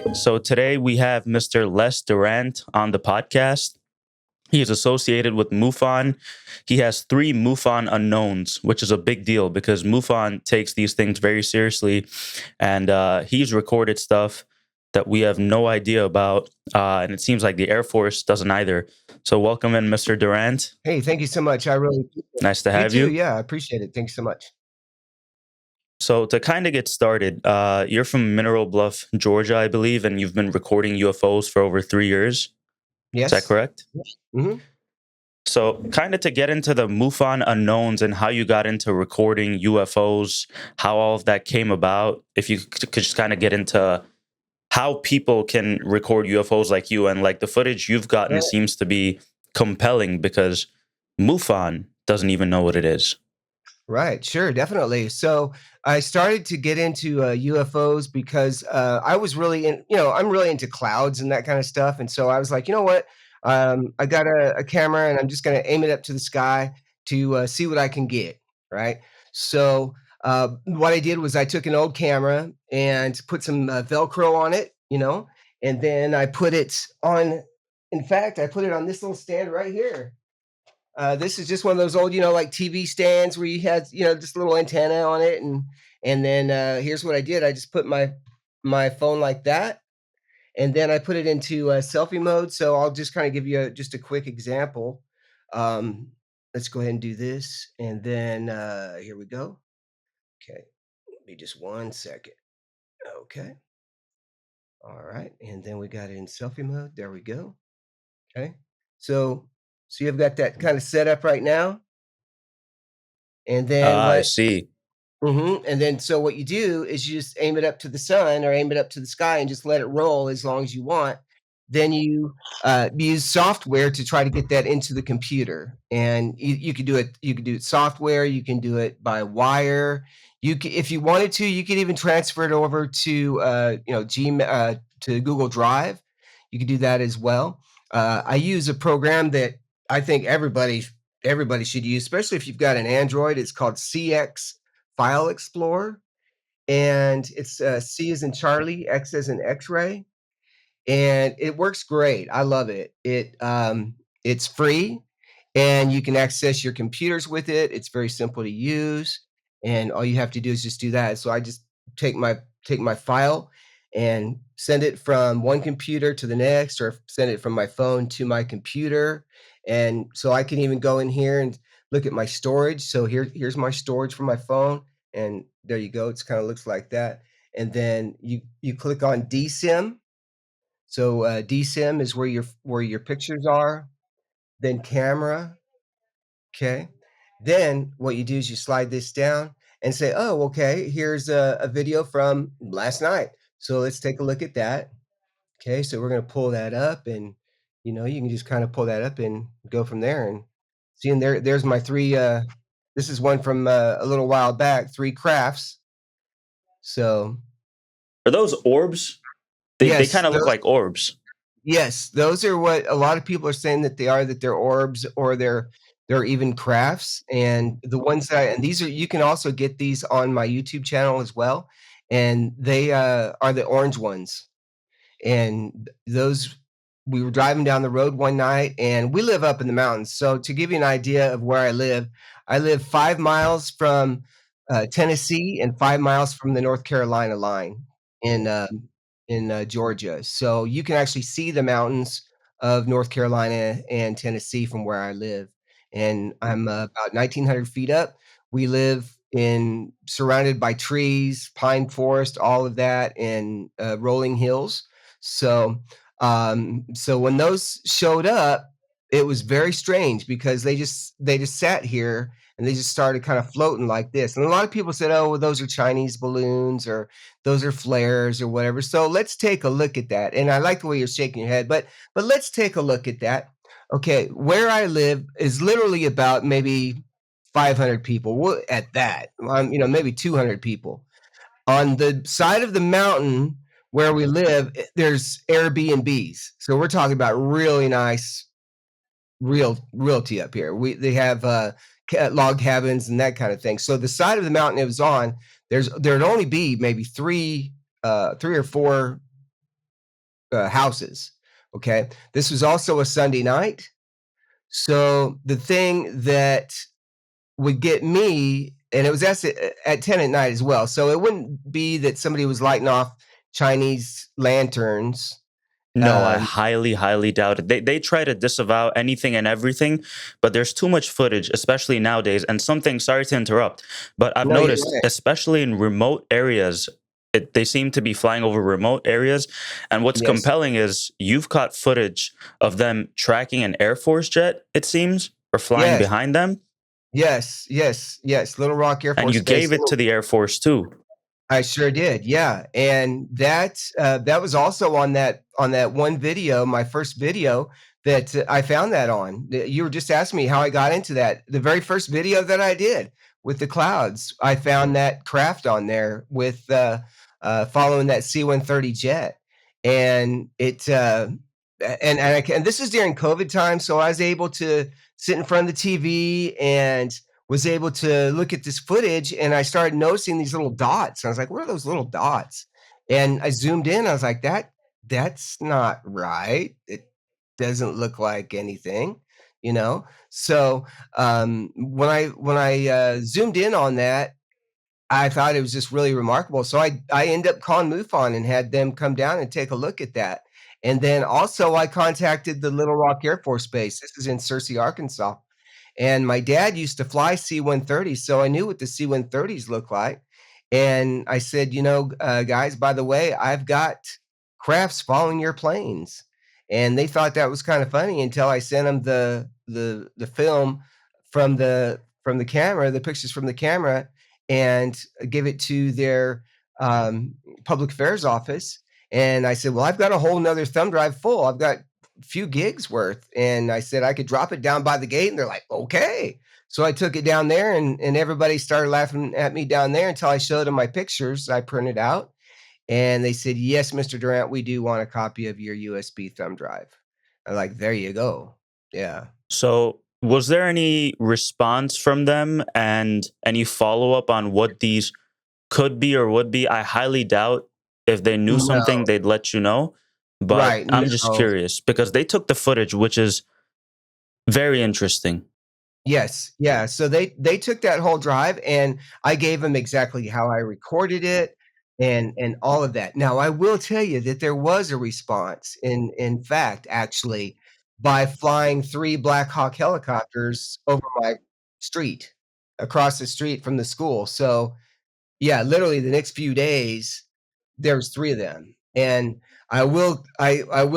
right. So today we have Mr. Les Durrant on the podcast. He is associated with MUFON. He has 3 MUFON unknowns, which is a big deal because MUFON takes these things very seriously. And he's recorded stuff that we have no idea about. And it seems like the Air Force doesn't either. So welcome in, Mr. Durrant. Hey, thank you so much. I really appreciate it. Nice to You have too. you. Yeah, I appreciate it. Thanks so much. So to kind of get started, you're from Mineral Bluff, Georgia, I believe, and you've been recording UFOs for over 3 years. Is that Yes. correct? hmm So, kind of to get into the MUFON unknowns and how you got into recording UFOs, how all of that came about, if you could just kind of get into how people can record UFOs like you, and like the footage you've gotten Right. seems to be compelling because MUFON doesn't even know what it is. Right. Sure. Definitely. So I started to get into UFOs because I was really I'm really into clouds and that kind of stuff. And so I was like, you know what? I got a camera and I'm just going to aim it up to the sky to see what I can get. Right. So what I did was I took an old camera and put some Velcro on it, and then I put it on. In fact, I put it on this little stand right here. This is just one of those old, like TV stands where you had, just a little antenna on it, and then here's what I did. I just put my phone like that, and then I put it into selfie mode. So I'll just kind of give you just a quick example. Um, let's go ahead and do this, and then here we go. Okay, be just 1 second. Okay, all right, and then we got it in selfie mode. There we go. Okay, so you've got that kind of set up right now, and then I what see. And then so what you do is you just aim it up to the sun or aim it up to the sky and just let it roll as long as you want. Then you use software to try to get that into the computer, and you could do it. You could do it software. You can do it by wire. If you wanted to, you could even transfer it over to to Google Drive. You could do that as well. I use a program that I think everybody should use, especially if you've got an Android. It's called CX File Explorer, and it's C as in Charlie, X as in X-ray, and it works great. I love it. It's free, and you can access your computers with it. It's very simple to use, and all you have to do is just do that. So I just take my file and send it from one computer to the next, or send it from my phone to my computer. And so I can even go in here and look at my storage. So here's my storage for my phone, and there you go. It's kind of looks like that. And then you click on DSIM. So DSIM is where your pictures are, then camera. Okay. Then what you do is you slide this down and say, oh, okay, here's a video from last night. So let's take a look at that. Okay, so we're going to pull that up, and you can just kind of pull that up and go from there. And see, and there's my 3. This is one from a little while back, 3 crafts. So Are those orbs? They yes, kind of look like orbs. yes, those are what a lot of people are saying that they are, that they're orbs, or they're even crafts. And the ones that and these are, you can also get these on my YouTube channel as well. And they are the orange ones. And those, we were driving down the road one night, and we live up in the mountains. So to give you an idea of where I live 5 miles from Tennessee and 5 miles from the North Carolina line in Georgia. So you can actually see the mountains of North Carolina and Tennessee from where I live. And I'm about 1,900 feet up. We live surrounded by trees, pine forest, all of that, and rolling hills. So when those showed up, it was very strange because they just sat here and they just started kind of floating like this. And a lot of people said, "Oh, well, those are Chinese balloons, or those are flares, or whatever." So let's take a look at that. And I like the way you're shaking your head, but let's take a look at that. Okay, where I live is literally about maybe 500 people. At that, maybe 200 people. On the side of the mountain where we live, there's Airbnbs. So we're talking about really nice realty up here. They have log cabins and that kind of thing. So the side of the mountain it was on, there'd only be maybe three or four houses. Okay, this was also a Sunday night. So the thing that would get me, and it was at 10 at night as well. So it wouldn't be that somebody was lighting off Chinese lanterns. No, I Um, highly, highly doubt it. They try to disavow anything and everything, but there's too much footage, especially nowadays. And something, sorry to interrupt, but I've no, you're noticed, right. especially in remote areas, they seem to be flying over remote areas. And what's Yes, compelling is you've caught footage of them tracking an Air Force jet, it seems, or flying yes, behind them. yes. Little Rock Air And Force you Base. gave it to the Air Force too. I sure did, yeah, and that was also on that one video, my first video that I found that on. You were just asking me how I got into that. The very first video that I did with the clouds, I found that craft on there with, following that C-130 jet, and and this is during COVID time, so I was able to sit in front of the TV and was able to look at this footage, and I started noticing these little dots. I was like, "What are those little dots?" And I zoomed in. I was like, That's not right. It doesn't look like anything, you know." So when I zoomed in on that, I thought it was just really remarkable. So I ended up calling MUFON and had them come down and take a look at that. And then also I contacted the Little Rock Air Force Base. This is in Searcy, Arkansas, and my dad used to fly C-130s, so I knew what the C-130s look like. And I said, guys, by the way, I've got crafts following your planes. And they thought that was kind of funny until I sent them the film from the camera, the pictures from the camera, and give it to their um, public affairs office. And I said, well, I've got a whole nother thumb drive full. I've got few gigs worth. And I said I could drop it down by the gate. And they're like, okay. So I took it down there, and everybody started laughing at me down there until I showed them my pictures I printed out. And they said, yes, Mr. Durrant, we do want a copy of your USB thumb drive. I'm like, there you go. Yeah. So, was there any response from them and any follow up on what these could be or would be? I highly doubt if they knew No, something, they'd let you know. But right. I'm just No. curious because they took the footage, which is very interesting. Yes, yeah, so they took that whole drive, and I gave them exactly how I recorded it and all of that. Now, I will tell you that there was a response, in fact, actually, by flying 3 Black Hawk helicopters over my street, across the street from the school. So yeah, literally the next few days, there was 3 of them, and I will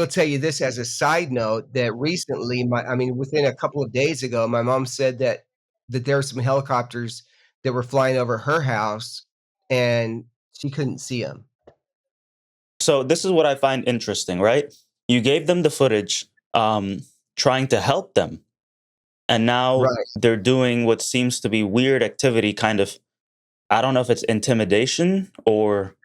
tell you this as a side note that recently, within a couple of days ago, my mom said that there were some helicopters that were flying over her house, and she couldn't see them. So, this is what I find interesting, right? You gave them the footage, um, trying to help them. And now Right. they're doing what seems to be weird activity, kind of. I don't know if it's intimidation or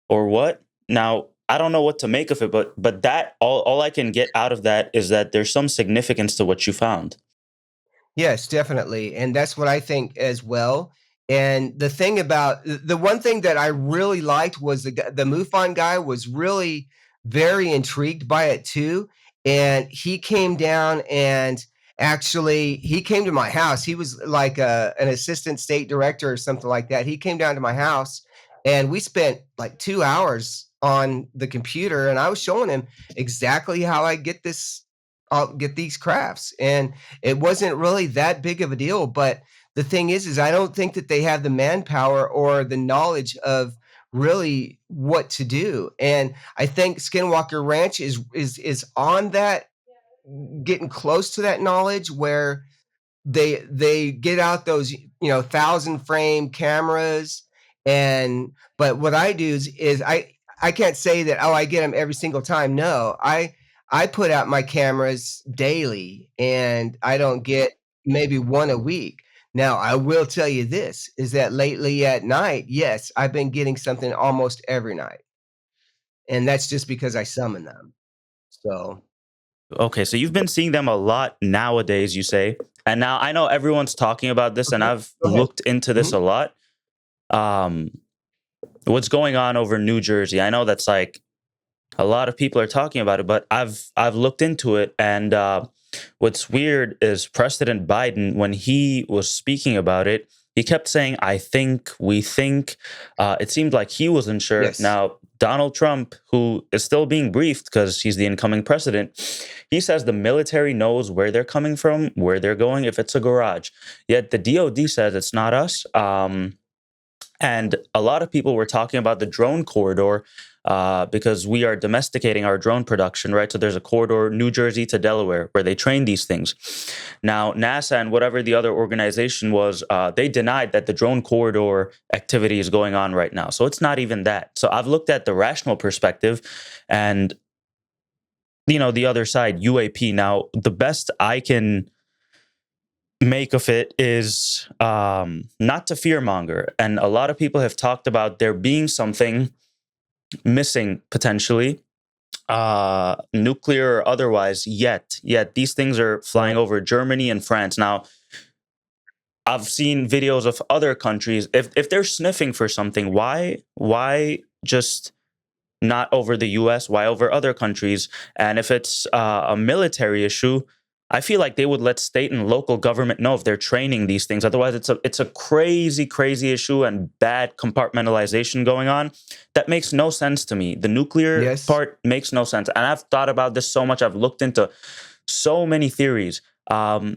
what. Now, I don't know what to make of it, but that all I can get out of that is that there's some significance to what you found. Yes, definitely, and that's what I think as well. And the thing about the one thing that I really liked was the MUFON guy was really very intrigued by it too, and he came down and actually he came to my house. He was like an assistant state director or something like that. He came down to my house, and we spent like 2 hours on the computer, and I was showing him exactly how I get this I'll get these crafts, and it wasn't really that big of a deal. But the thing is I don't think that they have the manpower or the knowledge of really what to do. And I think Skinwalker Ranch is on that, getting close to that knowledge where they get out those 1,000 frame cameras. And but what I do is I can't say that, oh, I get them every single time. No, I put out my cameras daily, and I don't get maybe one a week. Now I will tell you this is that lately at night, yes, I've been getting something almost every night, and that's just because I summon them. So Okay, so you've been seeing them a lot nowadays, you say. And now I know everyone's talking about this and okay, I've go ahead. looked into this Mhm. a lot. Um what's going on over New Jersey? I know that's like a lot of people are talking about it, but I've looked into it, and what's weird is President Biden, when he was speaking about it, he kept saying, "I think," "we think." It seemed like he wasn't sure. Yes. Now, Donald Trump, who is still being briefed because he's the incoming president, he says the military knows where they're coming from, where they're going, if it's a garage. Yet the DoD says it's not us. And a lot of people were talking about the drone corridor because we are domesticating our drone production, right? So there's a corridor, New Jersey to Delaware, where they train these things. Now, NASA and whatever the other organization was, they denied that the drone corridor activity is going on right now. So it's not even that. So I've looked at the rational perspective and, the other side, UAP. Now, the best I can make of it is not to fearmonger. And a lot of people have talked about there being something missing potentially, nuclear or otherwise. Yet these things are flying over Germany and France. Now, I've seen videos of other countries. If they're sniffing for something, why just not over the US? Why over other countries? And if it's a military issue, I feel like they would let state and local government know if they're training these things. Otherwise, it's a crazy, crazy issue and bad compartmentalization going on. That makes no sense to me. The nuclear Yes. part makes no sense. And I've thought about this so much. I've looked into so many theories. What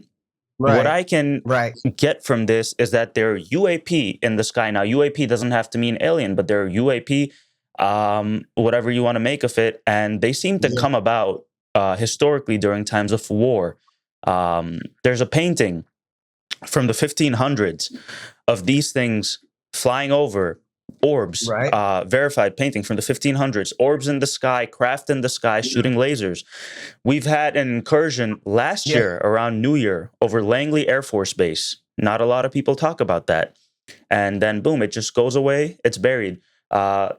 Right. I can Right. get from this is that there are UAP in the sky. Now, UAP doesn't have to mean alien, but they're UAP, whatever you want to make of it. And they seem to Yeah. come about historically during times of war. There's a painting from the 1500s of these things flying over, orbs, Right. verified painting from the 1500s, orbs in the sky, craft in the sky, shooting lasers. We've had an incursion last Yes. year around New Year over Langley Air Force Base. Not a lot of people talk about that. And then, boom, it just goes away. It's buried.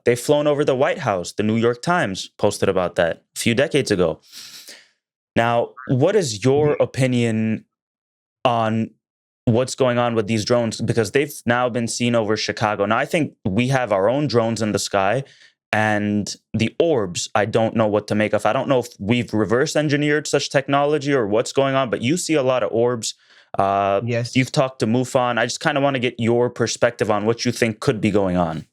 They've flown over the White House. The New York Times posted about that a few decades ago. Now, what is your opinion on what's going on with these drones? Because they've now been seen over Chicago. Now, I think we have our own drones in the sky, and the orbs, I don't know what to make of. I don't know if we've reverse engineered such technology or what's going on, but you see a lot of orbs. You've Yes. talked to MUFON. I just kind of want to get your perspective on what you think could be going on.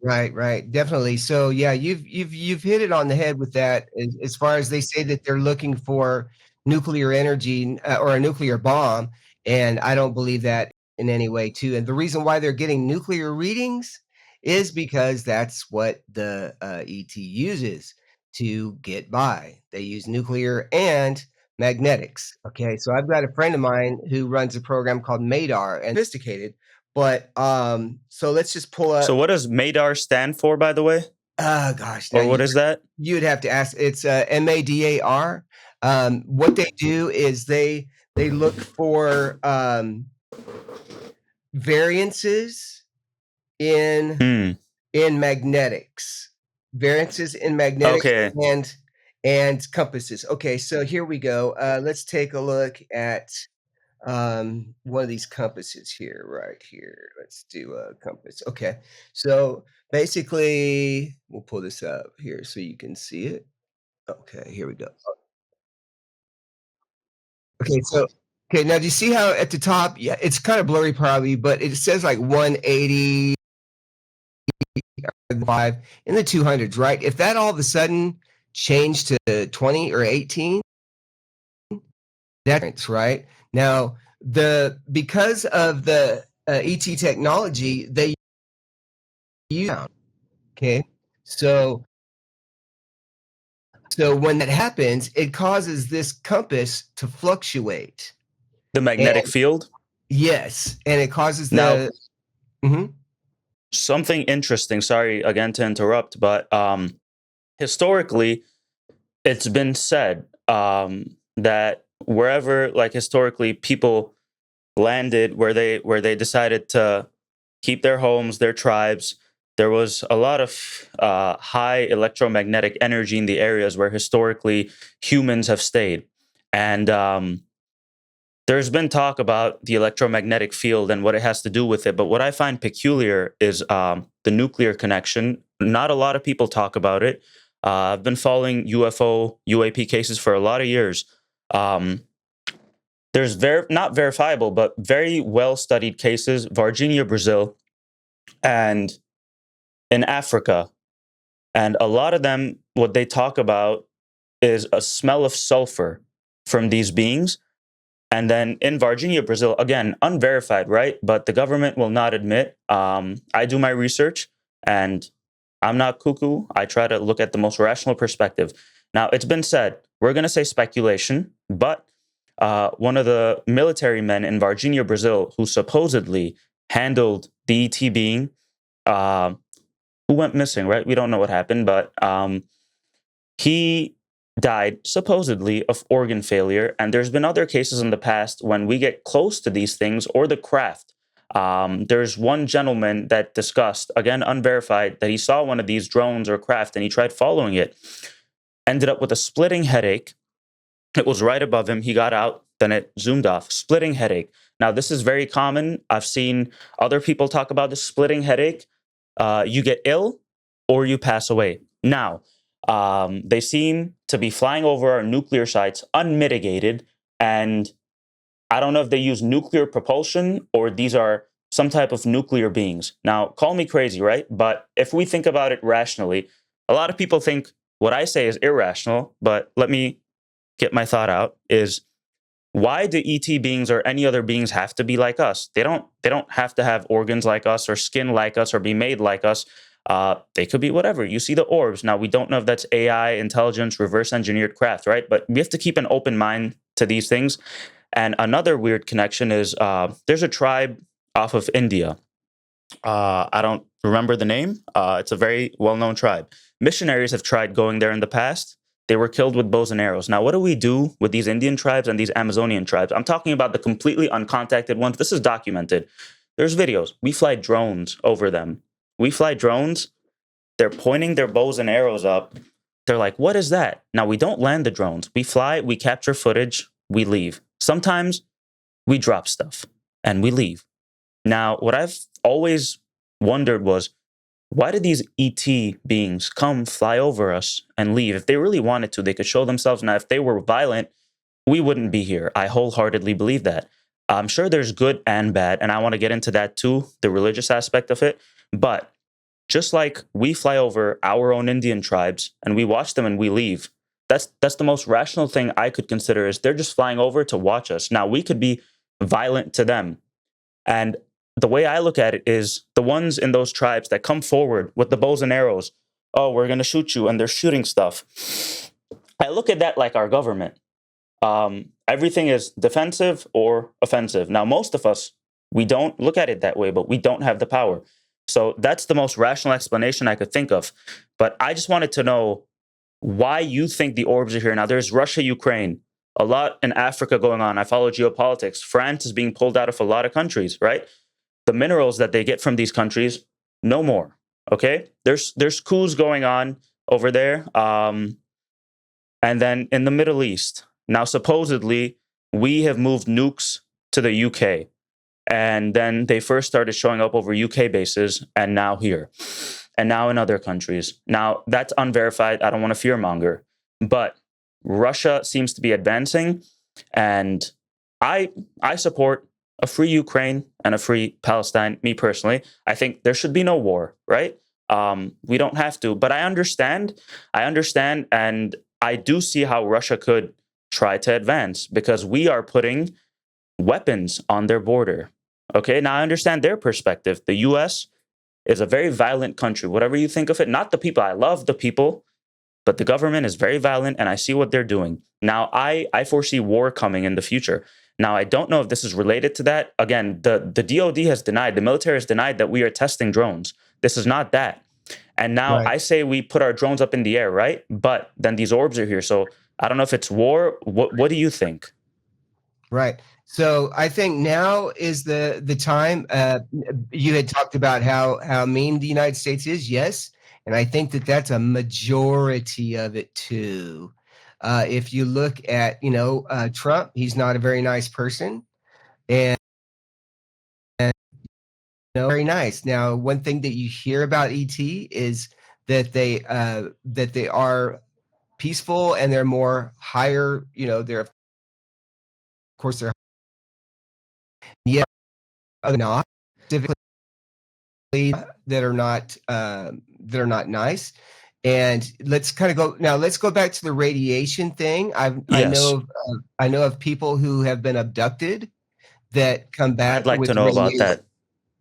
Right, right, definitely. So yeah, you've hit it on the head with that. As far as they say that they're looking for nuclear energy or a nuclear bomb, and I don't believe that in any way too. And the reason why they're getting nuclear readings is because that's what the ET uses to get by. They use nuclear and magnetics. Okay, so I've got a friend of mine who runs a program called Madar and sophisticated. But so let's just pull up. So, what does MADAR stand for, by the way? Gosh, now Or what is that? you'd have to ask. It's MADAR. What they do is they look for variances in Hmm. magnetics, variances in magnetics Okay. and compasses. Okay, so here we go. Let's take a look at one of these compasses here, right here. Let's do a compass. Okay, so basically, we'll pull this up here so you can see it. Okay, here we go. Okay, so okay, now do you see how at the top, yeah, it's kind of blurry probably, but it says like 180 5 in the 200s, right? If that all of a sudden changed to 20 or 18, that's right. Now, because of the ET technology, they use sound, okay? So when that happens, it causes this compass to fluctuate. The magnetic And field. yes, and it causes Now, the mhm, something interesting, sorry again to interrupt, but historically, it's been said that wherever, like historically, people landed where they decided to keep their homes, their tribes, there was a lot of high electromagnetic energy in the areas where historically humans have stayed. And there's been talk about the electromagnetic field and what it has to do with it. But what I find peculiar is the nuclear connection. Not a lot of people talk about it. I've been following UFO, UAP cases for a lot of years. There's not verifiable, but very well studied cases, Virginia, Brazil, and in Africa. And a lot of them, what they talk about is a smell of sulfur from these beings. And then in Virginia, Brazil, again, unverified, right? But the government will not admit. I do my research and I'm not cuckoo. I try to look at the most rational perspective. Now, it's been said, we're going to say speculation, but one of the military men in Virginia, Brazil, who supposedly handled the ET being, who went missing, right? We don't know what happened, but he died supposedly of organ failure. And there's been other cases in the past when we get close to these things or the craft. There's one gentleman that discussed, again, unverified, that he saw one of these drones or craft and he tried following it. Ended up with a splitting headache. It was right above him. He got out, then it zoomed off. Splitting headache. Now, this is very common. I've seen other people talk about the splitting headache. You get ill or you pass away. Now, they seem to be flying over our nuclear sites unmitigated. And I don't know if they use nuclear propulsion or these are some type of nuclear beings. Now, call me crazy, right? But if we think about it rationally, a lot of people think what I say is irrational, but let me get my thought out, is why do ET beings or any other beings have to be like us? They don't have to have organs like us or skin like us or be made like us. They could be whatever. You see the orbs. Now, we don't know if that's AI, intelligence, reverse engineered craft, right? But we have to keep an open mind to these things. And another weird connection is there's a tribe off of India. I don't remember the name. It's a very well-known tribe. Missionaries have tried going there in the past. They were killed with bows and arrows. Now, what do we do with these Indian tribes and these Amazonian tribes? I'm talking about the completely uncontacted ones. This is documented. There's videos. We fly drones over them. We fly drones. They're pointing their bows and arrows up. They're like, what is that? Now, we don't land the drones. We fly, we capture footage, we leave. Sometimes we drop stuff and we leave. Now, what I've always wondered was, why did these ET beings come, fly over us, and leave? If they really wanted to, they could show themselves. Now, if they were violent, we wouldn't be here. I wholeheartedly believe that. I'm sure there's good and bad, and I want to get into that too, the religious aspect of it. But just like we fly over our own Indian tribes and we watch them and we leave, that's the most rational thing I could consider, is they're just flying over to watch us. Now, we could be violent to them. And the way I look at it is the ones in those tribes that come forward with the bows and arrows, oh, we're going to shoot you, and they're shooting stuff. I look at that like our government. Everything is defensive or offensive. Now, most of us, we don't look at it that way, but we don't have the power. So that's the most rational explanation I could think of. But I just wanted to know why you think the orbs are here. Now, there's Russia, Ukraine, a lot in Africa going on. I follow geopolitics. France is being pulled out of a lot of countries, right? The minerals that they get from these countries, no more. Okay, there's coups going on over there, and then in the Middle East. Now, supposedly, we have moved nukes to the UK, and then they first started showing up over UK bases, and now here, and now in other countries. Now, that's unverified. I don't want to fearmonger, but Russia seems to be advancing, and I support a free Ukraine and a free Palestine. Me personally, I think there should be no war, right? We don't have to, but I understand, and I do see how Russia could try to advance because we are putting weapons on their border. Okay, now I understand their perspective. The US is a very violent country, whatever you think of it. Not the people. I love the people, but the government is very violent, and I see what they're doing. Now, I foresee war coming in the future. Now, I don't know if this is related to that. Again, the DOD has denied, the military has denied that we are testing drones. This is not that. And now I say we put our drones up in the air, right? But then these orbs are here. So I don't know if it's war. What do you think? Right. So I think now is the time. You had talked about how mean the United States is. Yes. And I think that that's a majority of it too. If you look at, Trump, he's not a very nice person, and very nice. Now, one thing that you hear about ET is that they are peaceful and they're more higher. They're of course they're yeah not specifically that are not nice. And let's kind of go now. Let's go back to the radiation thing. Yes. I know of people who have been abducted that come I'd back like to with know about radiation. that.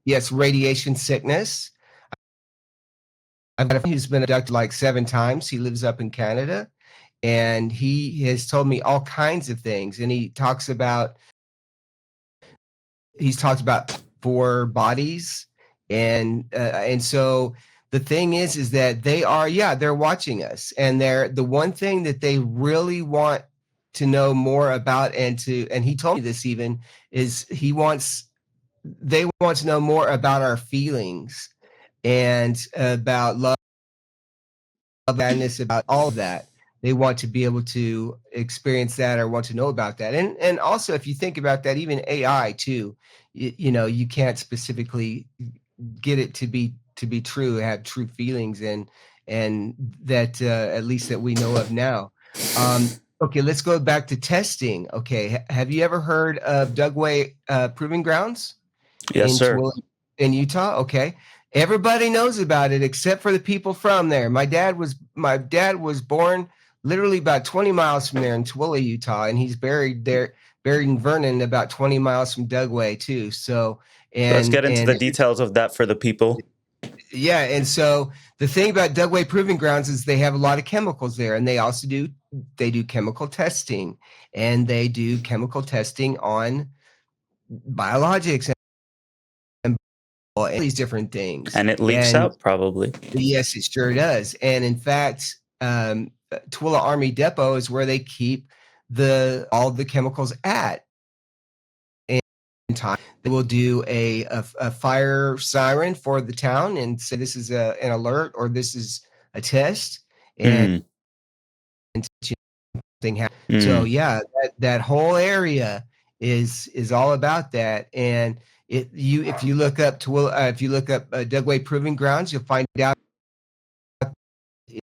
Yes, radiation sickness. I've got a friend who's been abducted like 7 times. He lives up in Canada, and he has told me all kinds of things. And he's talked about 4 bodies, and so the thing is that they're watching us, and the one thing that they really want to know more about, and he told me this even, is they want to know more about our feelings and about love, madness, about all of that. They want to be able to experience that or want to know about that. And also, if you think about that, even AI too, you can't specifically get it to be true, have true feelings, and that at least that we know of now. Okay, let's go back to testing. Okay, have you ever heard of Dugway Proving Grounds Yes, in sir. Tooele, in Utah? Okay. Everybody knows about it except for the people from there. My dad was born literally about 20 miles from there in Tooele, Utah, and he's buried there, buried in Vernon, about 20 miles from Dugway too. So, Let's get into and the details of that for the people. yeah, and so the thing about Dugway Proving Grounds is they have a lot of chemicals there, and they do chemical testing, and they do chemical testing on biologics and all these different things. And it leaks And out, probably. yes, it sure does. And in fact, Tooele Army Depot is where they keep all the chemicals at. And in time, they will do a fire siren for the town and say this is an alert or this is a test, and Mm, thing happens. So mm. yeah, that whole area is all about that. And if you look up Dugway Proving Grounds, you'll find out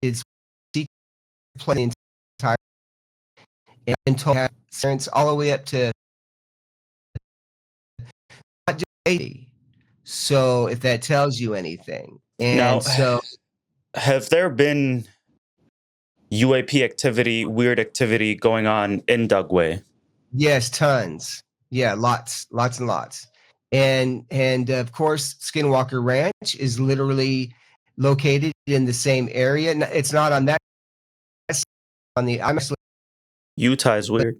it's playing entire and told parents all the way up to not just 80. So if that tells you anything. And Now, so have there been UAP activity, weird activity going on in Dugway? yes, tons. Yeah, lots and lots. And of course, Skinwalker Ranch is literally located in the same area. It's not on that on the I'm actually Utah is weird.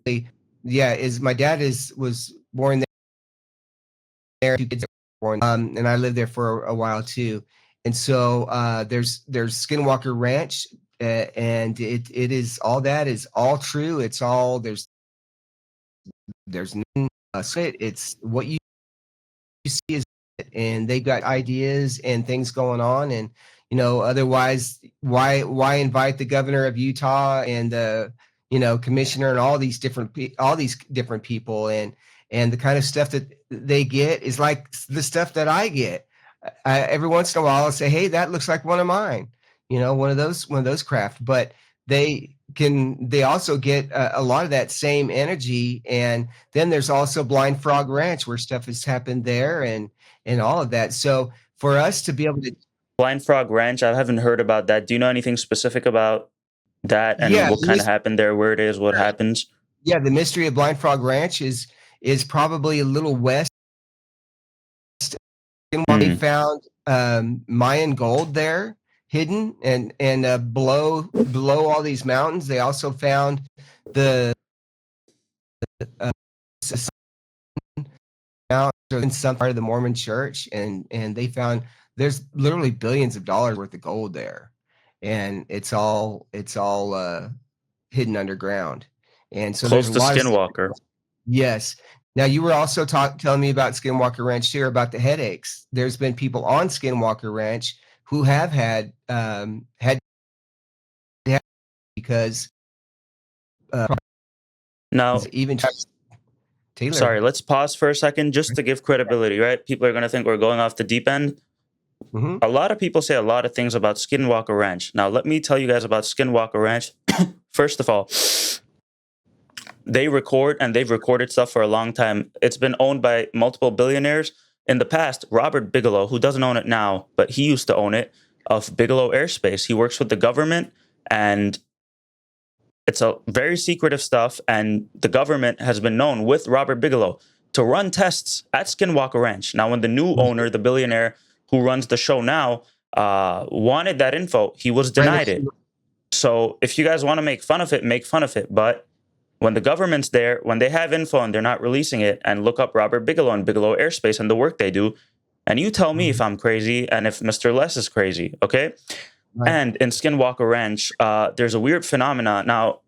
yeah, is my dad was born there, 2 kids were born, and I lived there for a while too. And so there's Skinwalker Ranch, and it is all that is all true. It's all there's nothing, it's what you see is it, and they've got ideas and things going on, and otherwise why invite the governor of Utah and the commissioner and all these different people, and the kind of stuff that they get is like the stuff that I get. Every once in a while I'll say, hey, that looks like one of mine, one of those craft. But they also get a lot of that same energy. And then there's also Blind Frog Ranch where stuff has happened there, and all of that. So for us to be able to Blind Frog Ranch, I haven't heard about that. Do you know anything specific about that and yeah what kind of happened there, where it is, what happens? the mystery of Blind Frog Ranch is probably a little west. And while they Mm. found Mayan gold there hidden, and below all these mountains, they also found the uh, in some part of the Mormon Church, and they found there's literally billions of dollars worth of gold there, and it's all hidden underground, and so there's Close a to lot of Skinwalker. yes. Now you were also telling me about Skinwalker Ranch here about the headaches. There's been people on Skinwalker Ranch who have had because Now, even Taylor. sorry, let's pause for a second just to give credibility, right? People are going to think we're going off the deep end. Mm-hmm. A lot of people say a lot of things about Skinwalker Ranch. Now, let me tell you guys about Skinwalker Ranch. First of all, they record and they've recorded stuff for a long time. It's been owned by multiple billionaires. In the past, Robert Bigelow, who doesn't own it now, but he used to own it, of Bigelow Airspace. He works with the government, and it's a very secretive stuff. And the government has been known with Robert Bigelow to run tests at Skinwalker Ranch. Now, when the new owner, the billionaire who runs the show now, wanted that info, he was denied it. So if you guys want to make fun of it, make fun of it. But when the government's there, when they have info and they're not releasing it, and look up Robert Bigelow and Bigelow Airspace and the work they do, and you tell me if I'm crazy and if Mr. Les is crazy, okay? Right. And in Skinwalker Ranch, there's a weird phenomena. Now,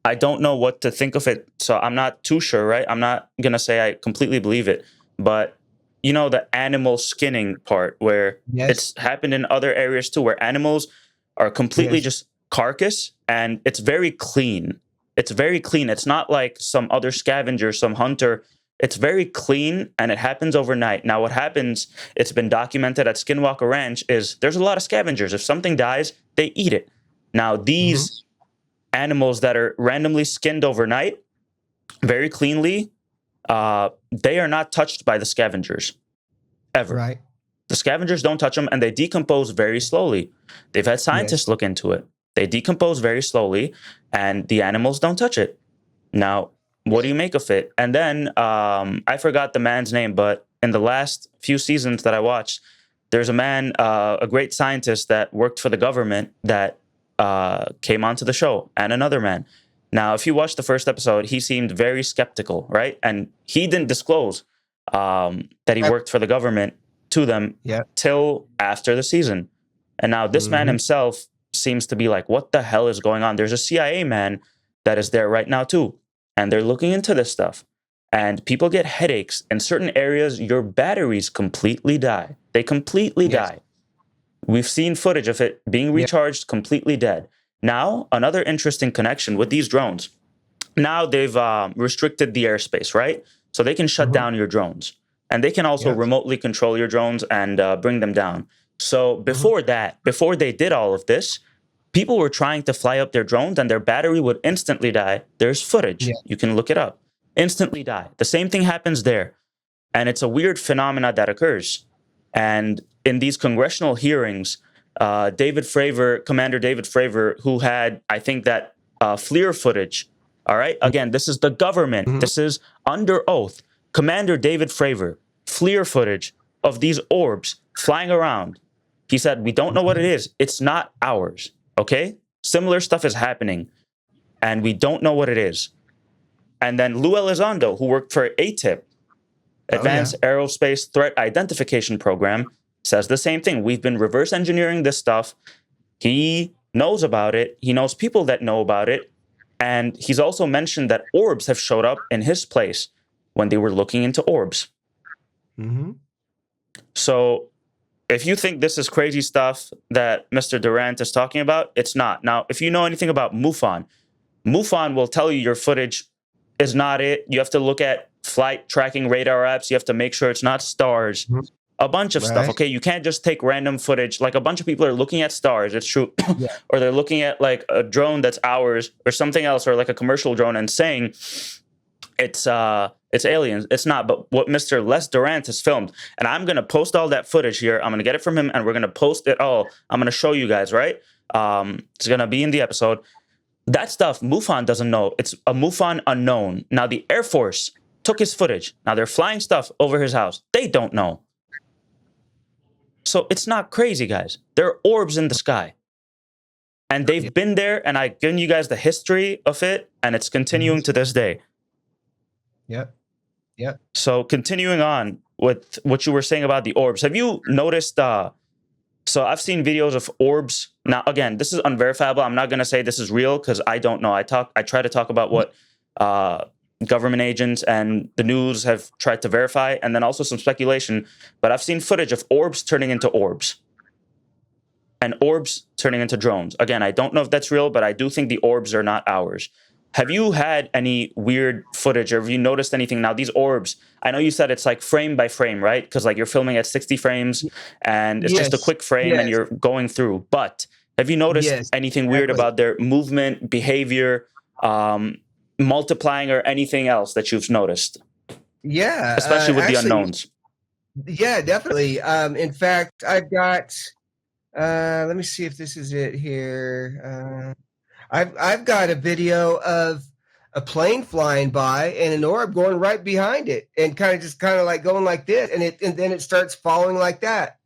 I don't know what to think of it, so I'm not too sure, right? I'm not going to say I completely believe it, but you know the animal skinning part where it's happened in other areas too, where animals are completely just carcass, and it's very clean. It's very clean. It's not like some other scavenger, some hunter. It's very clean, and it happens overnight. Now, what happens, it's been documented at Skinwalker Ranch, is there's a lot of scavengers. If something dies, they eat it. Now, these animals that are randomly skinned overnight, very cleanly, they are not touched by the scavengers, ever. Right. The scavengers don't touch them, and they decompose very slowly. They've had scientists look into it. They decompose very slowly, and the animals don't touch it. Now, what do you make of it? And then, I forgot the man's name, but in the last few seasons that I watched, there's a man, a great scientist that worked for the government that came onto the show, and another man. Now, if you watch the first episode, he seemed very skeptical, right? And he didn't disclose that he worked for the government to them till after the season. And now this man himself seems to be like, what the hell is going on? There's a CIA man that is there right now too, and they're looking into this stuff. And people get headaches in certain areas. Your batteries completely die. They completely die. We've seen footage of it being recharged, completely dead. Now, another interesting connection with these drones. Now they've restricted the airspace, right? So they can shut down your drones, and they can also remotely control your drones and bring them down. So before that, before they did all of this, people were trying to fly up their drones and their battery would instantly die. There's footage. You can look it up. Instantly die. The same thing happens there. And it's a weird phenomena that occurs. And in these congressional hearings, Commander David Fravor, who had, I think, that FLIR footage. All right. Again, this is the government. This is under oath. Commander David Fravor, FLIR footage of these orbs flying around. He said, we don't know what it is. It's not ours. Okay? Similar stuff is happening, and we don't know what it is. And then Lou Elizondo, who worked for ATIP, Advanced Aerospace Threat Identification Program, says the same thing. We've been reverse engineering this stuff. He knows about it. He knows people that know about it. And he's also mentioned that orbs have showed up in his place when they were looking into orbs. So if you think this is crazy stuff that Mr. Durrant is talking about, it's not. Now, if you know anything about MUFON, MUFON will tell you your footage is not it. You have to look at flight tracking radar apps. You have to make sure it's not stars. A bunch of stuff, okay? You can't just take random footage. Like, a bunch of people are looking at stars, it's true. Or they're looking at, like, a drone that's ours or something else, or like a commercial drone, and saying it's aliens. It's not. But what Mr. Les Durrant has filmed, and I'm going to post all that footage here. I'm going to get it from him, and we're going to post it all. I'm going to show you guys, right? It's going to be in the episode. That stuff, MUFON doesn't know. It's a MUFON unknown. Now, the Air Force took his footage. Now, they're flying stuff over his house. They don't know. So it's not crazy, guys. There are orbs in the sky. And they've been there, and I've given you guys the history of it, and it's continuing to this day. So continuing on with what you were saying about the orbs, have you noticed, so I've seen videos of orbs. Now, again, this is unverifiable. I'm not going to say this is real because I don't know. I try to talk about what government agents and the news have tried to verify, and then also some speculation. But I've seen footage of orbs turning into orbs and orbs turning into drones. Again, I don't know if that's real, but I do think the orbs are not ours. Have you had any weird footage, or have you noticed anything? Now, these orbs, I know you said it's like frame by frame, right? Because like you're filming at 60 frames and it's just a Yes, quick frame and yes, you're going through. But have you noticed yes, anything weird exactly. about their movement, behavior, multiplying, or anything else that you've noticed, Yeah, especially with the actually, unknowns? yeah, definitely. In fact, I've got. Let me see if this is it here. I've got a video of a plane flying by and an orb going right behind it, and kind of like going like this, and then it starts following like that.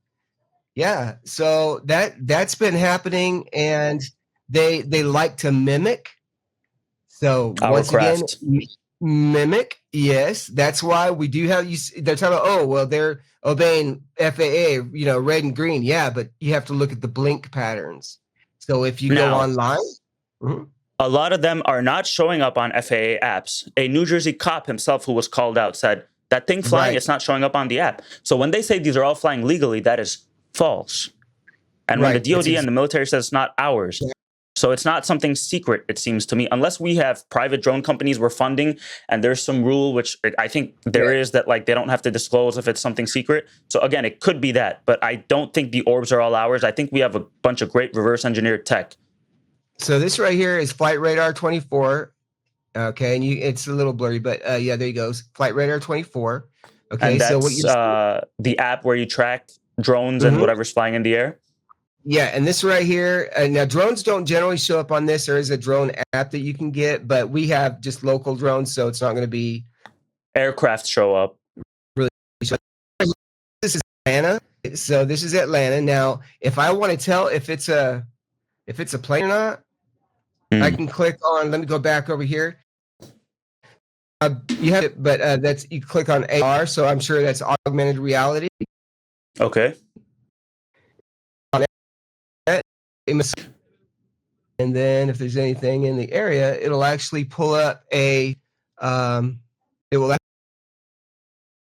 Yeah, so that's been happening, and they like to mimic. So Our once again, craft. mimic. Yes, that's why we do have you. They're talking about, oh well, they're obeying FAA, red and green. Yeah, but you have to look at the blink patterns. So if you go Now, online, mhm, a lot of them are not showing up on FAA apps. A New Jersey cop himself who was called out said that thing flying, right, it's not showing up on the app. So when they say these are all flying legally, that is false. And when the right, it's DoD and the military says it's not ours, so it's not something secret, it seems to me, unless we have private drone companies we're funding and there's some rule, which I think there yeah. is, that like they don't have to disclose if it's something secret. So again, it could be that, but I don't think the orbs are all ours. I think we have a bunch of great reverse engineered tech. So this right here is Flight Radar 24. Okay, and it's a little blurry, but yeah, there you go. Flight Radar 24. Okay, And so what that's you see, the app where you track drones and mhm, whatever's flying in the air. yeah, and this right here, now drones don't generally show up on this. There is a drone app that you can get, but we have just local drones, so it's not going to be Aircraft show up. really. This is Atlanta, so this is Atlanta. Now, if I want to tell if it's a plane or not, I can click on. Let me go back over here. You have it, but that's you click on AR, so I'm sure that's augmented reality. Okay. On that, and then if there's anything in the area, it'll actually pull up a. It will actually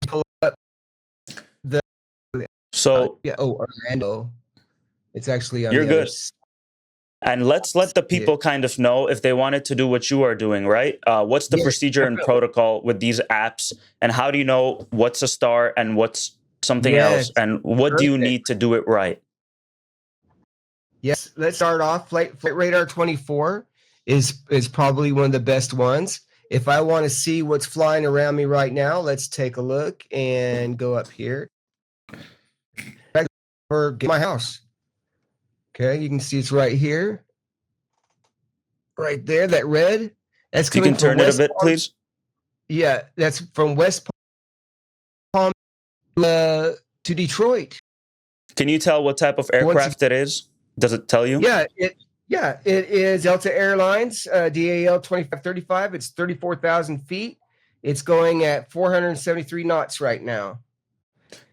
pull up the. So Orlando. It's actually on you're the other good. side. And let's let the people kind of know if they wanted to do what you are doing, right? What's the Yes, procedure and definitely. protocol with these apps? And how do you know what's a star and what's something else? Yes, And what do you perfect. need to do it right? Yes, let's start off. Flight Radar 24 is probably one of the best ones. If I want to see what's flying around me right now, let's take a look and go up here. Or get my house. Okay, you can see it's right here. Right there, that red. That's If you coming can from turn it a West bit, Palm. please. Yeah, that's from West Palm to Detroit. Can you tell what type of Once aircraft it is? Does it tell you? Yeah, it is Delta Airlines, DAL 2535. It's 34,000 feet. It's going at 473 knots right now.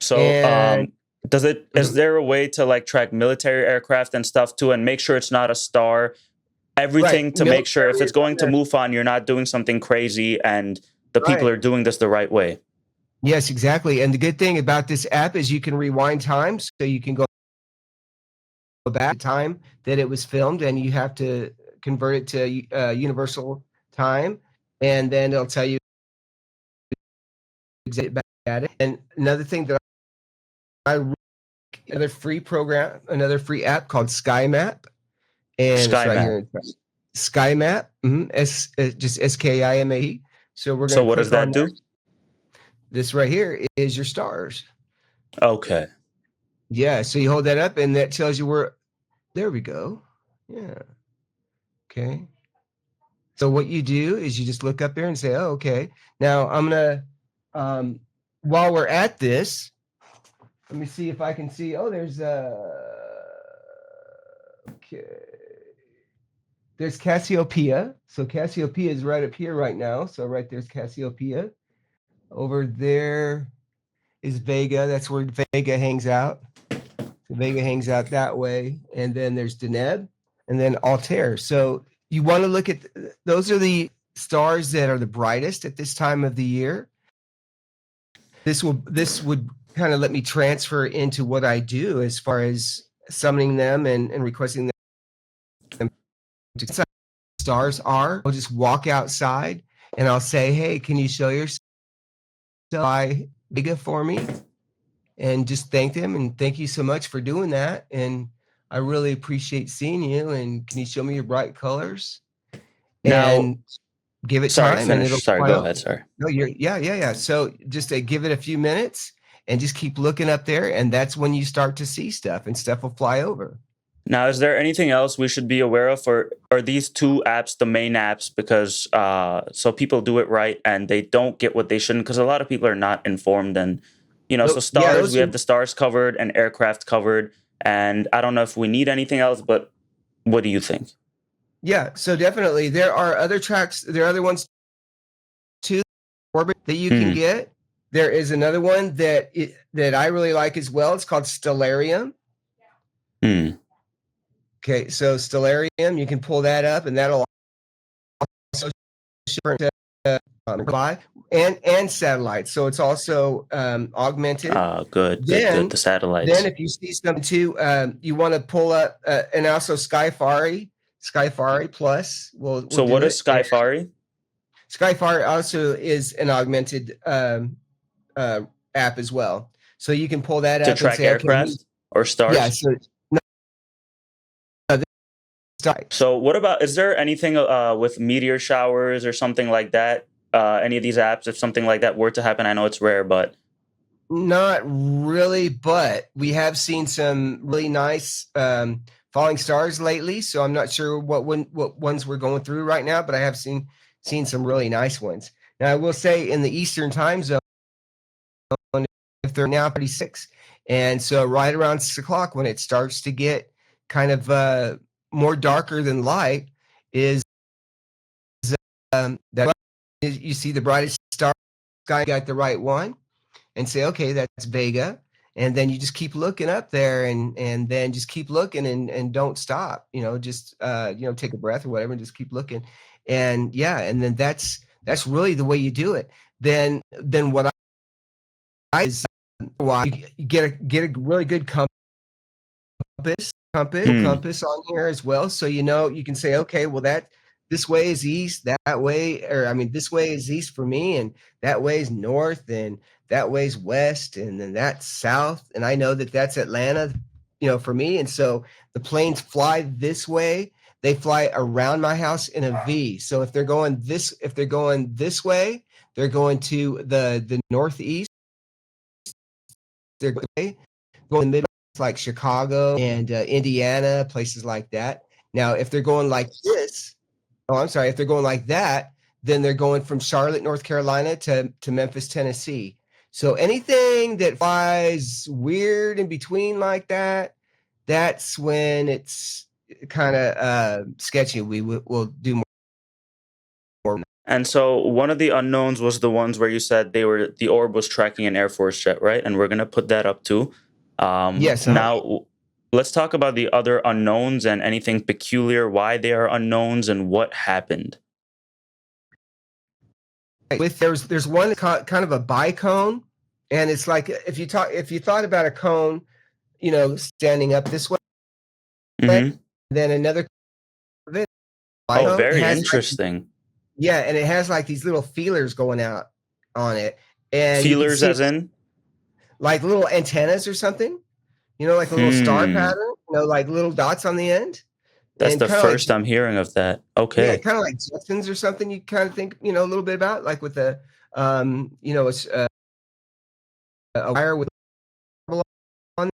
So, And is there a way to like track military aircraft and stuff too, and make sure it's not a star? right, Everything to make sure if military it's is on going to there. MUFON, you're not doing something crazy, and the people Right. are doing this the right way. Yes, exactly. And the good thing about this app is you can rewind time, so you can go back to time that it was filmed, and you have to convert it to universal time, and then it'll tell you exactly back at it. And another thing that another free app called SkyMap, and it's Sky right Map. here. SkyMap, just SKIMAE. So we're So going to what does click on that do? this right here is your stars. Okay. Yeah, so you hold that up, and that tells you where. There we go. Yeah. Okay. So what you do is you just look up there and say, "Oh, okay." Now I'm gonna, while we're at this, let me see if I can see. Oh, there's okay. There's Cassiopeia. So Cassiopeia is right up here right now. So right there's Cassiopeia. Over there is Vega. That's where Vega hangs out. So Vega hangs out that way. And then there's Deneb and then Altair. So you want to look at those are the stars that are the brightest at this time of the year. This would kind of let me transfer into what I do as far as summoning them and requesting them to stars are. I'll just walk outside and I'll say, hey, can you show yourself by Vega for me? And just thank them and thank you so much for doing that. And I really appreciate seeing you. And can you show me your bright colors? Now, And give it sorry, time and it'll finish. Sorry, fly go over. ahead. Sorry. No, yeah. So just give it a few minutes and just keep looking up there. And that's when you start to see stuff and stuff will fly over. Now, is there anything else we should be aware of, or are these two apps the main apps? Because so people do it right and they don't get what they shouldn't. Because a lot of people are not informed, and so Yeah, stars, we have the stars covered and aircraft covered, and I don't know if we need anything else. But what do you think? Yeah, so definitely there are other tracks. There are other ones too, orbit that you can get. There is another one that I really like as well. It's called Stellarium. Okay, so Stellarium, you can pull that up, and that'll also show and satellites. So it's also augmented. Good. The satellites. Then if you see something too, you want to pull up, and also Skyfari Plus. So what is Skyfari? Skyfari also is an augmented app as well. So you can pull that up to track and say, aircraft or stars. Yeah. So, so what about, is there anything with meteor showers or something like that? Any of these apps, if something like that were to happen, I know it's rare, but not really. But we have seen some really nice falling stars lately. So I'm not sure what ones we're going through right now, but I have seen some really nice ones. Now I will say in the Eastern time zone, if they're now 36, and so right around 6 o'clock when it starts to get kind of more darker than light is that you see the brightest star, sky got the right one, and say, okay, that's Vega. And then you just keep looking up there and then just keep looking and don't stop, just, take a breath or whatever and just keep looking. And and then that's really the way you do it. Then what I is you get a really good compass on here as well. So, you can say, okay, well this way is east, that way, or this way is east for me, and that way is north, and that way is west, and then that's south. And I know that that's Atlanta, for me. And so the planes fly this way. They fly around my house in a V. So if they're going this way, they're going to the northeast. They're going mid, like Chicago and Indiana, places like that. Now, if they're going like this, if they're going like that, then they're going from Charlotte, North Carolina to Memphis, Tennessee. So anything that flies weird in between like that, that's when it's kind of sketchy. We'll do more. And so one of the unknowns was the ones where you said the orb was tracking an Air Force jet, right? And we're going to put that up too. Yes. Now, let's talk about the other unknowns and anything peculiar, why they are unknowns and what happened. There's one kind of a bicone, and it's like if you thought about a cone, standing up this way, then another. Oh, very interesting. And it has like these little feelers going out on it, and feelers as in like little antennas or something, like a little star pattern, like little dots on the end. That's the first I'm hearing of that. Okay. Yeah, kind of like Jetsons or something. You kind of think, a little bit about, like with a wire with on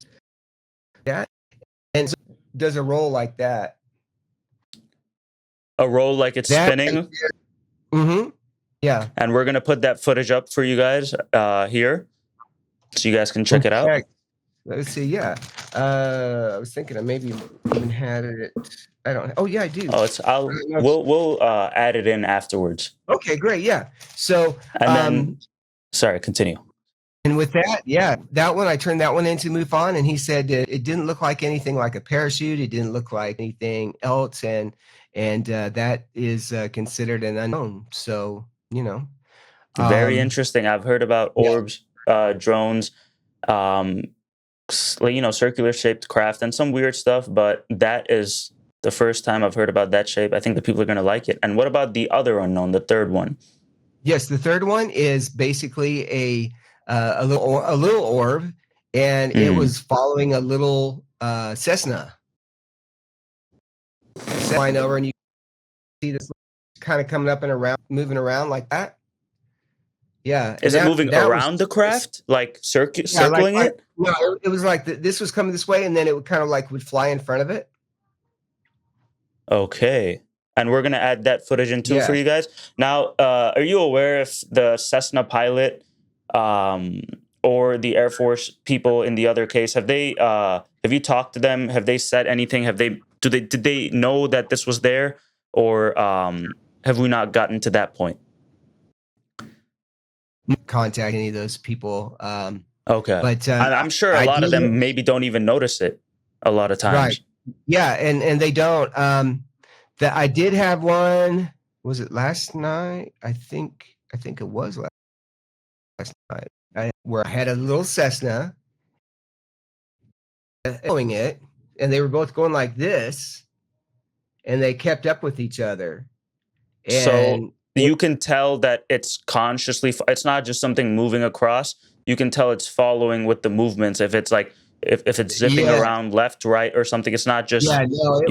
that, and so does a roll like that. A roll like it's spinning. Yeah. And we're gonna put that footage up for you guys here, so you guys can check it out. Let's see. Yeah. I was thinking I maybe even had it. I don't. Oh yeah, I do. Oh, we'll add it in afterwards. Okay, great. Yeah. So and then, sorry, continue. And with that, that one, I turned that one into MUFON, and he said it didn't look like anything like a parachute. It didn't look like anything else, and that is considered an unknown. So very interesting. I've heard about orbs, drones, circular shaped craft, and some weird stuff, but that is the first time I've heard about that shape. I think the people are going to like it. And what about the other unknown, the third one? Yes, the third one is basically a little orb, and it was following a little Cessna flying over, and you see this kind of coming up and around, moving around like that. Yeah. Is it moving around the craft, like circling it? No, it was like this was coming this way, and then it would kind of like would fly in front of it. Okay. And we're going to add that footage in too for you guys. Now, are you aware if the Cessna pilot or the Air Force people in the other case, have you talked to them? Have they said anything? Did they know that this was there, or have we not gotten to that point? Contact any of those people. Okay. But I'm sure a lot of them maybe don't even notice it a lot of times. Right. Yeah, and they don't. That I did have one. Was it last night? I think it was last night. Where I had a little Cessna following it, and they were both going like this, and they kept up with each other. And so you can tell that it's consciously. It's not just something moving across. You can tell it's following with the movements. If it's like if it's zipping around left, right, or something, it's not just. Yeah, no,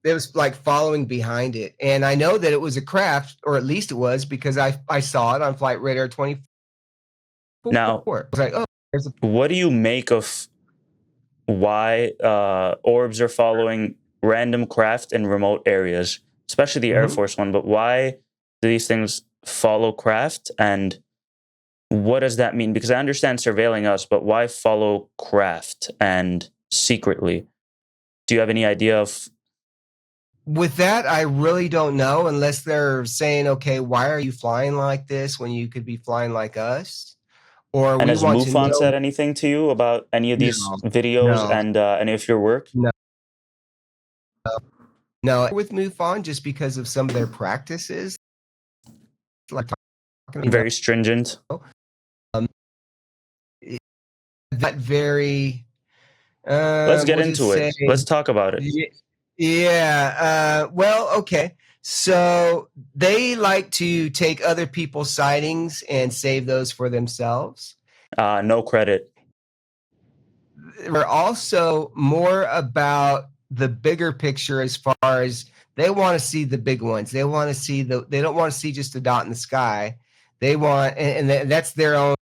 it was like following behind it. And I know that it was a craft, or at least it was, because I saw it on Flight Radar 24. Now, I was like, what do you make of why orbs are following random craft in remote areas, especially the Air Force one? But why do these things follow craft, and what does that mean? Because I understand surveilling us, but why follow craft and secretly? Do you have any idea of? With that, I really don't know, unless they're saying, okay, why are you flying like this when you could be flying like us? Or and has MUFON said anything to you about any of these videos and any of your work? No, with MUFON, just because of some of their practices, like very stringent. That very. Let's get into it. Let's talk about it. Yeah. Well, okay. So they like to take other people's sightings and save those for themselves. No credit. We're also more about the bigger picture, as far as they want to see the big ones. They want to see they don't want to see just a dot in the sky. They want, and that's their own.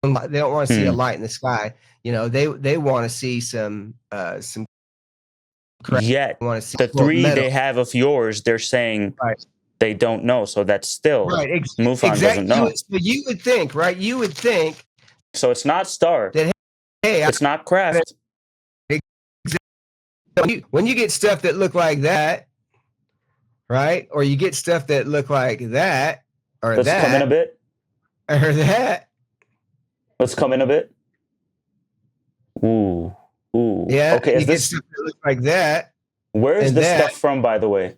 They don't want to see a light in the sky. You know, they want to see some. Yet the three they have of yours, they're saying they don't know. So that's still MUFON doesn't know. You would think, right? You would think. So it's not star. That, hey, it's not craft. When you get stuff that look like that, right? Or you get stuff that look like that, or Let's come in a bit. Or that. Let's come in a bit. Ooh. Yeah. Okay. Is this stuff that looks like that? Where is this stuff from, by the way?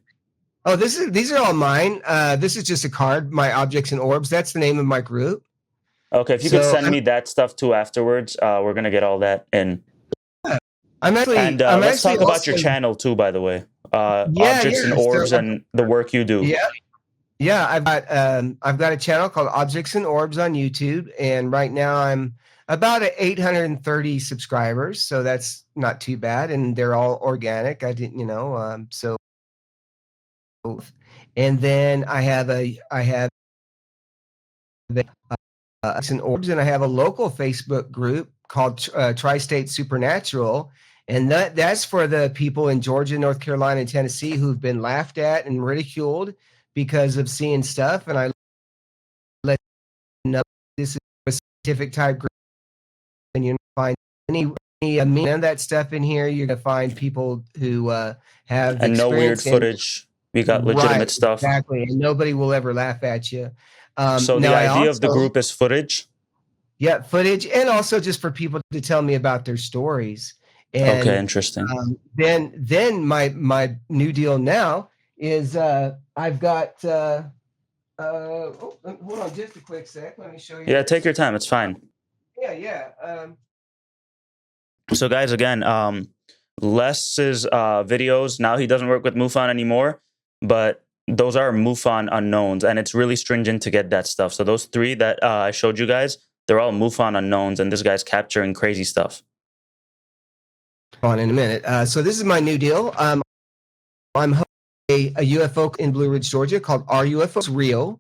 Oh, these are all mine. This is just a card. My Objects and Orbs. That's the name of my group. Okay. If you could send me that stuff too afterwards, we're gonna get all that in. Let's talk about your channel too, by the way. Objects and Orbs and the work you do. Yeah. I've got a channel called Objects and Orbs on YouTube, and right now I'm about 830 subscribers, so that's not too bad, and they're all organic. I didn't, so. And then I have and Orbs, and I have a local Facebook group called Tri-State Supernatural, and that's for the people in Georgia, North Carolina, and Tennessee who've been laughed at and ridiculed because of seeing stuff. And I let you know this is a scientific type group, and you find any of that stuff in here. You're gonna find people who have and no weird footage. We got legitimate stuff. Exactly, and nobody will ever laugh at you. So the idea of the group is footage? Yeah, footage, and also just for people to tell me about their stories. And, okay, interesting. Then my new deal now is I've got hold on just a quick sec. Let me show you. Yeah, take your time. It's fine. Yeah. So guys, again, Les's videos. Now he doesn't work with MUFON anymore, but those are MUFON unknowns, and it's really stringent to get that stuff. So those three that I showed you guys, they're all MUFON unknowns, and this guy's capturing crazy stuff. On in a minute. So this is my new deal. I'm hosting a UFO in Blue Ridge, Georgia, called Are UFOs Real?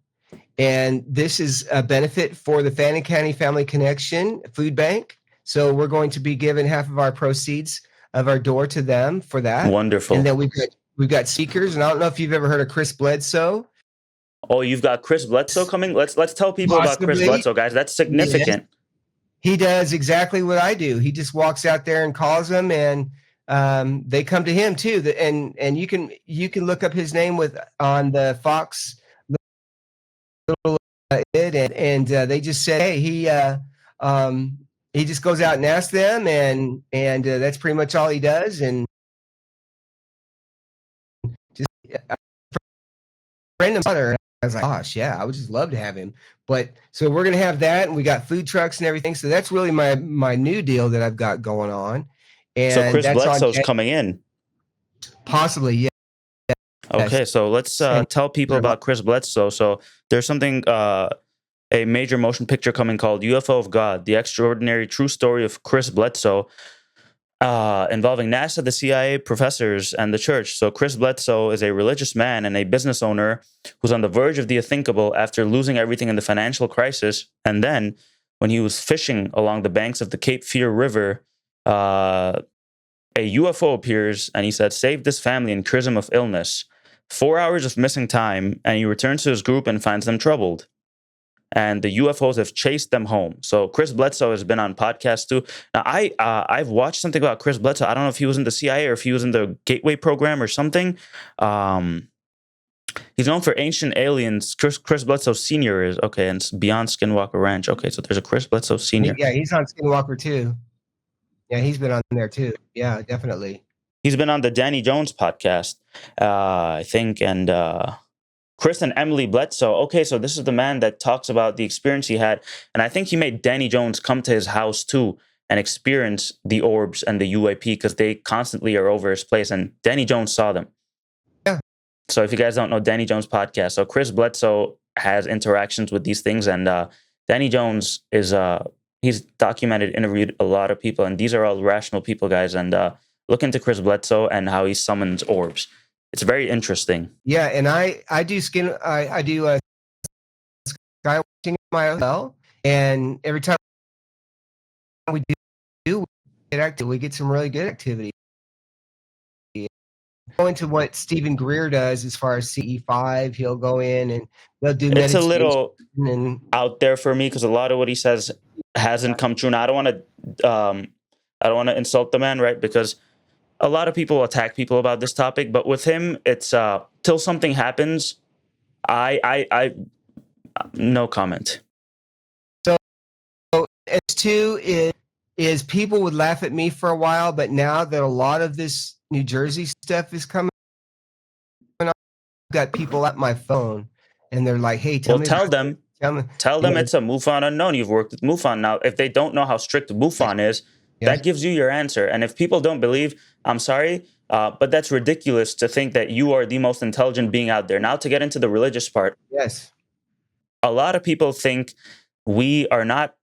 And this is a benefit for the Fannin County Family Connection Food Bank. So we're going to be giving half of our proceeds of our door to them for that. Wonderful. And then we've got speakers, and I don't know if you've ever heard of Chris Bledsoe. Oh, you've got Chris Bledsoe coming? Let's tell people about Chris Bledsoe, guys. That's significant. Yeah. He does exactly what I do. He just walks out there and calls them, and they come to him too. And you can look up his name on the Fox little and they just said, hey, he just goes out and asks them, and that's pretty much all he does. And just friend of mother. I was like, gosh, yeah, I would just love to have him. But so we're gonna have that, and we got food trucks and everything. So that's really my new deal that I've got going on. And so Chris Bledsoe's coming in. Possibly, yeah. Okay, so let's tell people about Chris Bledsoe. So there's something, a major motion picture coming called UFO of God: The Extraordinary True Story of Chris Bledsoe, involving NASA, the CIA, professors, and the church. So Chris Bledsoe is a religious man and a business owner who's on the verge of the unthinkable after losing everything in the financial crisis. And then when he was fishing along the banks of the Cape Fear River, a UFO appears, and he said, "Save this family and cures him of illness." 4 hours of missing time, and he returns to his group and finds them troubled. And the UFOs have chased them home. So Chris Bledsoe has been on podcasts too. Now, I've watched something about Chris Bledsoe. I don't know if he was in the CIA or if he was in the Gateway program or something. He's known for Ancient Aliens. Chris Bledsoe Sr. is, okay, and Beyond Skinwalker Ranch. Okay, so there's a Chris Bledsoe Sr. Yeah, he's on Skinwalker too. Yeah, he's been on there too. Yeah, definitely. He's been on the Danny Jones podcast, I think, and Chris and Emily Bledsoe. Okay, so this is the man that talks about the experience he had, and I think he made Danny Jones come to his house too and experience the orbs and the UAP because they constantly are over his place, and Danny Jones saw them. Yeah. So if you guys don't know, Danny Jones podcast. So Chris Bledsoe has interactions with these things, and Danny Jones is he's documented, interviewed a lot of people, and these are all rational people, guys. And look into Chris Bledsoe and how he summons orbs. It's very interesting. Yeah, and I do I do sky watching in my hotel, and every time we we get some really good activity. Go into what Stephen Greer does as far as CE5. He'll go in and they'll do. It's a little out there for me because a lot of what he says hasn't come true. Now I don't want to insult the man, right? Because a lot of people attack people about this topic, but with him, it's till something happens. I no comment. So as two is people would laugh at me for a while, but now that a lot of this New Jersey stuff is coming on, I've got people at my phone, and they're like, "Hey, tell them it's a MUFON unknown. You've worked with MUFON. Now, if they don't know how strict MUFON is, that gives you your answer. And if people don't believe, I'm sorry, but that's ridiculous to think that you are the most intelligent being out there. Now, to get into the religious part, yes, a lot of people think we are not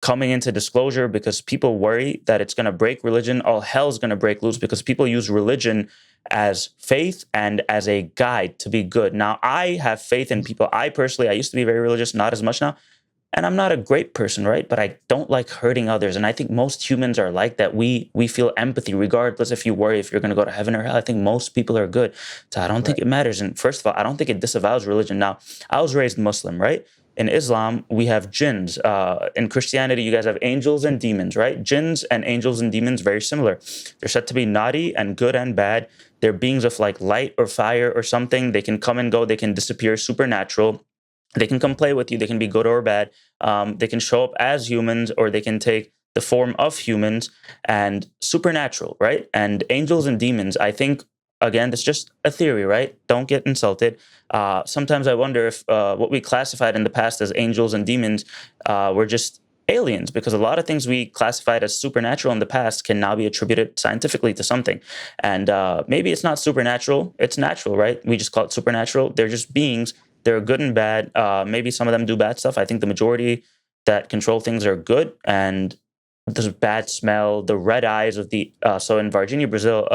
coming into disclosure because people worry that it's going to break religion. All hell's going to break loose because people use religion as faith and as a guide to be good. Now, I have faith in people. I used to be very religious, not as much now. And I'm not a great person, right? But I don't like hurting others. And I think most humans are like that. We feel empathy regardless if you worry if you're going to go to heaven or hell. I think most people are good. So I don't think it matters. And first of all, I don't think it disavows religion. Now, I was raised Muslim, right? In Islam, we have jinns. In Christianity, you guys have angels and demons, right? Jinns and angels and demons, very similar. They're said to be naughty and good and bad. They're beings of like light or fire or something. They can come and go. They can disappear, supernatural. They can come play with you. They can be good or bad. They can show up as humans, or they can take the form of humans, and supernatural, right? And angels and demons, I think, again, that's just a theory, right? Don't get insulted. Sometimes I wonder if what we classified in the past as angels and demons were just aliens, because a lot of things we classified as supernatural in the past can now be attributed scientifically to something. And maybe it's not supernatural, it's natural, right? We just call it supernatural. They're just beings. They're good and bad. Maybe some of them do bad stuff. I think the majority that control things are good. And there's bad smell, the red eyes of the so in Varginha, Brazil,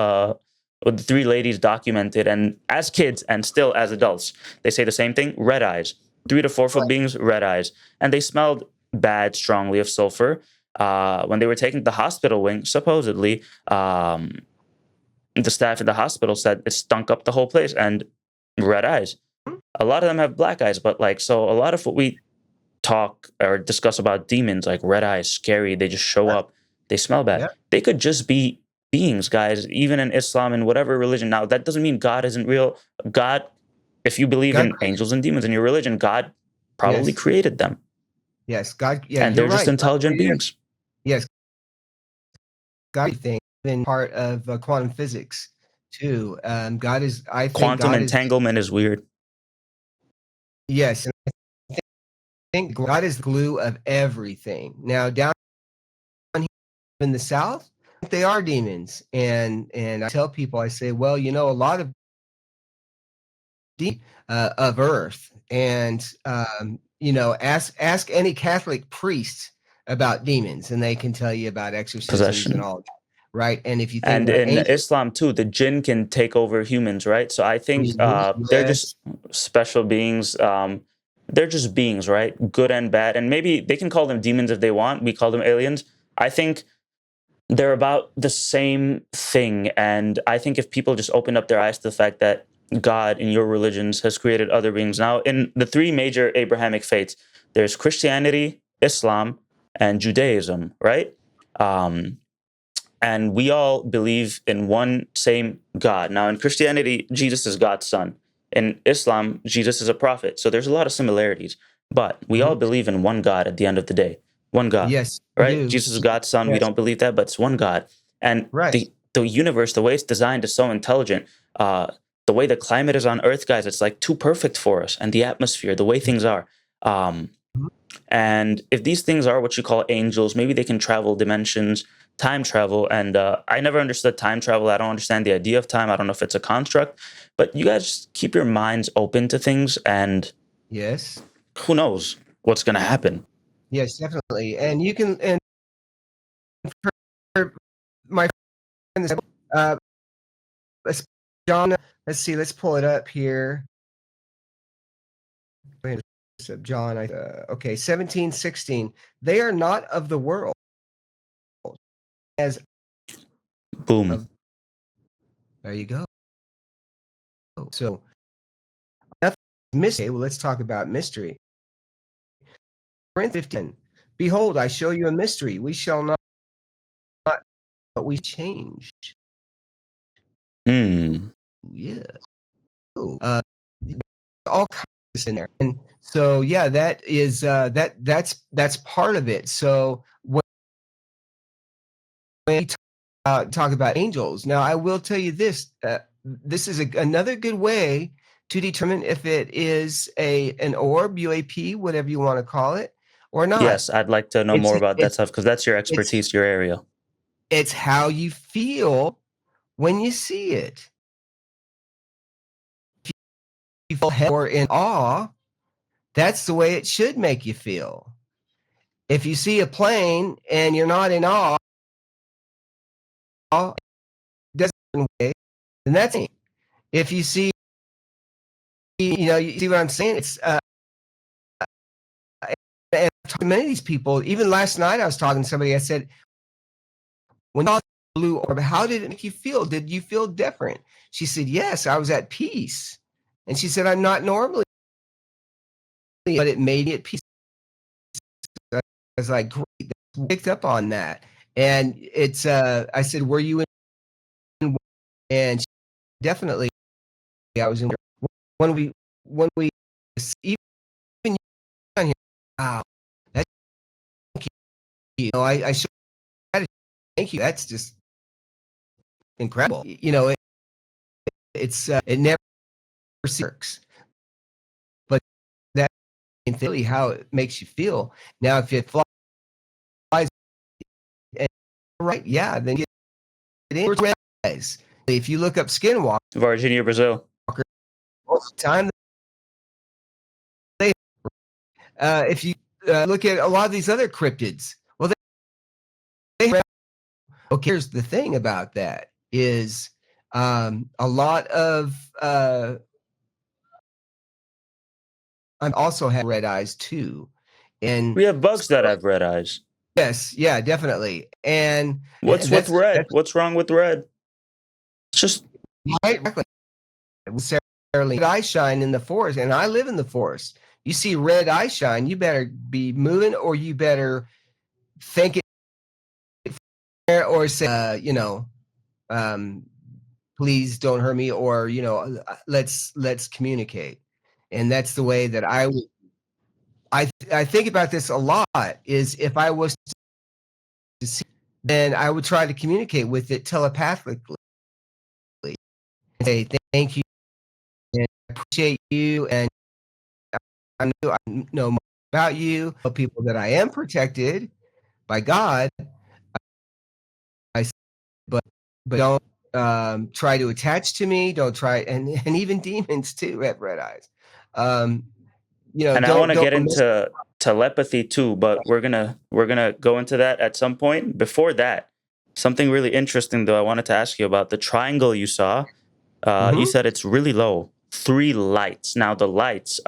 the three ladies documented, and as kids and still as adults, they say the same thing: red eyes, 3 to 4 foot Right. beings, red eyes, and they smelled bad, strongly of sulfur. When they were taken to the hospital wing, supposedly, the staff at the hospital said it stunk up the whole place, and red eyes. A lot of them have black eyes, but like, so a lot of what we talk or discuss about demons, like red eyes, scary, they just show Right. up, they smell bad. Yeah. They could just be beings, guys, even in Islam and whatever religion. Now, that doesn't mean God isn't real. God, if you believe God in created. angels and demons in your religion, God probably Yes. created them, Yes. God. Yeah, and you're they're just right. God intelligent created. beings. Yes. God thing been part of quantum physics too. God is. I think Quantum God is. entanglement is weird. Yes. And I think God is the glue of everything. Now down here in the South, they are demons, and I tell people, I say, well, a lot of of Earth, and ask any Catholic priest about demons, and they can tell you about exorcisms and Possession. all that, right? And if you think And about in angels, Islam too, the jinn can take over humans, right? So I think they're just yes, special beings. They're just beings, right? Good and bad. And maybe they can call them demons if they want. We call them aliens. I think they're about the same thing. And I think if people just open up their eyes to the fact that God in your religions has created other beings. Now, in the three major Abrahamic faiths, there's Christianity, Islam, and Judaism, right? Um, and we all believe in one same God. Now, in Christianity, Jesus is God's son. In Islam, Jesus is a prophet. So there's a lot of similarities, but we all mhm, believe in one God at the end of the day. One God, yes, you right? do, Jesus is God's son. We yes, don't believe that, but it's one God. And right, the universe, the way it's designed, is so intelligent. The way the climate is on Earth, guys, it's like too perfect for us, and the atmosphere, the way things are. Um, mhm, and if these things are what you call angels, maybe they can travel dimensions, time travel. And I never understood time travel. I don't understand the idea of time. I don't know if it's a construct, but you guys keep your minds open to things, and yes, who knows what's going to happen. yes, definitely, and you can, and for my friend, uh, John, let's see, let's pull it up here. John, okay, 17:16. They are not of the world, as Boom. of. There you go. So nothing mystery. Well, let's talk about mystery. Corinthians 15. Behold, I show you a mystery. We shall not, but we change. Hmm. Yeah. Oh, all kinds in there. And so, yeah, that is that's part of it. So when we talk about angels, now I will tell you this: this is another good way to determine if it is an orb, UAP, whatever you want to call it, or not. Yes, I'd like to know It's more about that it's stuff because that's your it's expertise, your area. it's how you feel when you see it. If you feel or in awe, that's the way it should make you feel. If you see a plane and you're not in awe, doesn't way, then that's it. If you see, you see what I'm saying? It's and I've talked to many of these people. Even last night, I was talking to somebody. I said, "When you saw the blue orb, how did it make you feel? Did you feel different?" She said, "Yes, I was at peace." And she said, "I'm not normally, but it made me at peace." I was like, "Great, picked up on that." And it's, I said, "Were you in?" And she, definitely, I was in. When we even on here, wow, that's I should thank you. That's just incredible. It never works, but that's really how it makes you feel. Now, if it flies right, yeah, then get in. Red eyes. If you look up skinwalker, Virginia, Brazil. most of the time they if you look at a lot of these other cryptids, well, they okay. Here's the thing about that is a lot of I also have red eyes too, and We have bugs that so, have red eyes. yes, yeah, definitely, and What's with red? that's What's wrong with red? It's just right. Red eye shine in the forest, and I live in the forest. You see red eye shine, you better be moving, or you better think it, or say, please don't hurt me, or let's communicate. And that's the way that I think about this a lot. Is if I was to see, then I would try to communicate with it telepathically. Say thank you and I appreciate you, and I know more about you. Tell people that I am protected by God. I but don't try to attach to me. Don't try, and even demons too have red eyes. Um, and I want to don't get into telepathy too, but we're gonna go into that at some point. Before that, something really interesting though I wanted to ask you about the triangle you saw. You said it's really low, 3 lights. Now the lights,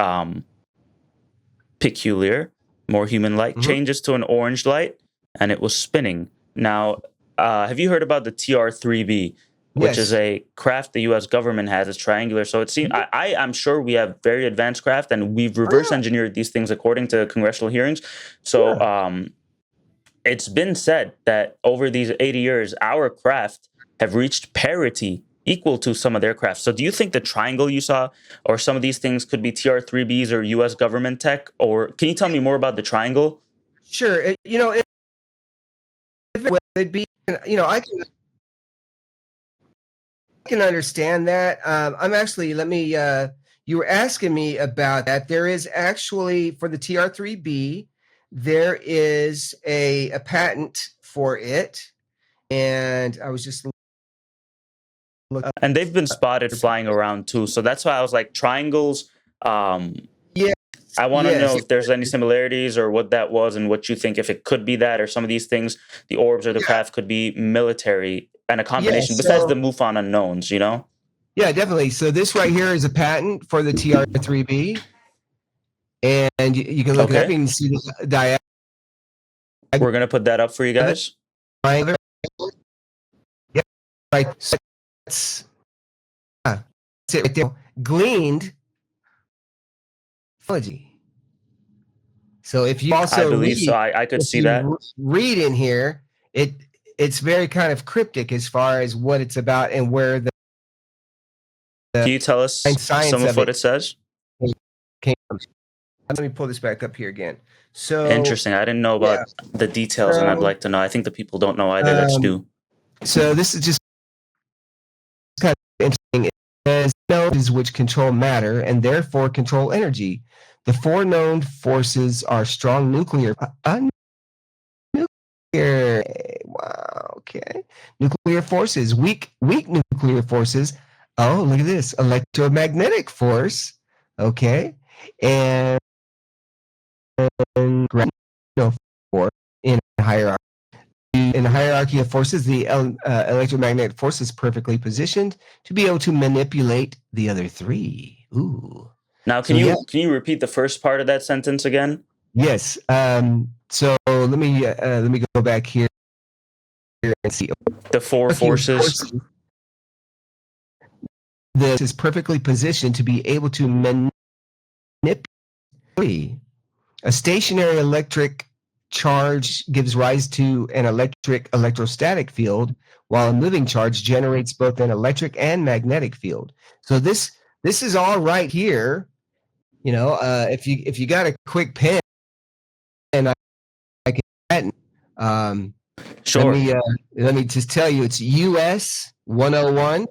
peculiar, more human-like, changes to an orange light, and it was spinning. Now, have you heard about the TR-3B, which is Yes. a craft the U.S. government has? It's triangular, so it seems I'm sure we have very advanced craft, and we've reverse engineered these things according to congressional hearings. So, it's been said that over these 80 years, our craft have reached parity equal to some of their crafts. So do you think the triangle you saw or some of these things could be TR-3Bs or US government tech? Or can you tell me more about the triangle? Sure. If it would be, I can understand that. I'm actually, let me, you were asking me about that. There is actually, for the TR-3B, there is a patent for it. And I was just looking. And they've been spotted flying around too. So that's why I was like, triangles. Yes, I want to know yes, if there's any similarities or what that was and what you think, if it could be that or some of these things, the orbs or the yeah, craft could be military and a combination yes. besides the So, MUFON unknowns, you know? yeah, definitely. So this right here is a patent for the TR-3B. And you can look it up Okay. and see the We're going to put that up for you guys. diameter. Yeah, right. So that's it right there. Gleaned technology. So if you I also believe so. read, I could if see that. you read in here, it's very kind of cryptic as far as what it's about and where the Can you tell us some science of of what it it says? came from. Let me pull this back up here again. So Interesting. I didn't know yeah, about the details, and I'd so like to know. I think the people don't know either. That's new. so this is just kind of interesting. It says nodes which control matter and therefore control energy. The four known forces are strong nuclear. Nuclear. Wow. Okay. Nuclear forces. Weak nuclear forces. Oh, look at this. Electromagnetic force. Okay. And gravitational force in hierarchy. In the hierarchy of forces, the electromagnetic force is perfectly positioned to be able to manipulate the other three. Ooh. Now, So yeah, can you repeat the first part of that sentence again? yes. So let me go back here and see. The four Hierarchy of forces. forces. This is perfectly positioned to be able to manipulate. A stationary electric charge gives rise to an electrostatic field, while a moving charge generates both an electric and magnetic field. So this is all right here. If you got a quick pen, and I can Sure. let me just tell you, it's US 101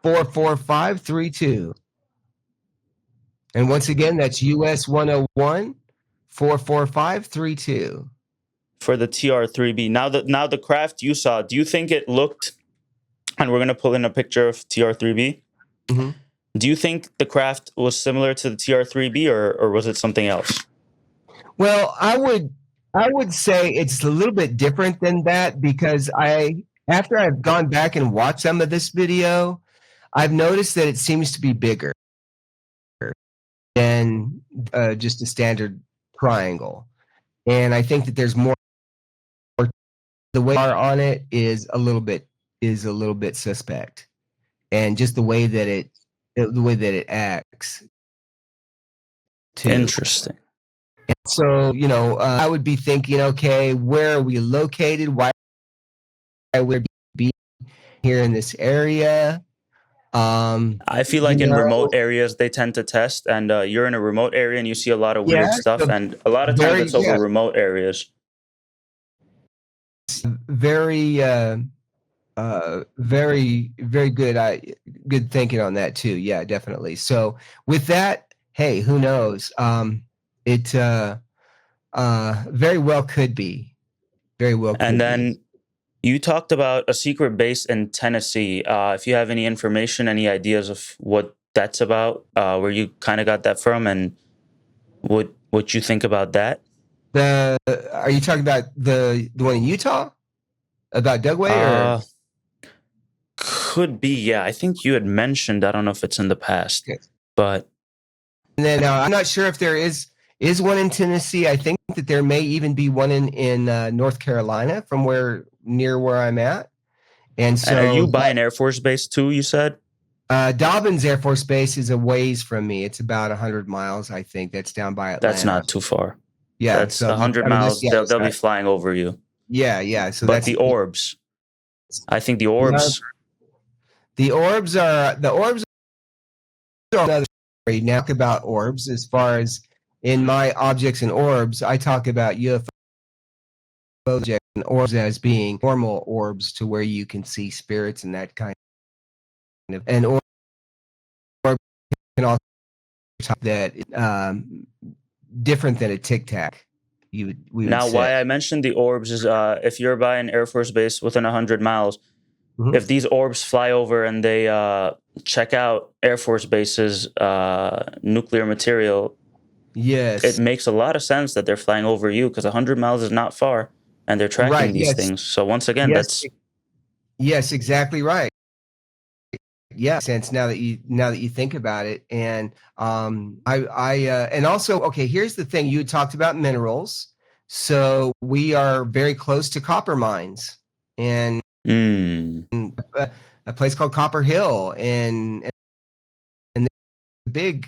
44532. And once again, that's US 101 44532. for the TR3B. Now the craft you saw, do you think it looked? And we're gonna pull in a picture of TR3B. Mhm. Do you think the craft was similar to the TR3B, or was it something else? Well, I would say it's a little bit different than that because after I've gone back and watched some of this video, I've noticed that it seems to be bigger than just a standard triangle, and I think that there's more. The way on it is a little bit suspect, and just the way that it acts too. Interesting. So I would be thinking, okay, where are we located? Why would we be here in this area? I feel You like in remote know, areas they tend to test, and you're in a remote area and you see a lot of weird yeah, stuff, so and a lot of times very, it's over yeah, remote areas. very, very, very good. Good thinking on that too. Yeah, definitely. So with that, hey, who knows? It very well could be. Very well And could be. then you talked about a secret base in Tennessee. If you have any information, any ideas of what that's about, where you kind of got that from, and what you think about that? Are you talking about the one in Utah about Dugway or? Uh, could be, yeah. I think you had mentioned. I don't know if it's in the past, Okay. but And then I'm not sure if there is one in Tennessee. I think that there may even be one in North Carolina from near where I'm at. And and are so you by an Air Force base too? You said Dobbins Air Force Base is a ways from me. It's about 100 miles, I think. That's down by that's Atlanta. not too far. Yeah. That's So 100 miles. that's They'll be flying over you. yeah, yeah. So But that's the orbs, I think the yeah. orbs. The orbs are another story. Now talk about orbs as far as in my objects and orbs, I talk about UFO objects and orbs as being normal orbs to where you can see spirits and that kind of. And orb can also talk that different than a tic tac. We would Now, say. why I mentioned the orbs is if you're by an Air Force base within 100 miles, Mhm. if these orbs fly over and they check out Air Force bases, nuclear material, it Yes. makes a lot of sense that they're flying over you because 100 miles is not far and they're Right. tracking these Yes. things. So, once again, Yes. that's Yes. Exactly right. Yeah, sense now that you think about it, and and also, okay, here's the thing: you had talked about minerals, so we are very close to copper mines, and mm. a place called Copper Hill, and the big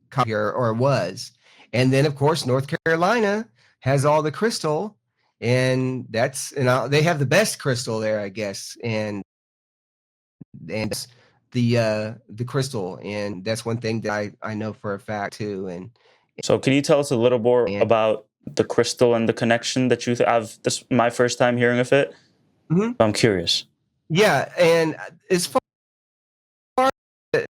copper here, or was, and then of course North Carolina has all the crystal, and they have the best crystal there, I guess, and the crystal, and that's one thing that I know for a fact too. So, can you tell us a little more And about the crystal and the connection that you have? This my first time hearing of it. Mhm. I'm curious. Yeah, and as far as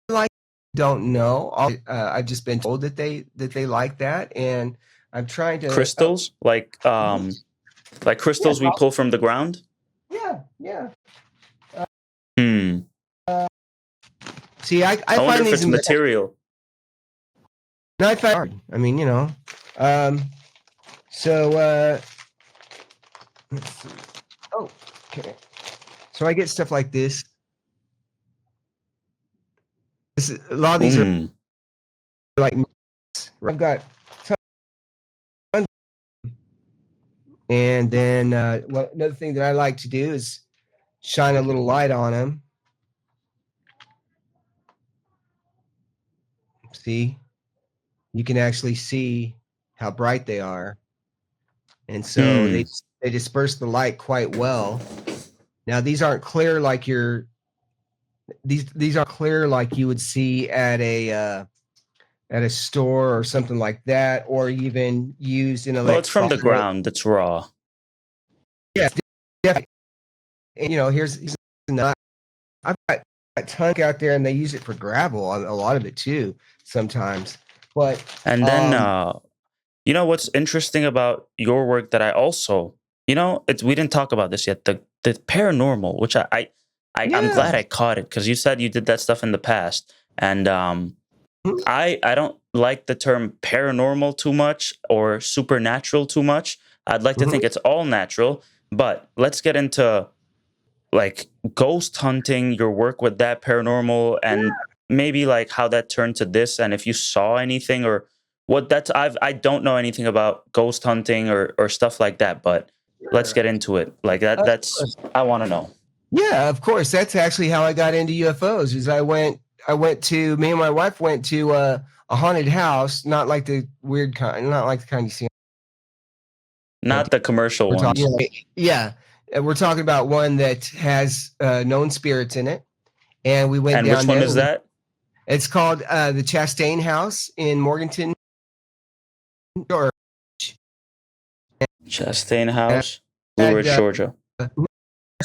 like, don't know. I've just been told that they like that, and I'm trying to. Crystals, Mhm. like Yeah, crystals we pull from the ground. yeah, yeah. Hmm. See, I I wonder find if these. it's material. I find. I mean, Um, so let's see. Oh, okay. So I get stuff like this. A lot of these are Hmm. like I've got tons, and then another thing that I like to do is shine a little light on them. See, you can actually see how bright they are, and so Hmm. they disperse the light quite well. Now these aren't clear like these aren't clear like you would see at a store or something like that, or even used in Well, it's from the electronic. ground. It's raw. Yeah, definitely. And, here's another. I've got a ton out there, and they use it for gravel. A lot of it too, sometimes. But And then You know what's interesting about your work that I also, it's we didn't talk about this yet. The paranormal, which I'm Yeah. glad I caught it because you said you did that stuff in the past, and Mhm, I don't like the term paranormal too much or supernatural too much. I'd like to think mhm. it's all natural, but let's get into like ghost hunting, your work with that paranormal, and maybe like how that turned to this, and if you saw anything or what that's I don't know anything about ghost hunting or stuff like that, but let's Sure. get into it. Like that Of that's course. I want to know. Yeah, of course. That's actually how I got into UFOs. Is I went to me and my wife went to a haunted house, not like the weird kind, not like the kind you see on Not the commercial we're talking, ones. yeah, we're talking about one that has known spirits in it, and we went And which down one there. is that? It's called the Chastain House in Morganton, Georgia. Chastain And House, I Blue had Ridge, Georgia.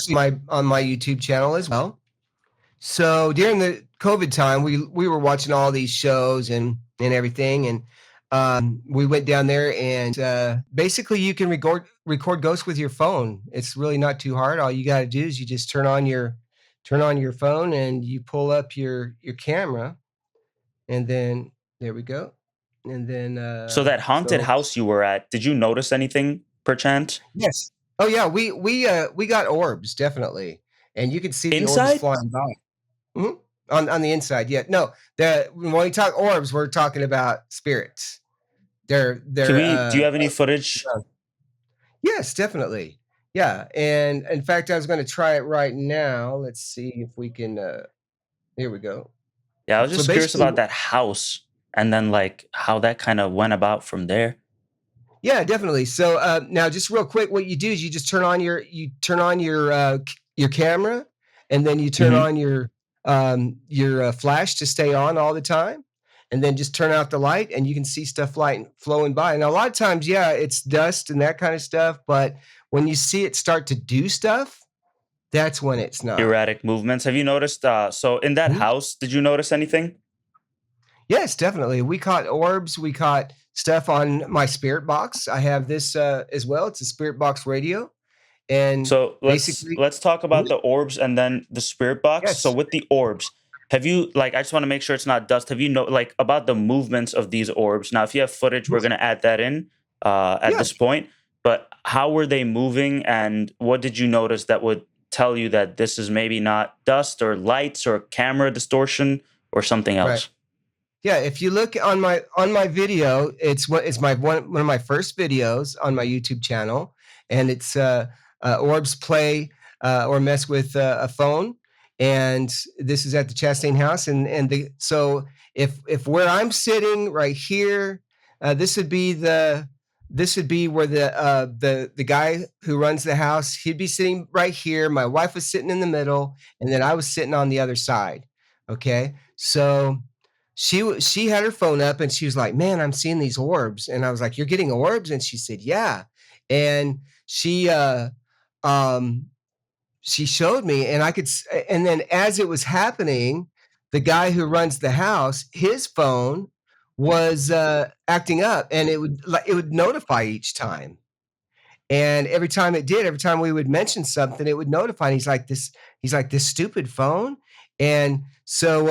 my on my YouTube channel as well. So during the COVID time, we were watching all these shows and everything, and we went down there and basically you can record ghosts with your phone. It's really not too hard. All you got to do is you just turn on your phone and you pull up your camera, and then there we go, and then So that haunted so house you were at, did you notice anything perchance? yes, oh yeah, we got orbs definitely, and you could see the orbs Inside? flying by. Mhm. On the inside, yeah. No, the when we talk orbs, we're talking about spirits. Can They're, we do you have any footage? yeah. Yes, definitely. Yeah, and in fact, I was gonna try it right now. Let's see if we can, here we go. Yeah, I was So just curious basically about that house and then like how that kind of went about from there. yeah, definitely. So, now just real quick, what you do is you just turn on your camera, and then you turn Mhm. on your flash to stay on all the time, and then just turn out the light, and you can see stuff light flowing by. Now, a lot of times, yeah, it's dust and that kind of stuff, but when you see it start to do stuff, that's when it's not. Erratic movements. Have you noticed so in that Mhm. house, did you notice anything? Yes, definitely. We caught orbs. We caught stuff on my spirit box. I have this as well. It's a spirit box radio, and So basically, let's talk mhm, about the orbs and then the spirit box. So yes, with the orbs, have you like I just want to make sure it's not dust. Have you know like about the movements of these orbs? Now, if you have footage, we're mhm, gonna add that in at yeah, this point. But how were they moving and what did you notice that would tell you that this is maybe not dust or lights or camera distortion or something right. else? Yeah, if you look on my video, it's my one of my first videos on my YouTube channel, and it's orbs play or mess with a phone, and this is at the Chastain House, and the so if where I'm sitting right here, this would be where the guy who runs the house, he'd be sitting right here. My wife was sitting in the middle, and then I was sitting on the other side. Okay, so she had her phone up and she was like, "Man, I'm seeing these orbs." And I was like, "You're getting orbs?" And she said, "Yeah." And um, she showed me and and then as it was happening, the guy who runs the house, his phone was, acting up, and it would notify each time. And every time it did, every time we would mention something, it would notify, and he's like, "This stupid phone?" And so,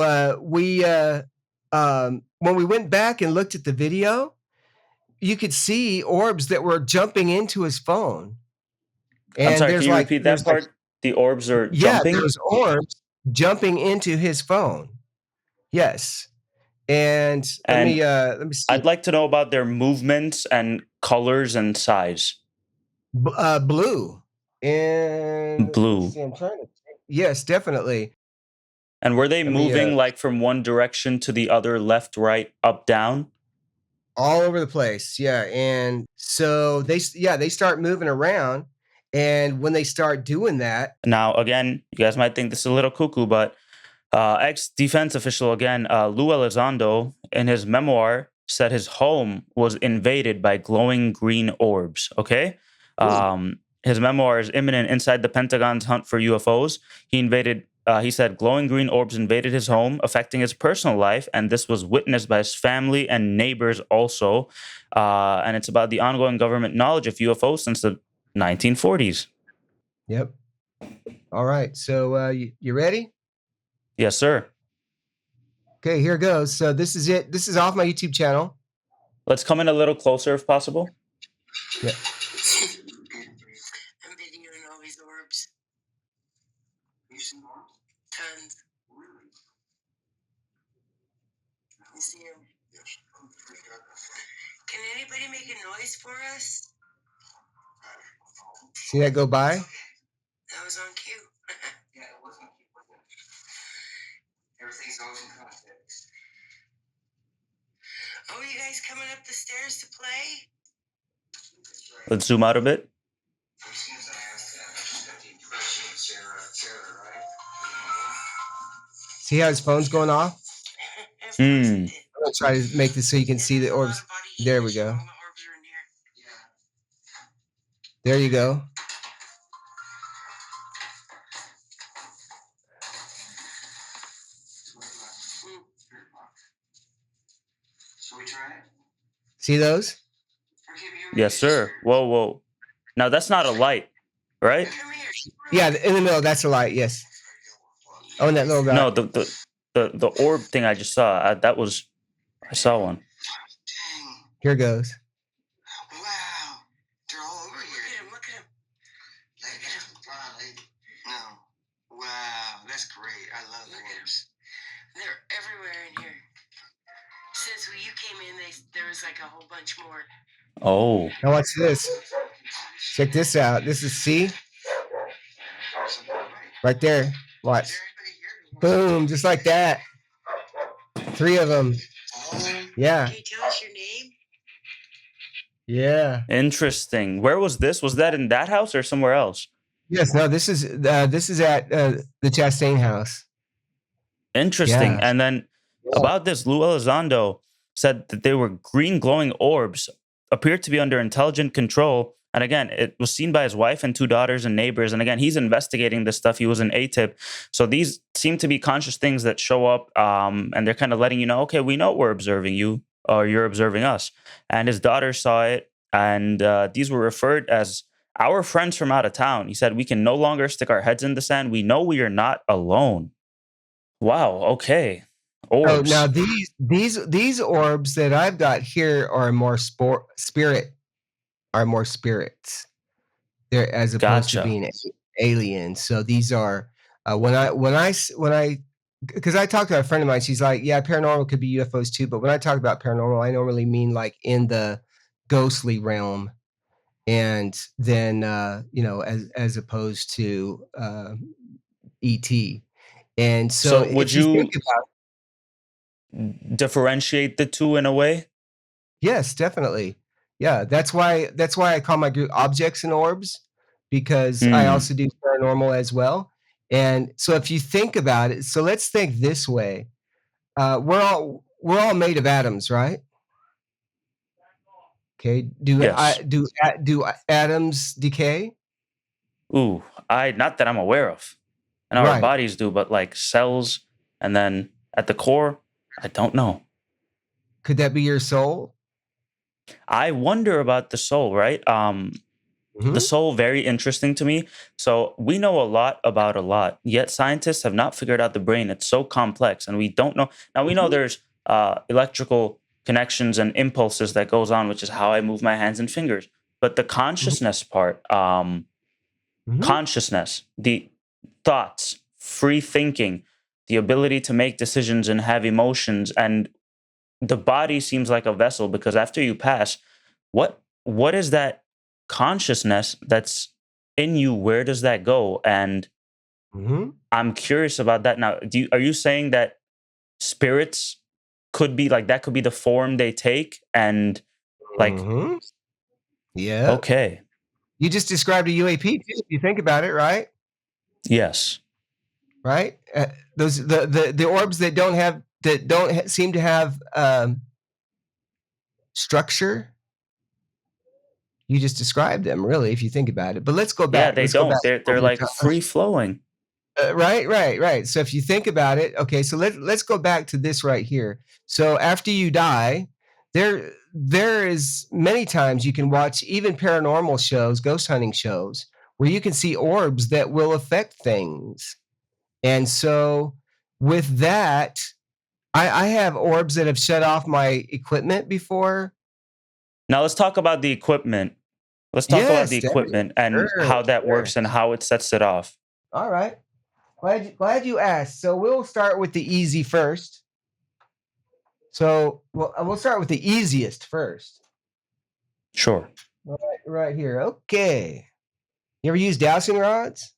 when we went back and looked at the video, you could see orbs that were jumping into his phone, I'm and sorry, can you repeat that part? The orbs are yeah, there jumping? was orbs jumping into his phone. Yes, and And let me see. I'd like to know about their movements and colors and size. Blue, and let me Blue. see, I'm trying to think. Yes, definitely. And were they Let me, moving like from one direction to the other, left, right, up, down? all over the place, yeah, and so they start moving around, and when they start doing that Now, again, you guys might think this is a little cuckoo, but ex defense official again, Lou Elizondo, in his memoir, said his home was invaded by glowing green orbs. Okay. ooh, His memoir is imminent inside the Pentagon's hunt for UFOs. He invaded He said glowing green orbs invaded his home, affecting his personal life, and this was witnessed by his family and neighbors also. And it's about the ongoing government knowledge of UFOs since the 1940s. Yep. All right. So you ready? Yes, sir. Okay, here goes. So this is it. This is off my YouTube channel. Let's come in a little closer if possible. Yep. I'm videoing all these orbs. You seen orbs? Tons. You see them? Can anybody make a noise for us? See that go by? That was on cue. Yeah, it was on cue. Everything's always in context. Oh, you guys coming up the stairs to play? Let's zoom out a bit. As soon as I asked that, I just got the impression of Sarah, right? See how his phone's going off? Of course Hmm. it did. I'm gonna try to make this so you can see the There's a lot orbs. of body heat There we issue. go. All the orbs are in here. Yeah. There you go. Should we try it? See those? I'll give you a Yes, sir. Whoa, whoa. Now that's not a light, right? Come here. Yeah, in the middle. That's a light. Yes. Oh, and that little guy. No, the orb thing I just saw. I saw one. Dang. Here goes. Wow. They're all over Look here. at him. Look at him. Look at them. Finally. No. Wow. That's great. I love Look at 'em. orbs. They're everywhere in here. Since you came in, there was like a whole bunch more. Oh, Now watch this. Check this out. This is C right there. Watch. Is there anybody here? Boom, just like that. 3 of them. Yeah. Can you tell us your name? Yeah. interesting. Where was this? Was that in that house or somewhere else? Yes. No. This is at the Chastain house. Interesting. Yeah. And then about this, Lou Elizondo said that they were green glowing orbs, appeared to be under intelligent control. And again, it was seen by his wife and 2 daughters and neighbors. And again, he's investigating this stuff. He was an ATIP. So these seem to be conscious things that show up, and they're kind of letting you know, okay, we know we're observing you, or you're observing us. And his daughter saw it. And these were referred as our friends from out of town. He said, we can no longer stick our heads in the sand. We know we are not alone. Wow. Okay. Oh, Orbs. now these orbs that I've got here are more spirit, are more spirits. They're as opposed to Gotcha. being aliens. So these are when I because I talked to a friend of mine. She's like, yeah, paranormal could be UFOs too. But when I talk about paranormal, I normally mean like in the ghostly realm, and then as opposed to ET. And so, So would if you you think about differentiate the two in a way? yes, definitely. Yeah, that's why I call my group Objects and Orbs, because I Hmm. also do paranormal as well. And so if you think about it, so let's think this way. We're all made of atoms, right? Okay. Yes. Do atoms decay? Ooh, not that I'm aware of. I know our Right. bodies do, but like cells, and then at the core, I don't know. Could that be your soul? I wonder about the soul, right? The Mhm. soul, very interesting to me. So we know a lot about a lot, yet scientists have not figured out the brain. It's so complex, and we don't know. Now we know Mhm. there's electrical connections and impulses that goes on, which is how I move my hands and fingers. But the consciousness part, Mhm. consciousness, the thoughts, free thinking, the ability to make decisions and have emotions, and the body seems like a vessel because after you pass, what is that consciousness that's in you? Where does that go? And Mhm. I'm curious about that. Now, are you saying that spirits could be like that? Could be the form they take, and like Mhm. Yeah. okay, You just described a UAP too, if you think about it, right? yes, Right? Those the orbs that don't seem to have structure. You just described them, really, if you think about it. But let's go yeah, back. they Let's go back don't. They're over like to free flowing. Right. So if you think about it, okay, so let's go back to this right here. So after you die, there is many times you can watch even paranormal shows, ghost hunting shows, where you can see orbs that will affect things. And so with that, I have orbs that have shut off my equipment before. Now let's talk about the equipment. Let's talk about Yes, the definitely. equipment and Sure, how that sure. works and how it sets it off. All right. Glad you asked. So we'll start with the easy first. So we'll start with the easiest first. Sure. Right here. Okay. You ever use dowsing rods?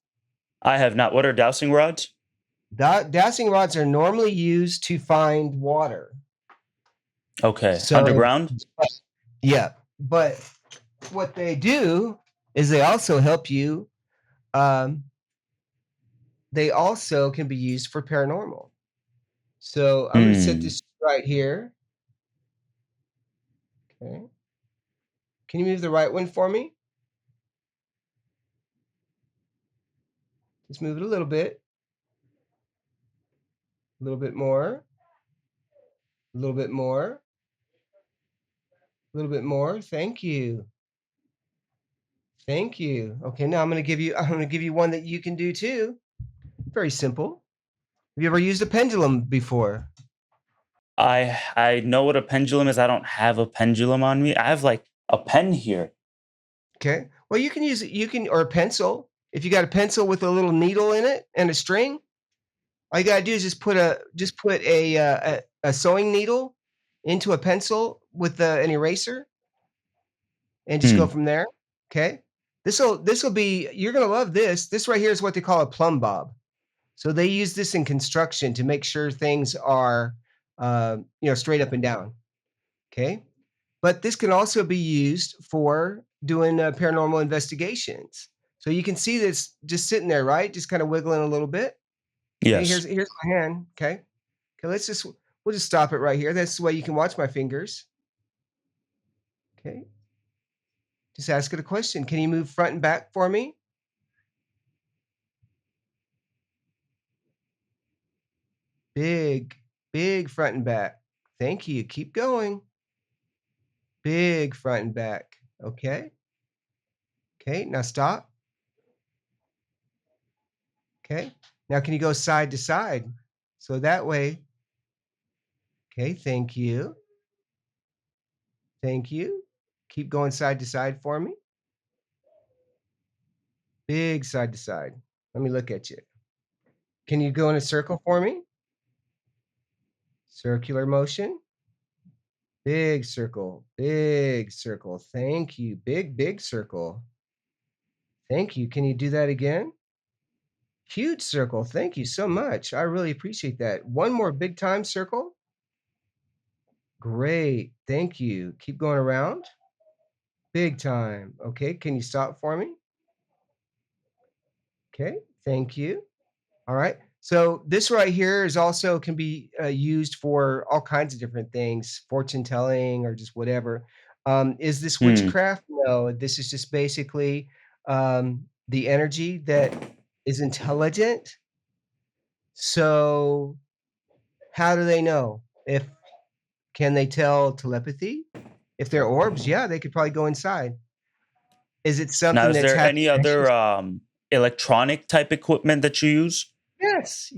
I have not. What are dowsing rods? Dowsing rods are normally used to find water. Okay. So Underground? yeah, but what they do is they also help you. They also can be used for paranormal. So I'm going to set this right here. Okay. Can you move the right one for me? Just move it a little bit. A little bit more. A little bit more. A little bit more. Thank you. Thank you. Okay, now I'm going to give you one that you can do too. Very simple. Have you ever used a pendulum before? I know what a pendulum is. I don't have a pendulum on me. I have like a pen here. Okay. Well, you can use it. Or a pencil. If you got a pencil with a little needle in it and a string, all you gotta do is just put a sewing needle into a pencil with an eraser, and just go from there. Okay. This will be. You're gonna love this. This right here is what they call a plumb bob. So they use this in construction to make sure things are, straight up and down. Okay. But this can also be used for doing paranormal investigations. So you can see this just sitting there, right? Just kind of wiggling a little bit. Okay, Yes. here's my hand. Okay. Okay, we'll just stop it right here. That's the way you can watch my fingers. Okay. Just ask it a question. Can you move front and back for me? Big, big front and back. Thank you. Keep going. Big front and back. Okay. Okay, now stop. Okay. Now can you go side to side? So that way. Okay, thank you. Thank you. Keep going side to side for me. Big side to side. Let me look at you. Can you go in a circle for me? Circular motion. Big circle. Big circle. Thank you. Big, big circle. Thank you. Can you do that again? Huge circle. Thank you so much. I really appreciate that. One more big time circle. Great. Thank you. Keep going around. Big time. Okay. Can you stop for me? Okay. Thank you. All right. So this right here is also can be used for all kinds of different things, fortune telling or just whatever. Is this witchcraft? No, this is just basically the energy that is intelligent. So how do they know? If can they tell telepathy? If they're orbs, yeah, they could probably go inside. Is it Now, something is that's there any happening? other electronic type equipment that you use? Yes.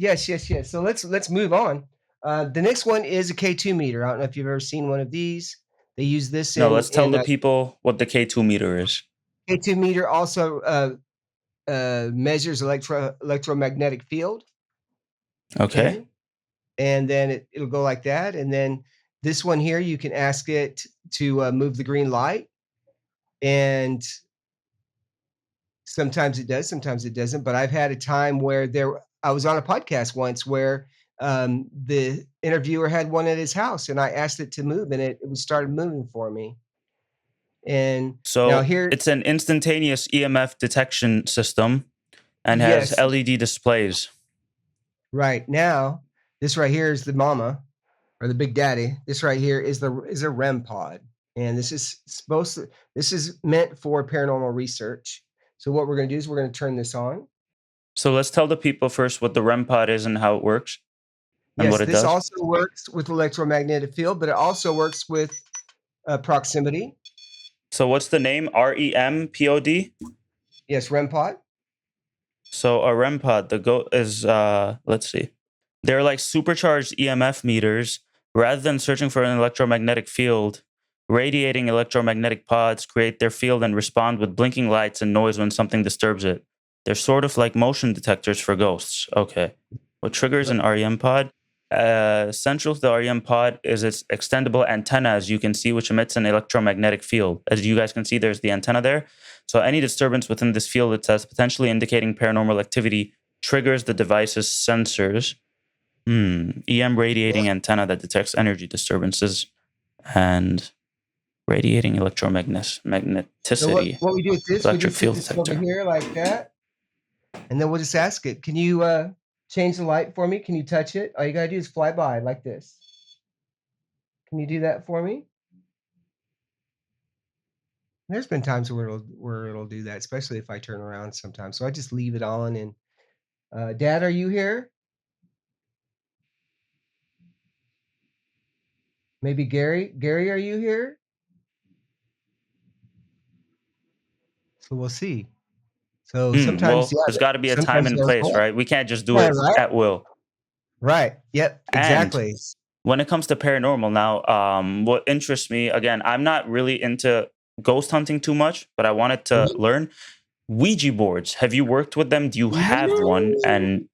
So let's move on. The next one is a K2 meter. I don't know if you've ever seen one of these. They use this No, let's tell in the people what the K2 meter is. K2 meter also measures electromagnetic field. Okay. And then it'll go like that. And then this one here, you can ask it to move the green light, and sometimes it does, sometimes it doesn't. But I've had a time where I was on a podcast once where the interviewer had one at his house, and I asked it to move, and it started moving for me. And now So here, it's an instantaneous EMF detection system and has yes, LED displays. right now, this right here is the mama or the big daddy. This right here is a REM pod, and this is meant for paranormal research. So what we're going to do is we're going to turn this on. So let's tell the people first what the REM pod is and how it works and Yes, what it this does. also works with electromagnetic field, but it also works with proximity. So what's the name? REM pod? Yes, REM pod. So a REM pod, the go is let's see. They're like supercharged EMF meters. Rather than searching for an electromagnetic field, radiating electromagnetic pods create their field and respond with blinking lights and noise when something disturbs it. They're sort of like motion detectors for ghosts. Okay. What triggers an REM pod? Central to the REM pod is its extendable antenna, as you can see, which emits an electromagnetic field. As you guys can see, there's the antenna there. So any disturbance within this field, it says, potentially indicating paranormal activity, triggers the device's sensors. EM radiating antenna that detects energy disturbances and radiating magneticity. So what we do with this, we Electric just sit field this over detector. here like that, and then we'll just ask it, can you change the light for me? Can you touch it? All you gotta do is fly by like this. Can you do that for me? There's been times where it'll do that, especially if I turn around sometimes. So I just leave it on and Dad, are you here? Maybe Gary? Gary, are you here? So we'll see. So sometimes, Well, there's got to be a time sometimes and they'll place, go. right? We can't just do Yeah, it right? at will. Right. Yep, And exactly. when it comes to paranormal now, what interests me, again, I'm not really into ghost hunting too much, but I wanted to Mhm. learn. Ouija boards. Have you worked with them? Do you have one? And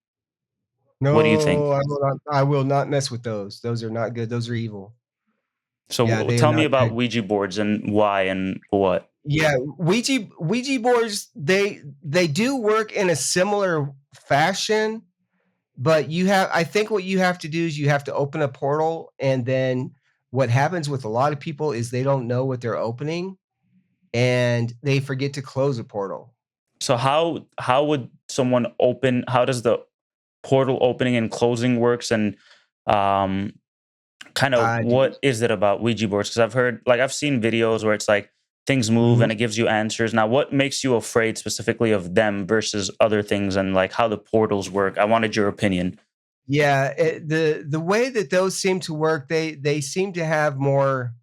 what do you think? No, I will not mess with those. Those are not good. Those are evil. So Yeah, they are tell me not about good. Ouija boards and why and what. Yeah, Ouija boards, they do work in a similar fashion, but I think what you have to do is you have to open a portal, and then what happens with a lot of people is they don't know what they're opening, and they forget to close a portal. So how would someone open? How does the portal opening and closing works? And um, kind of I do. what is it about Ouija boards? Because I've heard, like, I've seen videos where it's like things move Mhm. and it gives you answers. Now, what makes you afraid specifically of them versus other things, and like how the portals work? I wanted your opinion. Yeah, the way that those seem to work, they seem to have more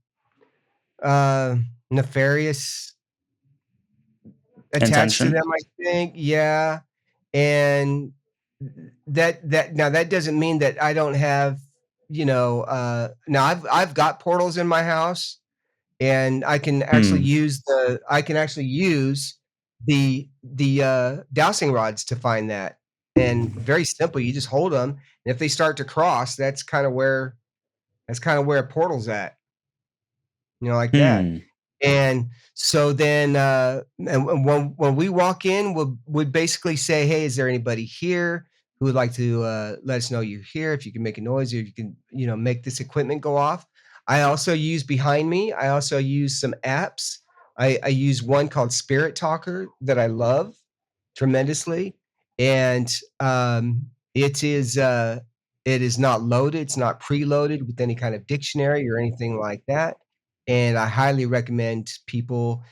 uh, nefarious attached to Intention. them, I think. Yeah, and that now that doesn't mean that I don't have, now I've got portals in my house, and Hmm. I can actually use the dowsing rods to find that. And very simple, you just hold them, and if they start to cross, that's kind of where a portal's at, like that. Hmm. And so then, and when we walk in, we basically say, "Hey, is there anybody here who would like to let us know you're here? If you can make a noise, or if you can, make this equipment go off." I also use behind me. I also use some apps. I use one called Spirit Talker that I love tremendously, and it is not loaded. It's not preloaded with any kind of dictionary or anything like that, and I highly recommend people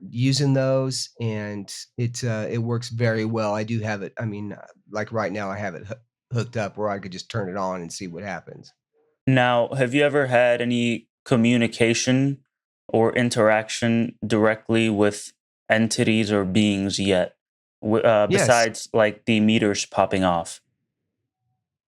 using those. And it works very well. I do have it. I mean, like right now, I have it hooked up where I could just turn it on and see what happens. Now, have you ever had any communication or interaction directly with entities or beings yet? Yes, Besides like the meters popping off.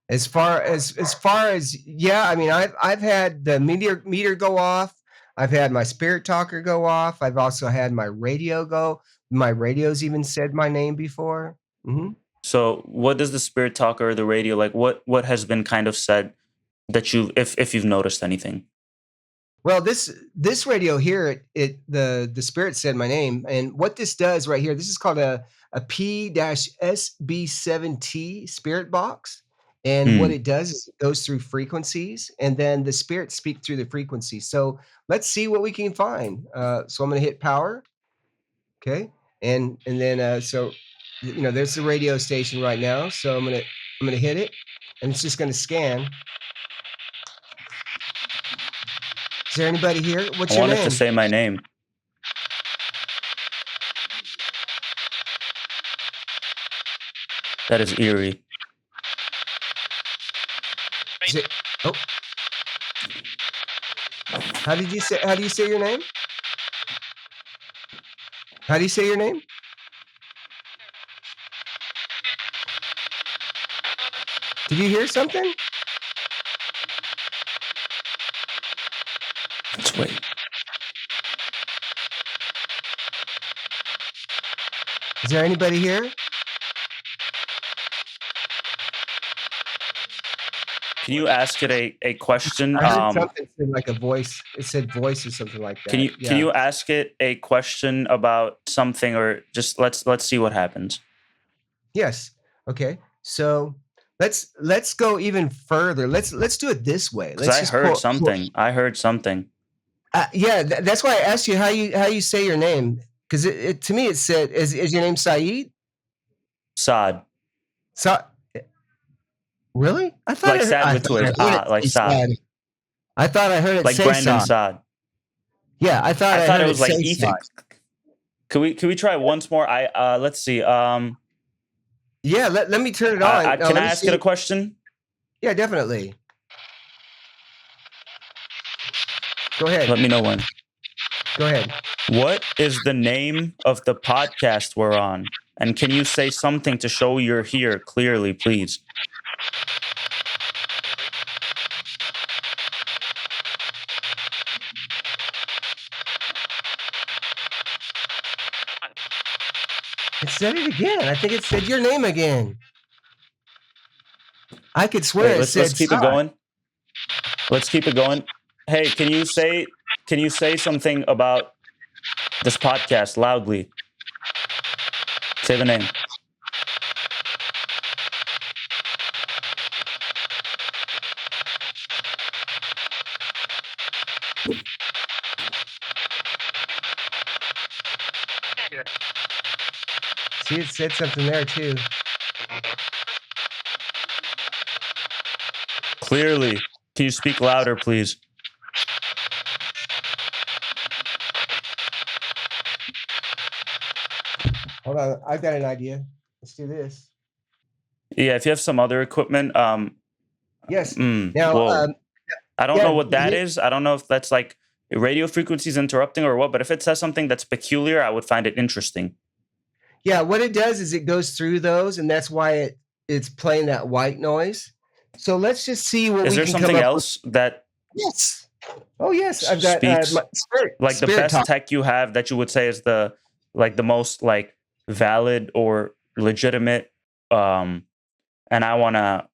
as far as yeah, I mean, I've had the meter go off. I've had my spirit talker go off. I've also had my radio go. My radio's even said my name before. Hmm. So, what does the spirit talk or the radio like? What has been kind of said that you, if you've noticed anything? Well, this radio here, the spirit said my name, and what this does right here, this is called a P-SB7T spirit box, and what Hmm. it does is it goes through frequencies, and then the spirits speak through the frequencies. So let's see what we can find. So I'm going to hit power, okay, and then there's the radio station right now. So I'm gonna hit it, and it's just going to scan. Is there anybody here? I What's your wanted to name? say my name. That is eerie. Is it, oh. How do you say your name? How do you say your name? Did you hear something? Let's wait. Is there anybody here? Can you ask it a question? I heard something say like a voice. It said voice or something like that. Can you ask it a question about something, or just let's see what happens? Yes. Okay. So let's go even further. Let's do it this way. Because Let's I just heard something. I heard something. Yeah, that's why I asked you how you say your name, because it to me it said is your name Saeed? Saad. Really? I thought Like Sad with two A's. Like Saad. I thought I heard it Like say Brandon Saad. Saad. Yeah, I thought I thought heard it was like say Ethan. Saad. Can we try once more? Let's see. Yeah, let me turn it on. Can I ask it a question? Yeah, definitely. Go ahead. Let me know when. Go ahead. What is the name of the podcast we're on? And can you say something to show you're here clearly, please? It said it again. I think it said your name again. I could swear Wait, it said let's keep it going. Let's keep it going. Hey, can you say something about this podcast loudly? Say the name. See, it said something there too. Clearly. Can you speak louder, please? Hold on, I've got an idea. Let's do this. Yeah, if you have some other equipment, Yes. Now, Now, I don't know what that is. I don't know if that's like radio frequencies interrupting or what, but if it says something that's peculiar, I would find it interesting. Yeah, what it does is it goes through those, and that's why it's playing that white noise. So let's just see what Is we there can something come up else that Yes. Oh, yes. I've got speaks like the spirit best talk. tech you have that you would say is the most like valid or legitimate, and I want to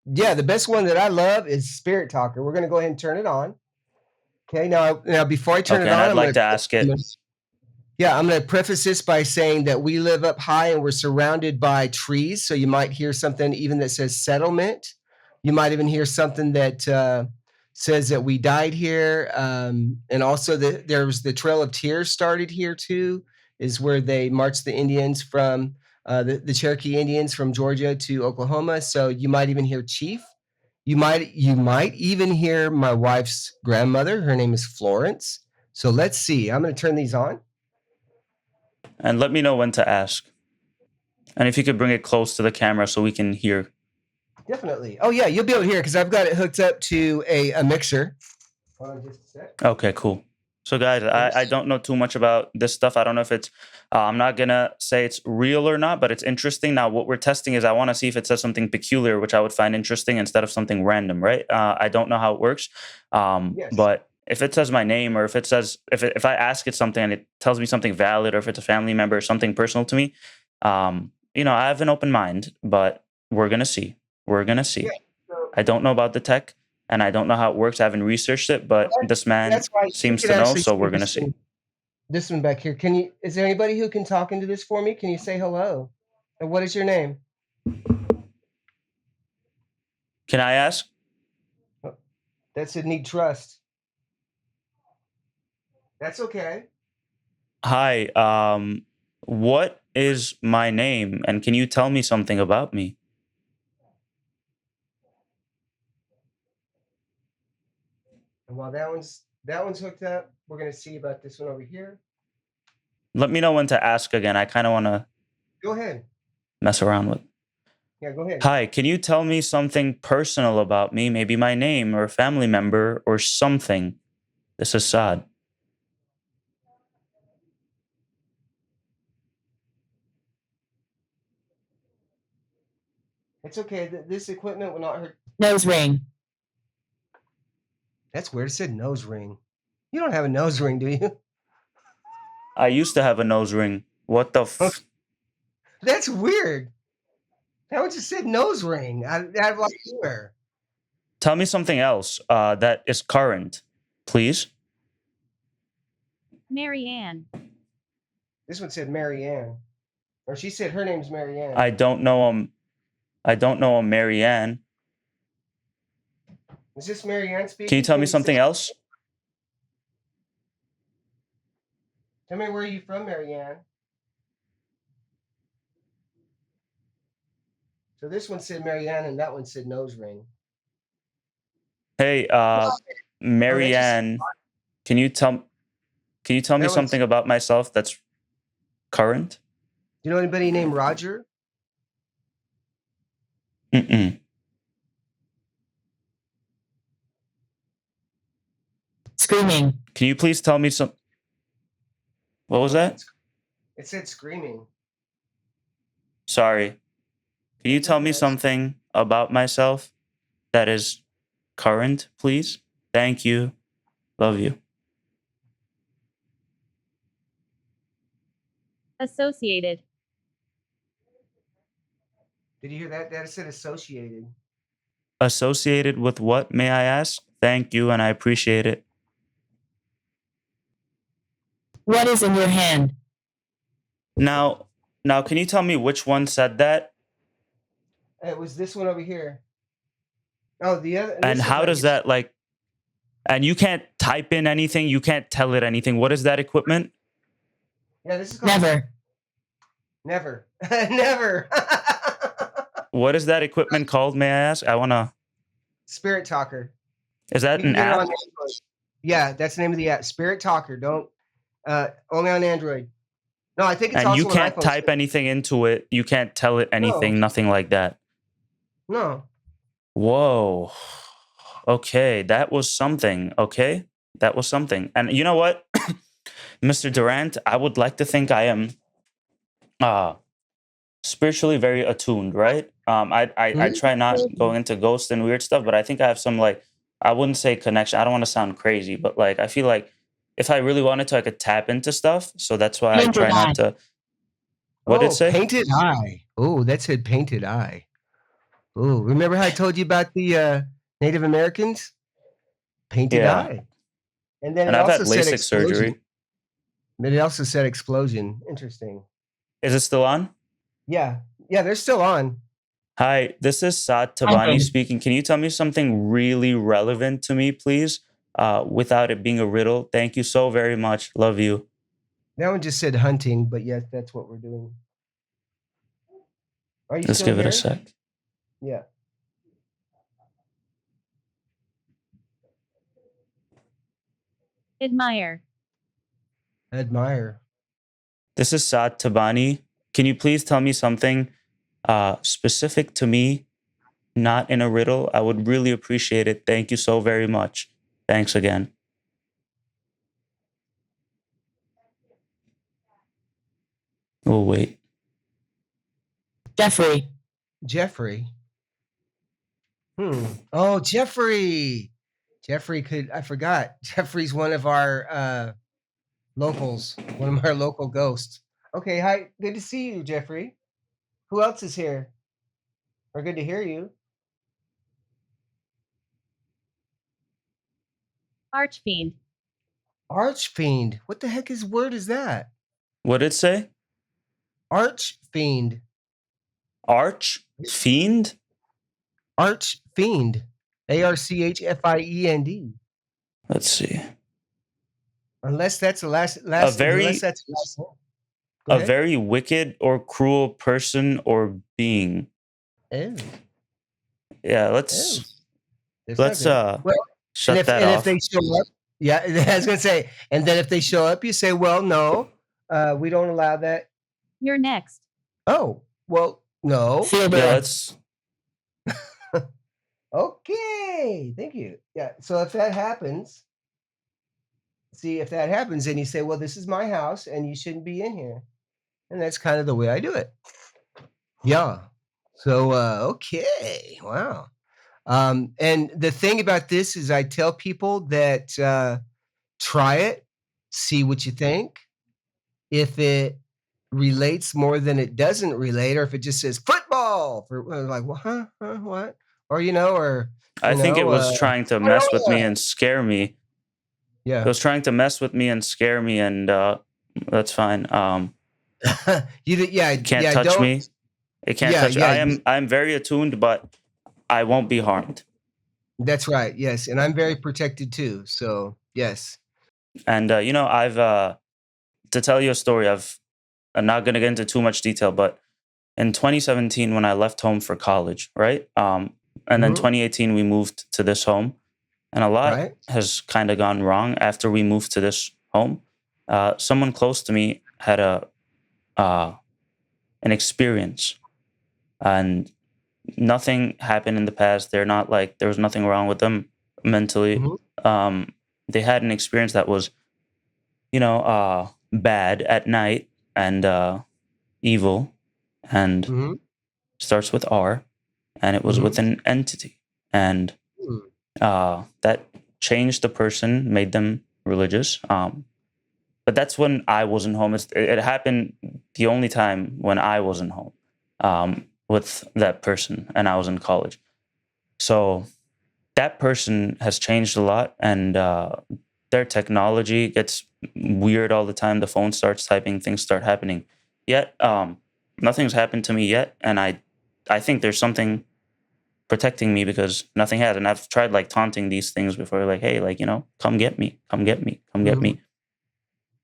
Yeah, the best one that I love is Spirit Talker. We're going to go ahead and turn it on. Okay, now before I turn it on, I'd like to ask it. Yeah, I'm going to preface this by saying that we live up high and we're surrounded by trees. So you might hear something even that says settlement. You might even hear something that says that we died here. And also there was the Trail of Tears started here too, is where they marched the Indians from the Cherokee Indians from Georgia to Oklahoma. So you might even hear Chief. You might even hear my wife's grandmother. Her name is Florence. So let's see. I'm going to turn these on. And let me know when to ask. And if you could bring it close to the camera so we can hear. Definitely. Oh, yeah, you'll be able to hear because I've got it hooked up to a mixer. Hold on just a sec. Okay, cool. So, guys, I don't know too much about this stuff. I don't know if it's, I'm not going to say it's real or not, but it's interesting. Now, what we're testing is I want to see if it says something peculiar, which I would find interesting instead of something random, right? I don't know how it works. Yes. But if it says my name, or if it says, if I ask it something and it tells me something valid, or if it's a family member or something personal to me, you know, I have an open mind, but we're going to see. We're going to see. Yeah, so I don't know about the tech and I don't know how it works. I haven't reached it, but this man that's why you seems can to know, actually so see we're going to this see. one- This one back here. Is there anybody who can talk into this for me? Can you say hello? And what is your name? Can I ask? That should need trust. That's okay. Hi, what is my name? And can you tell me something about me? And while that one's hooked up, we're gonna see about this one over here. Let me know when to ask again. I kind of want to Go ahead. mess around with. Yeah, go ahead. Hi, can you tell me something personal about me? Maybe my name or a family member or something. This is Saad. It's okay. This equipment will not hurt. Nose ring. That's weird. It said nose ring. You don't have a nose ring, do you? I used to have a nose ring. What the f? That's weird. That one just said nose ring. Out of like nowhere. Tell me something else that is current, please. Marianne. This one said Marianne. Or she said her name's Marianne. I don't know a Marianne. Is this Marianne speaking? Can you tell me something else? Tell me where are you from, Marianne? So this one said Marianne and that one said nose ring. Hey, Marianne, can you tell me one's- something about myself that's current? Do you know anybody named Roger? Mm-mm. Screaming. Can you please tell me some? What was that? It said screaming. Sorry. Can you tell me Okay. something about myself that is current, please? Thank you. Love you. Associated. Did you hear that? That said associated. Associated with what, may I ask? Thank you, and I appreciate it. What is in your hand? Now, can you tell me which one said that? It was this one over here. Oh, the other. And how does that, like, and you can't type in anything, you can't tell it anything. What is that equipment? Yeah, this is called Never. Never. Never. What is that equipment called, may I ask? I want to... Spirit Talker. Is that You can an get it app? on Android. Yeah, that's the name of the app. Spirit Talker. Don't only on Android. No, I think it's And also you on can't iPhone type too. anything into it. You can't tell it anything, nothing like that. No. Whoa. Okay, that was something. Okay, that was something. And you know what, Mr. Durrant, I would like to think I am spiritually very attuned, right? I try not going into ghosts and weird stuff, but I think I have some, like, I wouldn't say connection. I don't want to sound crazy, but like I feel like if I really wanted to, I could tap into stuff. So that's why I Painted try eye. not to. What did it say? Painted eye. Oh, that said painted eye. Oh, remember how I told you about the Native Americans? Painted Yeah. eye. And then And it I've had also said LASIK explosion. surgery. But it also said explosion. Interesting. Is it still on? Yeah. Yeah, they're still on. Hi, this is Saad Tabani Okay. speaking. Can you tell me something really relevant to me, please? Without it being a riddle. Thank you so very much. Love you. That one just said hunting, but yes, that's what we're doing. Are you Let's still give it here? a sec. Yeah. Admire. Admire. This is Saad Tabani. Can you please tell me something specific to me, not in a riddle? I would really appreciate it. Thank you so very much. Thanks again. Oh, wait. Jeffrey. Jeffrey. Oh, Jeffrey. Jeffrey I forgot. Jeffrey's one of our locals, one of our local ghosts. Okay, hi. Good to see you, Jeffrey. Who else is here? Or good to hear you. Archfiend. Archfiend. What the heck word is that? What did it say? Archfiend. Arch? Fiend? Archfiend. ARCHFIEND. Let's see. Unless that's the last very- unless that's the last name. Go A ahead. very wicked or cruel person or being. Oh, Yeah, oh. let's That's not good. Well, shut that and off. if they show up, yeah, I was gonna say, and then if they show up, you say, well, no, we don't allow that. You're next. Oh, well, No. Field Yeah, rep. let's. Okay. Thank you. Yeah. So if that happens, then you say, well, this is my house and you shouldn't be in here. And that's kind of the way I do it. Yeah. So, okay. Wow. And the thing about this is I tell people that try it, see what you think. If it relates more than it doesn't relate, or if it just says football, for like, well, what? Or, I think it was trying to mess with me and scare me. It yeah. was trying to mess with me and scare me, and that's fine. Yeah, Can't touch me. It can't Yeah, touch. yeah. I'm very attuned, but I won't be harmed. That's right. Yes, and I'm very protected too. So yes. And I've to tell you a story. I'm not gonna get into too much detail, but in 2017, when I left home for college, right? And then Mhm. 2018, we moved to this home, and a lot Right. has kind of gone wrong after we moved to this home. Someone close to me had an experience, and nothing happened in the past. They're not like there was nothing wrong with them mentally. Mhm. They had an experience that was, bad at night and evil, and Mhm. starts with R, and it was Mhm. with an entity, and Mm. that changed the person, made them religious. But that's when I wasn't home. It happened the only time when I wasn't home with that person, and I was in college. So that person has changed a lot, and their technology gets weird all the time. The phone starts typing, things start happening. Yet nothing's happened to me yet, and I think there's something protecting me because nothing has. And I've tried like taunting these things before, like, hey, like, come get me, come get me, come get Mhm. me.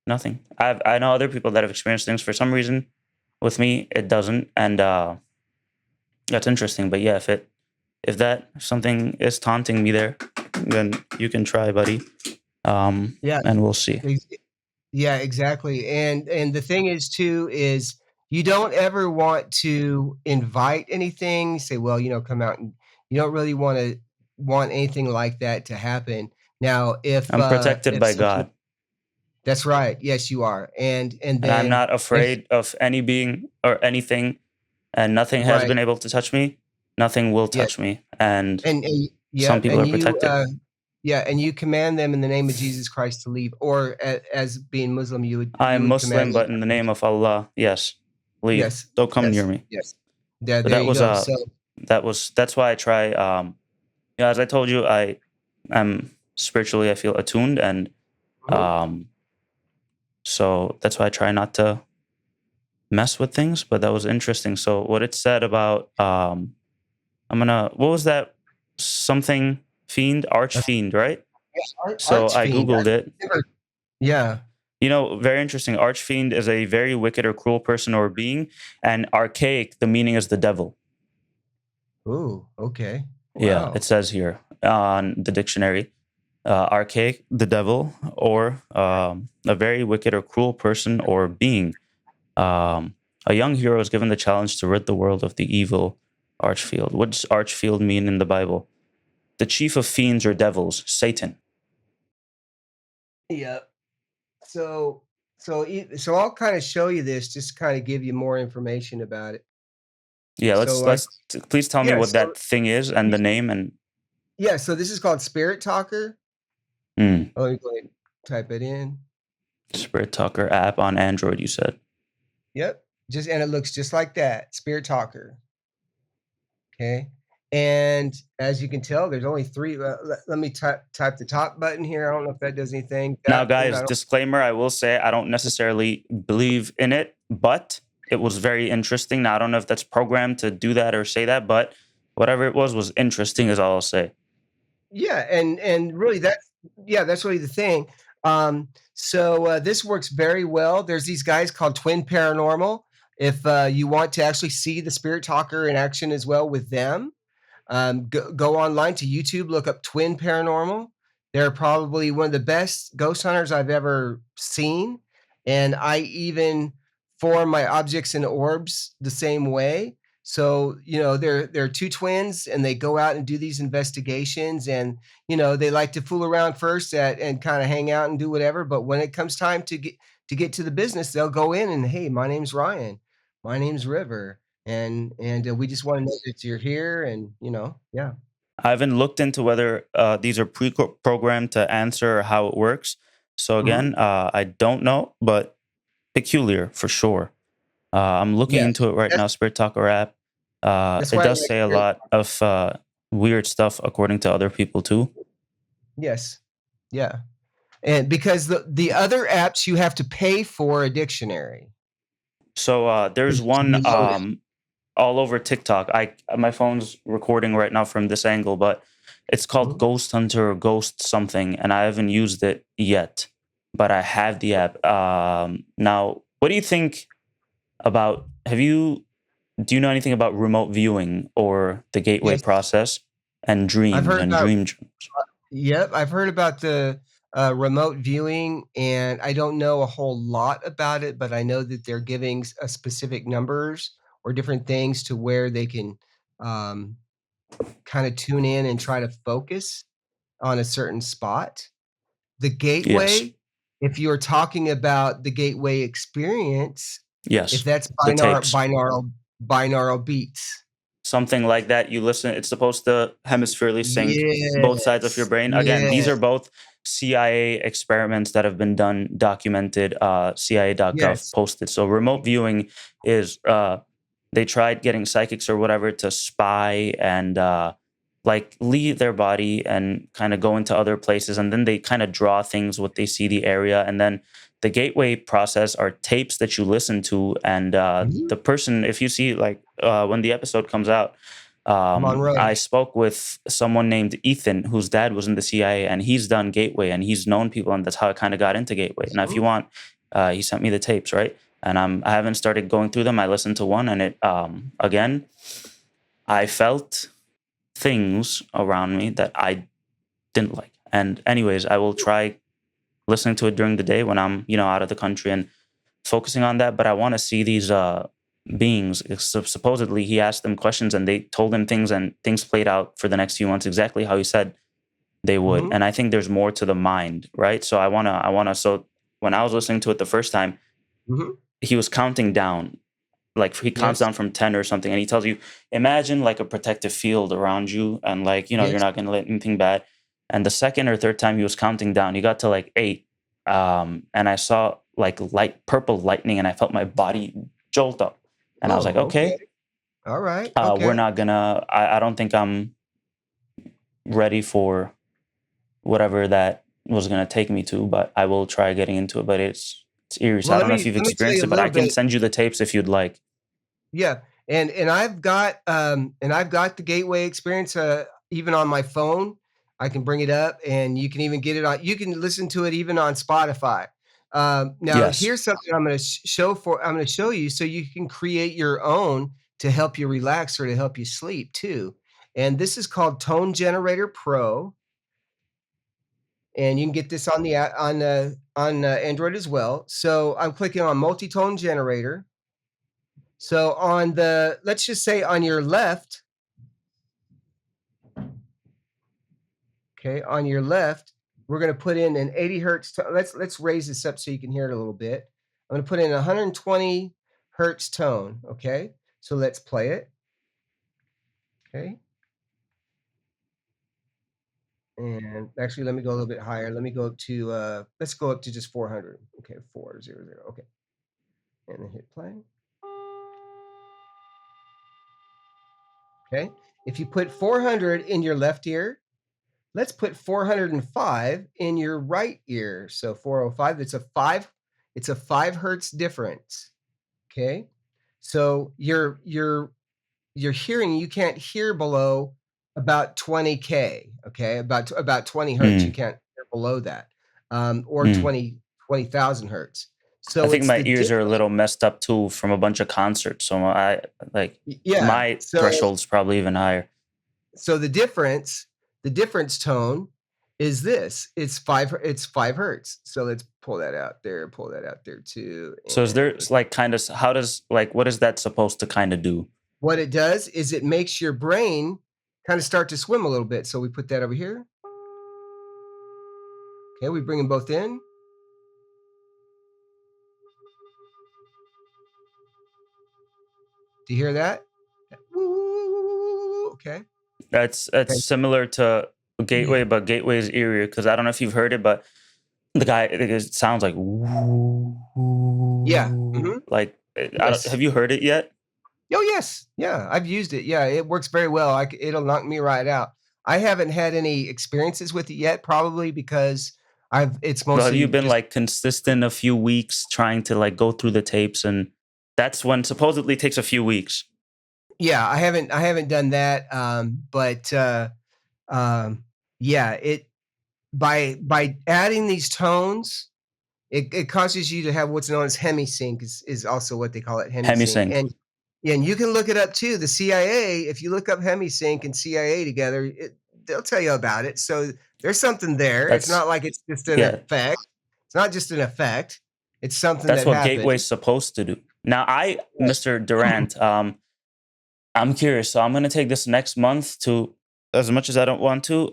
Nothing. I know other people that have experienced things for some reason. With me, it doesn't, and that's interesting. But yeah, if something is taunting me there, then you can try, buddy. Yeah. And we'll see. Yeah, exactly. And the thing is too is you don't ever want to invite anything, say, well, come out, and you don't really want anything like that to happen. Now, I'm protected if by something God, that's right. Yes, you are. And and I'm then not if afraid of any being or anything, and nothing has right. been able to touch me. Nothing will Yeah. touch me, and And some yeah, people and are protected. and you command them in the name of Jesus Christ to leave, or as being Muslim, you would I am command Muslim, them. but in the name of Allah, yes, leave. Yes, Don't come near yes, me. yes. Yeah, But there you go. So that's why I try. As I told you, I am spiritually, I feel attuned, and mhm. so that's why I try not to mess with things. But that was interesting. So what it said about what was that, something fiend, arch fiend, right? So I Archfiend. googled it. Never, yeah. Very interesting. Archfiend is a very wicked or cruel person or being, and archaic, the meaning is the devil. Ooh, okay. Yeah, Wow. it says here on the dictionary, archaic, the devil, or a very wicked or cruel person or being. A young hero is given the challenge to rid the world of the evil archfield. What does archfield mean in the Bible? The chief of fiends or devils, Satan. Yeah. So so I'll kind of show you this, just kind of give you more information about it. Yeah, So please tell me yeah, what that thing is and the name and. so this is called Spirit Talker. Mm. Let me go ahead and type it in. Spirit Talker app on Android, you said. Yep. And it looks just like that, Spirit Talker. Okay. And as you can tell, there's only three. Let me type the top button here. I don't know if that does anything. Now, That one, I guys, don't. disclaimer, I will say I don't necessarily believe in it, but it was very interesting. Now, I don't know if that's programmed to do that or say that, but whatever it was interesting is all I'll say. Yeah, and really that's really the thing. So this works very well. There's these guys called Twin Paranormal. If you want to actually see the Spirit Talker in action as well with them, go online to YouTube, look up Twin Paranormal. They're probably one of the best ghost hunters I've ever seen, and I even form my objects and orbs the same way. So, they're two twins and they go out and do these investigations, and, they like to fool around first and kind of hang out and do whatever. But when it comes time to get to the business, they'll go in and, hey, my name's Ryan, my name's River, and we just want to know that you're here, and yeah. I haven't looked into whether these are pre-programmed to answer or how it works. So Mhm. again, I don't know, but peculiar for sure. I'm looking Yes, into it right now. that's Spirit Talker app. that's It why I does like say a Spirit. lot of weird stuff according to other people too. Yes, yeah, and because the other apps you have to pay for a dictionary. So there's To one be loaded. all over TikTok. My phone's recording right now from this angle, but it's called Mhm. Ghost Hunter or Ghost something, and I haven't used it yet, but I have the app. Now, what do you think about? Do you know anything about remote viewing or the gateway Yes, process and I've dreams heard and about. dream? Yep, I've heard about the remote viewing, and I don't know a whole lot about it, but I know that they're giving a specific numbers or different things to where they can um, kind of tune in and try to focus on a certain spot. The Yes, gateway, if you're talking about the gateway experience, if yes, that's the tapes. binaural beats. Something like that. You listen, it's supposed to hemispherically sync both sides of your Yes, brain. Again, these yes, are both CIA experiments that have been done, documented, CIA.gov yes. posted. So remote viewing is they tried getting psychics or whatever to spy and like leave their body and kind of go into other places, and then they kind of draw things what they see the area, and then the gateway process are tapes that you listen to, and Mhm. the person, if you see like when the episode comes out, Monroe. I spoke with someone named Ethan whose dad was in the CIA, and he's done gateway and he's known people, and that's how I kind of got into gateway. And if you Mhm. want, he sent me the tapes, right? And I haven't started going through them. I listened to one, and it again, I felt things around me that I didn't like. And anyways, I will try listening to it during the day when I'm, out of the country and focusing on that. But I want to see these beings. Supposedly, he asked them questions and they told him things, and things played out for the next few months exactly how he said they would. Mhm. And I think there's more to the mind, right? So I wanna. So when I was listening to it the first time, Mhm. he was counting down, like he counts Yes. down from 10 or something, and he tells you, imagine like a protective field around you, and like you're Yes. not going to let anything bad. And the second or third time he was counting down, he got to like 8, and I saw like light purple lightning, and I felt my body jolt up, and I was like, Oh, okay. okay, All right. we're Okay. not gonna, I don't think I'm ready for whatever that was going to take me to, but I will try getting into it. But it's eerie, so Well, I let don't know me if you've let me tell you experienced a it, but I little can bit. send you the tapes if you'd like. Yeah, and I've got the gateway experience even on my phone. I can bring it up, and you can even get it on. You can listen to it even on Spotify. Now, Yes. here's something I'm going to show you, so you can create your own to help you relax or to help you sleep too. And this is called Tone Generator Pro, and you can get this on the on Android as well. So I'm clicking on multi-tone generator. So let's just say on your left, okay, on your left, we're going to put in an 80 hertz. Let's raise this up so you can hear it a little bit. I'm going to put in a 120 hertz tone. Okay, so let's play it. Okay, and actually, let me go a little bit higher. Let me go up to let's go up to just 400. Okay, 400. Okay, and then hit play. Okay, if you put 400 in your left ear, let's put 405 in your right ear. So 405, it's a 5 hertz difference. Okay. So you're hearing, you can't hear below about 20K. Okay. About 20 hertz. You Mm, can't hear below that. Or mm. 20,000 hertz. I So think it's my the ears are a difference. little messed up too from a bunch of concerts. So I like Yeah. my threshold's probably even higher. So the difference tone is this. It's 5 hertz. So let's pull that out there too. So is there And like kind of, how does, like, what is that supposed to kind of do? what it does is it makes your brain kind of start to swim a little bit. So we put that over here. Okay, we bring them both in. Do you hear that? Woo, okay. That's Okay. similar to Gateway, but Gateway is eerier because I don't know if you've heard it, but the guy it sounds like Yeah. Mhm. like Yes. have you heard it yet? Oh, yes. Yeah, I've used it. Yeah, it works very well. It'll knock me right out. I haven't had any experiences with it yet, probably because it's But have you mostly been just like consistent a few weeks trying to like go through the tapes, and that's when supposedly takes a few weeks. yeah, I haven't done that, um, yeah, it by adding these tones, it causes you to have what's known as hemisync is also what they call it, hemisync, Hemisync. and yeah, and you can look it up too. The CIA, if you look up hemisync and CIA together, they'll tell you about it. So there's something there. It's That's not like it's just an yeah. effect. It's not just an effect. It's something That's that what happens. Gateway's supposed to do. Now, Right. Mr. Durrant, I'm curious. So I'm going to take this next month to, as much as I don't want to,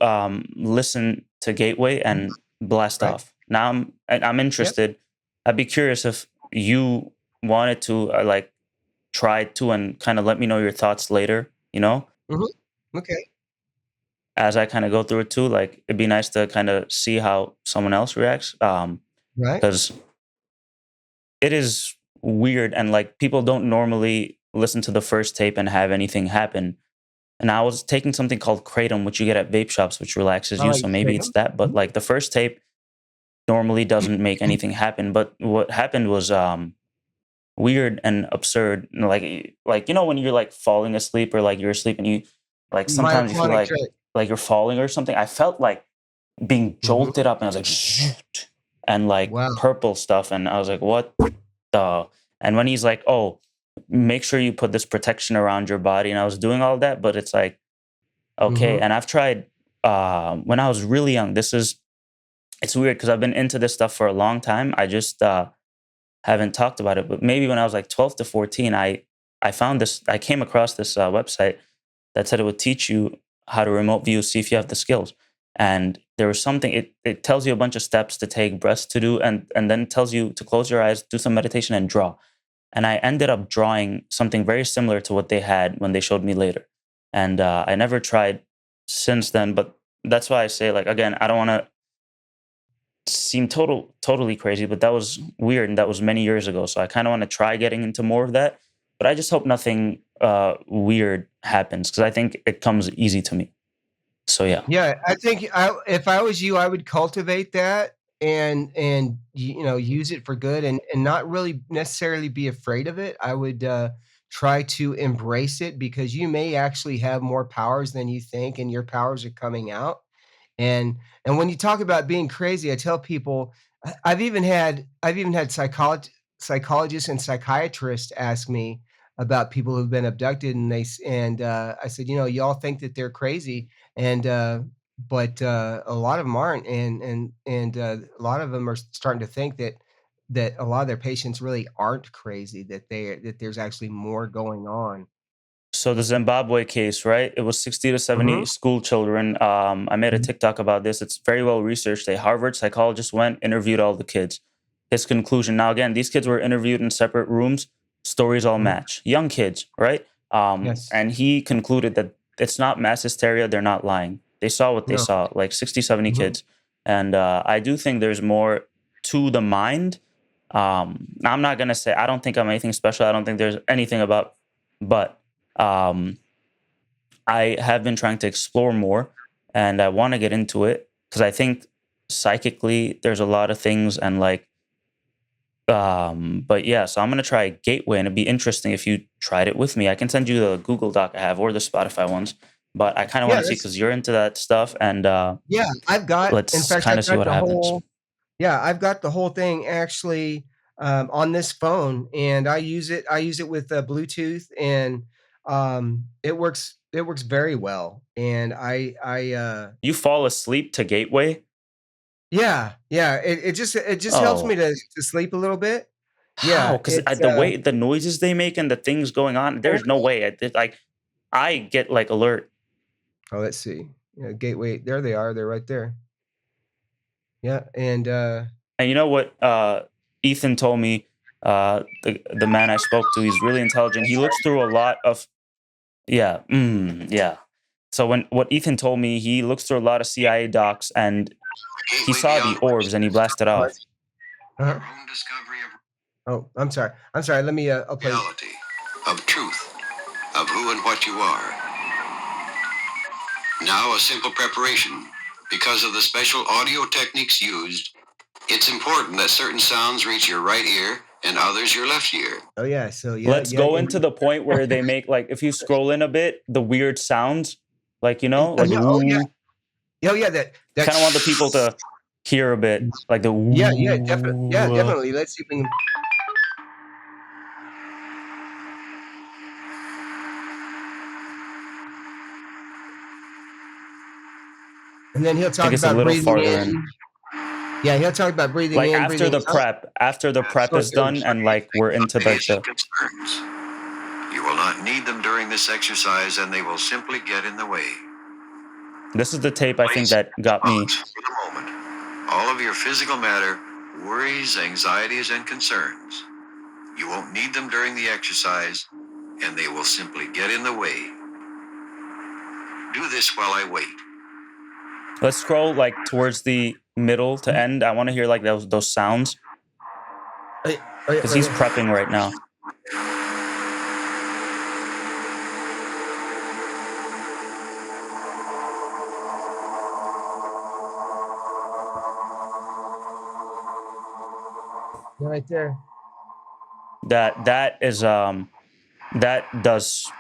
listen to Gateway and blast Right. off. Now I'm Yep. interested. I'd be curious if you wanted to like try to and kind of let me know your thoughts later. Mhm. Okay. As I kind of go through it too. Like it'd be nice to kind of see how someone else reacts. Right. Because it is weird and like people don't normally listen to the first tape and have anything happen. And I was taking something called kratom, which you get at vape shops, which relaxes I you. like So maybe it's kratom. that. But Mhm. like the first tape normally doesn't make anything happen. But what happened was weird and absurd. Like when you're like falling asleep or like you're asleep and you like sometimes you feel Myoclonic trip. like you're falling or something. I felt like being Mhm. jolted up and I was like "Shoot," and like Wow. purple stuff. And I was like, what the? And when he's like, oh, make sure you put this protection around your body. And I was doing all that, but it's like, okay. Mhm. And I've tried when I was really young. It's weird because I've been into this stuff for a long time. I just haven't talked about it. But maybe when I was like 12 to 14, I found this, I came across this website that said it would teach you how to remote view, see if you have the skills. And there was something, it tells you a bunch of steps to take, breaths to do, and then tells you to close your eyes, do some meditation, and draw. And I ended up drawing something very similar to what they had when they showed me later. And I never tried since then. But that's why I say, like, again, I don't want to seem totally crazy, but that was weird and that was many years ago. So I kind of want to try getting into more of that. But I just hope nothing weird happens because I think it comes easy to me. So yeah. Yeah, I think if I was you, I would cultivate that and use it for good and not really necessarily be afraid of it. I would try to embrace it because you may actually have more powers than you think, and your powers are coming out. And and when you talk about being crazy, I tell people I've even had psychologists and psychiatrists ask me about people who've been abducted, and I said, y'all think that they're crazy, and but a lot of them aren't, and a lot of them are starting to think that a lot of their patients really aren't crazy, that there's actually more going on. So the Zimbabwe case, right? It was 60 to 70 Mhm. school children. I made a Mhm. TikTok about this. It's very well researched. A Harvard psychologist went, interviewed all the kids. His conclusion. Now, again, these kids were interviewed in separate rooms. Stories all Mhm. match. Young kids, right? Yes. And he concluded that it's not mass hysteria. They're not lying. They saw what they No. saw, like 60, 70 Mhm. kids. And I do think there's more to the mind. I'm not going to say, I don't think I'm anything special. I don't think there's anything about, but um, I have been trying to explore more and I want to get into it because I think psychically there's a lot of things and like but yeah, so I'm gonna try Gateway and it'd be interesting if you tried it with me. I can send you the Google Doc I have or the Spotify ones, but I kind of want Yeah, to see that's because you're into that stuff and yeah, in let's fact, kind I've of see got what the happens. whole yeah, I've got the whole thing actually, on this phone, and I use it with, Bluetooth, and, it works very well, and You fall asleep to Gateway? yeah, yeah, it just helps me Oh, to sleep a little bit, How? Yeah, Because it's the way the noises they make and the things going on, there's no way. I get like alert. oh, let's see. Yeah, gateway. There they are. They're right there. Yeah, and And you know what? Ethan told me, the man I spoke to, he's really intelligent. He looks through a lot of, yeah, yeah. So what Ethan told me, he looks through a lot of CIA docs, and he Gateway saw the beyond orbs and he blasted oh, off. uh-huh. your own discovery of Oh, I'm sorry. I'm sorry. Let me. I'll play. reality, of truth, of who and what you are. Now a simple preparation. Because of the special audio techniques used, it's important that certain sounds reach your right ear and others your left ear. Oh yeah. So yeah, Let's yeah. go And, into the point where they make, like, if you scroll in a bit, the weird sounds, like, oh like, yeah. Oh yeah. Oh yeah. That. kind of want the people to hear a bit, like the Yeah. Yeah. Definitely. Yeah. ooh. Definitely. Let's see if we can. And then he'll I talk think it's a about little breathing farther in. in. Yeah, he'll talk about breathing Like in, after breathing the out. prep is done, and like we're into like Basic the concerns. You will not need them during this exercise, and they will simply get in the way. this is the tape I think Place that got me. box for the moment. All of your physical matter, worries, anxieties, and concerns. You won't need them during the exercise, and they will simply get in the way. Do this while I wait. Let's scroll like towards the middle to end. I want to hear like those sounds Oh, yeah, because right he's here. prepping right now. Yeah, right there. That does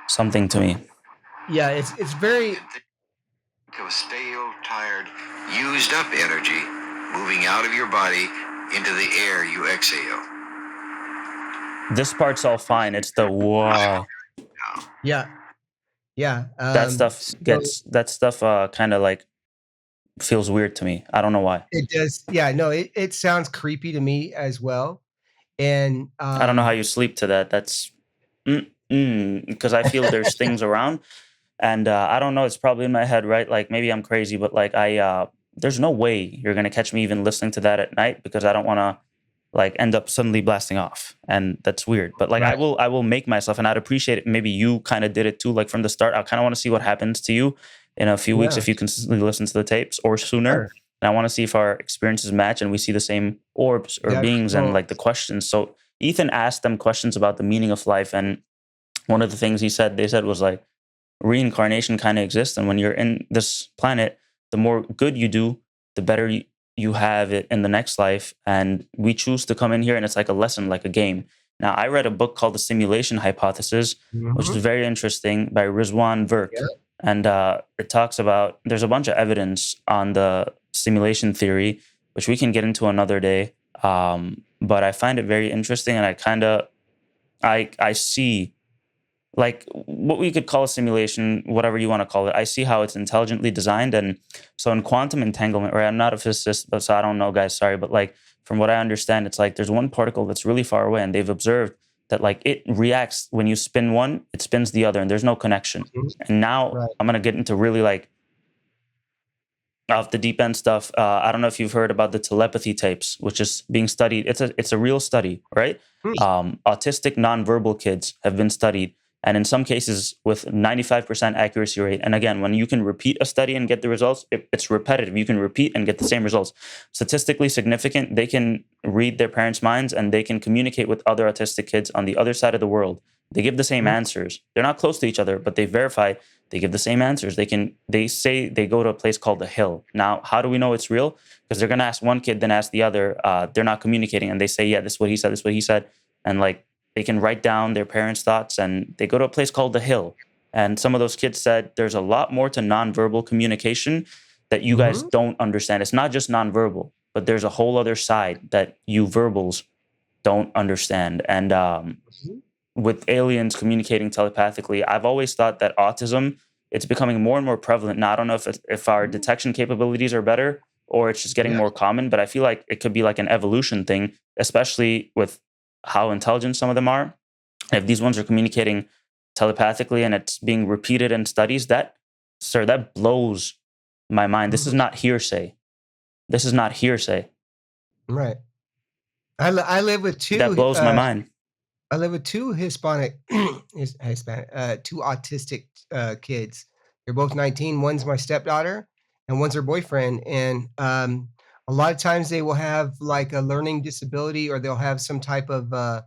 something to me. Yeah, it's very. Think of stale, tired, used up energy moving out of your body into the air you exhale. This part's all fine. It's the whoa. Yeah, yeah. That stuff kind of like feels weird to me. I don't know why. It does. Yeah, no, it sounds creepy to me as well. And I don't know how you sleep to that. That's because I feel there's things around, and I don't know. It's probably in my head, right? Like maybe I'm crazy, but like there's no way you're gonna catch me even listening to that at night because I don't want to like end up suddenly blasting off, and that's weird. But like Right. I will make myself, and I'd appreciate it. Maybe you kind of did it too, like from the start. I kind of want to see what happens to you in a few weeks Yeah. if you consistently listen to the tapes or sooner. Sure. And I want to see if our experiences match and we see the same orbs or Yeah, beings and well- like the questions. So Ethan asked them questions about the meaning of life, and one of the things they said was like reincarnation kind of exists, and when you're in this planet, the more good you do, the better you have it in the next life. And we choose to come in here, and it's like a lesson, like a game. Now, I read a book called The Simulation Hypothesis, which is Mhm. very interesting, by Rizwan Virk. Yeah. And it talks about, there's a bunch of evidence on the simulation theory, which we can get into another day. But I find it very interesting, and I see like what we could call a simulation, whatever you want to call it. I see how it's intelligently designed. And so in quantum entanglement, right, I'm not a physicist, but so I don't know, guys, sorry. But like from what I understand, it's like there's one particle that's really far away, and they've observed that like it reacts when you spin one, it spins the other, and there's no connection. Mhm. And now Right. I'm going to get into really like off the deep end stuff. I don't know if you've heard about the telepathy tapes, which is being studied. It's a real study, right? Autistic nonverbal kids have been studied, and in some cases with 95% accuracy rate. And again, when you can repeat a study and get the results, it's repetitive. You can repeat and get the same results. Statistically significant, they can read their parents' minds, and they can communicate with other autistic kids on the other side of the world. They give the same answers. They're not close to each other, but they verify they give the same answers. They say they go to a place called the Hill. Now, how do we know it's real? Because they're gonna ask one kid, then ask the other. They're not communicating, and they say, yeah, this is what he said, this is what he said. And like they can write down their parents' thoughts, and they go to a place called the Hill. And some of those kids said there's a lot more to nonverbal communication that you guys don't understand. It's not just nonverbal, but there's a whole other side that you verbals don't understand. And with aliens communicating telepathically, I've always thought that autism, it's becoming more and more prevalent. Now, I don't know if our detection capabilities are better or it's just getting Yeah. more common, but I feel like it could be like an evolution thing especially with how intelligent some of them are. If these ones are communicating telepathically and it's being repeated in studies, that, sir, that blows my mind. This is not hearsay. This is not hearsay. Right. I live with That blows my mind. I live with two Hispanic, two autistic kids. They're both 19. One's my stepdaughter, and one's her boyfriend. And a lot of times they will have like a learning disability, or they'll have some type of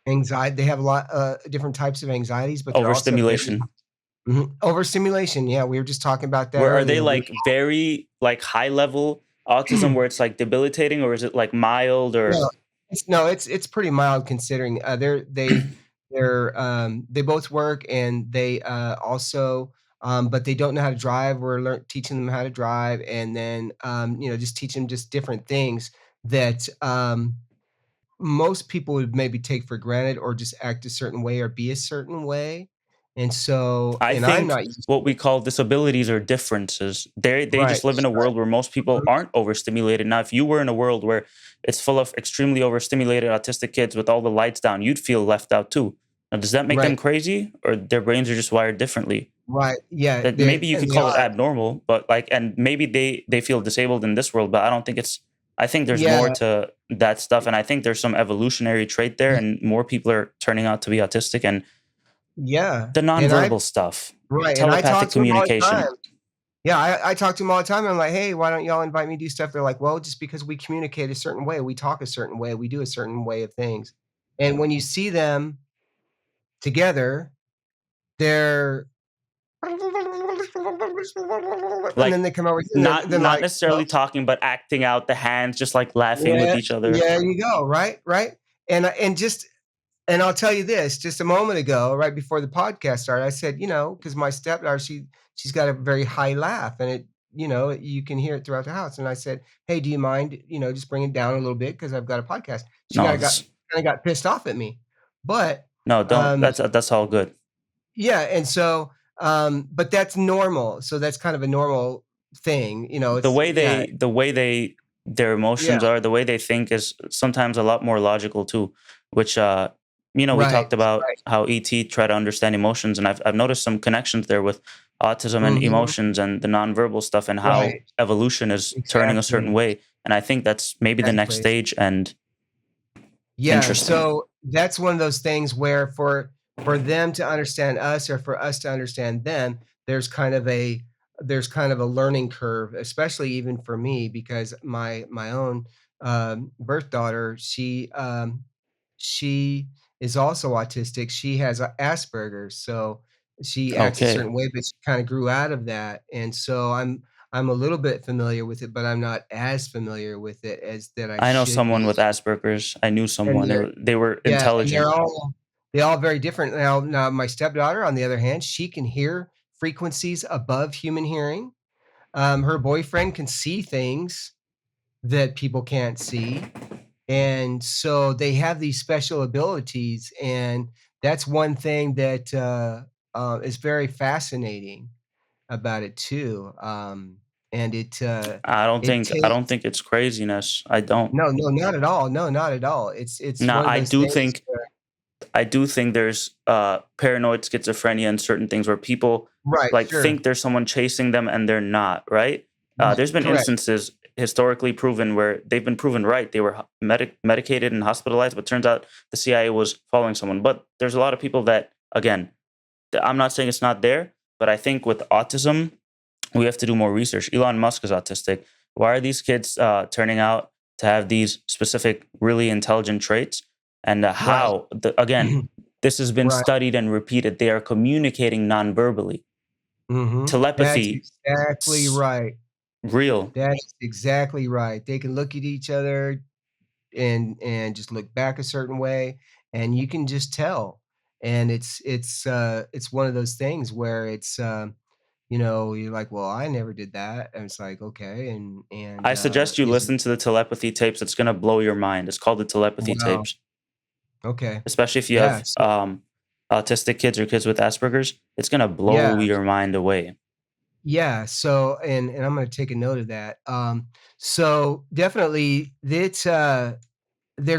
anxiety. They have a lot different types of anxieties, but they're also Overstimulation. overstimulation. Yeah, we were just talking about that. Where are they earlier. like very like high level autism where it's like debilitating, or is it like mild or? No, it's pretty mild considering they both work, and they also but they don't know how to drive. We're teaching them how to drive, and then just teach them just different things that most people would maybe take for granted, or just act a certain way or be a certain way. And so, I and think I'm not used what we call disabilities or differences. They just live in a world where most people aren't overstimulated. Now, if you were in a world where it's full of extremely overstimulated autistic kids with all the lights down, you'd feel left out too. Now, does that make them crazy, or their brains are just wired differently? right. Yeah. That maybe you could call it abnormal, but like, and maybe they feel disabled in this world, but I don't think it's. I think there's more to that stuff, and I think there's some evolutionary trait there, and more people are turning out to be autistic, and the nonverbal stuff, Right. telepathic communication. Yeah, I talk to them all the time. I'm like, hey, why don't y'all invite me to do stuff? They're like, well, just because we communicate a certain way, we talk a certain way, we do a certain way of things. And when you see them together, they're and Like, then they come over here, not like, necessarily talking, but acting out the hands, just like laughing with each other. Yeah, you go, right. And I'll tell you this, just a moment ago, right before the podcast started, I said, because my stepdaughter, she's got a very high laugh, and you can hear it throughout the house. And I said, hey, do you mind, just bring it down a little bit, because I've got a podcast. She kind of got pissed off at me, but no, don't. That's all good. Yeah, and so, but that's normal. So that's kind of a normal thing, it's, the way their emotions are, the way they think is sometimes a lot more logical too, which we talked about how ET try to understand emotions, and I've noticed some connections there with autism and emotions and the nonverbal stuff, and how evolution is turning a certain way. And I think that's maybe the next stage. And so that's one of those things where for them to understand us, or for us to understand them, there's kind of a learning curve, especially even for me, because my own birth daughter, she is also autistic. She has Asperger's, so she acts a certain way, but she kind of grew out of that. And so I'm a little bit familiar with it, but I'm not as familiar with it as that I know should someone be. with Asperger's. I knew someone. They were intelligent. And they're all very different. Now my stepdaughter, on the other hand, she can hear frequencies above human hearing. Her boyfriend can see things that people can't see. And so they have these special abilities, and that's one thing that is very fascinating about it too. And it I don't think it's craziness. I don't. No, not at all. No, not at all. It's no. one of I those do things think. where, I do think there's paranoid schizophrenia and certain things where people think there's someone chasing them and they're not, right? There's been instances historically proven where they've been proven right. They were medicated and hospitalized, but turns out the CIA was following someone. But there's a lot of people that, again, I'm not saying it's not there, but I think with autism, we have to do more research. Elon Musk is autistic. Why are these kids turning out to have these specific, really intelligent traits? And how, again, this has been studied and repeated. They are communicating non-verbally. Telepathy. That's exactly right. Real. That's exactly right. They can look at each other and just look back a certain way, and you can just tell. And it's one of those things where it's you're like, well, I never did that, and it's like, okay, and I suggest you listen to the telepathy tapes. It's gonna blow your mind. It's called the telepathy tapes. Okay. Especially if you have autistic kids or kids with Asperger's, it's gonna blow your mind away. Yeah, so and I'm gonna take a note of that. So definitely there's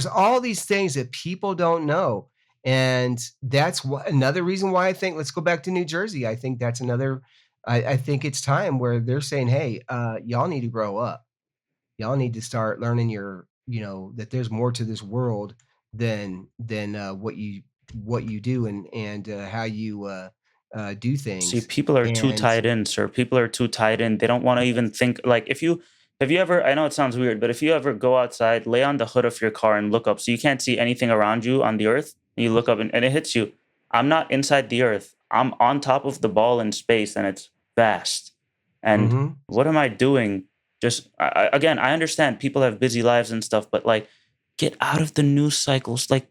all these things that people don't know. And that's another reason why I think let's go back to New Jersey. I think that's another I think it's time where they're saying, hey, y'all need to grow up. Y'all need to start learning that there's more to this world than what you do and how you do See, things. people are too And tied in, sir. People are too tied in. They don't want to even think. Like, if you have you ever, I know it sounds weird, but if you ever go outside, lay on the hood of your car and look up, so you can't see anything around you on the earth, and you look up and it hits you. I'm not inside the earth. I'm on top of the ball in space, and it's vast. And mhm, what am I doing? Just again, I understand people have busy lives and stuff, but like, get out of the news cycles. Like,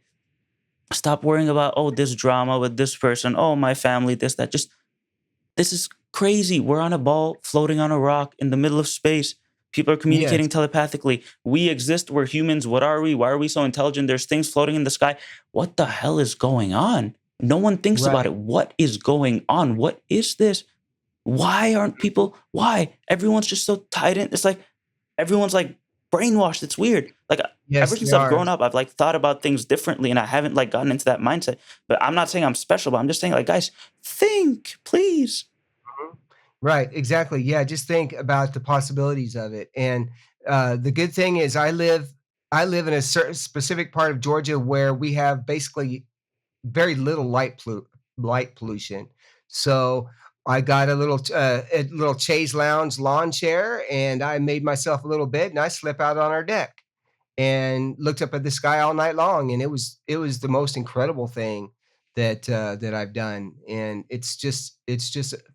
stop worrying about, oh, this drama with this person, oh, my family, this, that. Just, this is crazy. We're on a ball floating on a rock in the middle of space. People are yes, communicating telepathically. We exist. We're humans. What are we? Why are we so intelligent? There's things floating in the sky. What the hell is going on? No one thinks about right. it. What is going on? What is this? Why aren't people? Why? Everyone's just so tied in. It's like everyone's like brainwashed. It's weird. Like, ever Yes, they since I've are. grown up, I've like thought about things differently, and I haven't like gotten into that mindset. But I'm not saying I'm special, but I'm just saying, like, guys, think, please. Mhm. Right, exactly. Yeah, just think about the possibilities of it. And the good thing is I live in a certain specific part of Georgia where we have basically very little light pollution. So I got a little chaise lounge lawn chair, and I made myself a little bed, and I slept out on our deck and looked up at the sky all night long, and it was the most incredible thing that I've done. And it's just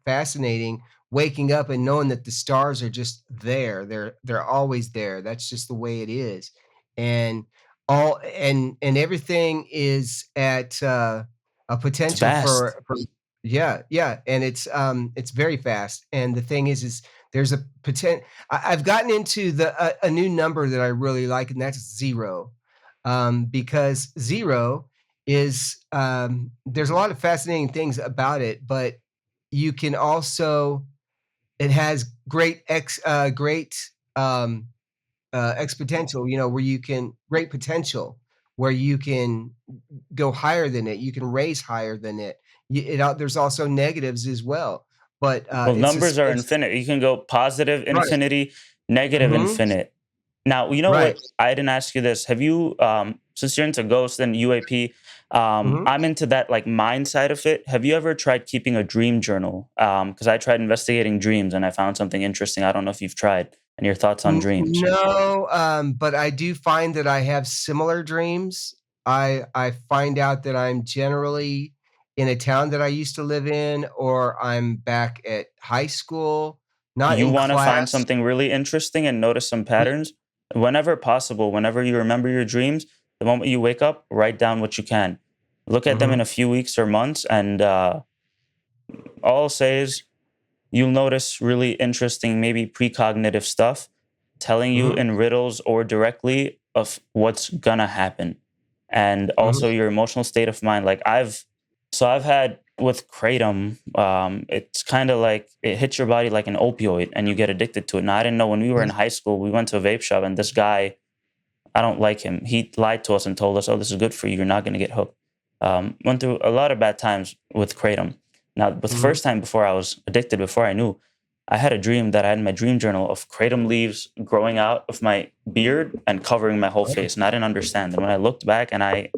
fascinating waking up and knowing that the stars are just there. They're always there. That's just the way it is. And and everything is at a It's potential vast. for yeah, yeah, and it's very fast. And the thing is there's a potential. I've gotten into a new number that I really like, and that's 0, because 0 is, there's a lot of fascinating things about it, but you can also it has great, um, exponential, where you can great potential, where you can go higher than it, you can raise higher than it. There's also negatives as well, but, Well, numbers are infinite. You can go positive right. infinity, negative Mhm. infinite. Now, you know Right. what? I didn't ask you this. Have you, since you're into ghosts and UAP, Mhm. I'm into that like mind side of it. Have you ever tried keeping a dream journal? Because I tried investigating dreams and I found something interesting. I don't know if you've tried, and your thoughts on dreams. No, but I do find that I have similar dreams. I find out that I'm generally in a town that I used to live in, or I'm back at high school, not You in want to find class. something really interesting and notice some patterns, whenever possible, whenever you remember your dreams, the moment you wake up, write down what you can. Look at them in Mhm, a few weeks or months, and all I'll say is you'll notice really interesting, maybe precognitive stuff telling you mhm, in riddles or directly of what's gonna happen. And mhm, also your emotional state of mind. Like, I've had with kratom, it's kind of like it hits your body like an opioid and you get addicted to it. Now, I didn't know, when we were in yes, high school, we went to a vape shop, and this guy, I don't like him. He lied to us and told us, "Oh, this is good for you. You're not going to get hooked." Went through a lot of bad times with kratom. Now, but the mhm, first time before I was addicted, before I knew, I had a dream that I had in my dream journal of kratom leaves growing out of my beard and covering my whole oh, face, and I didn't understand. And when I looked back and I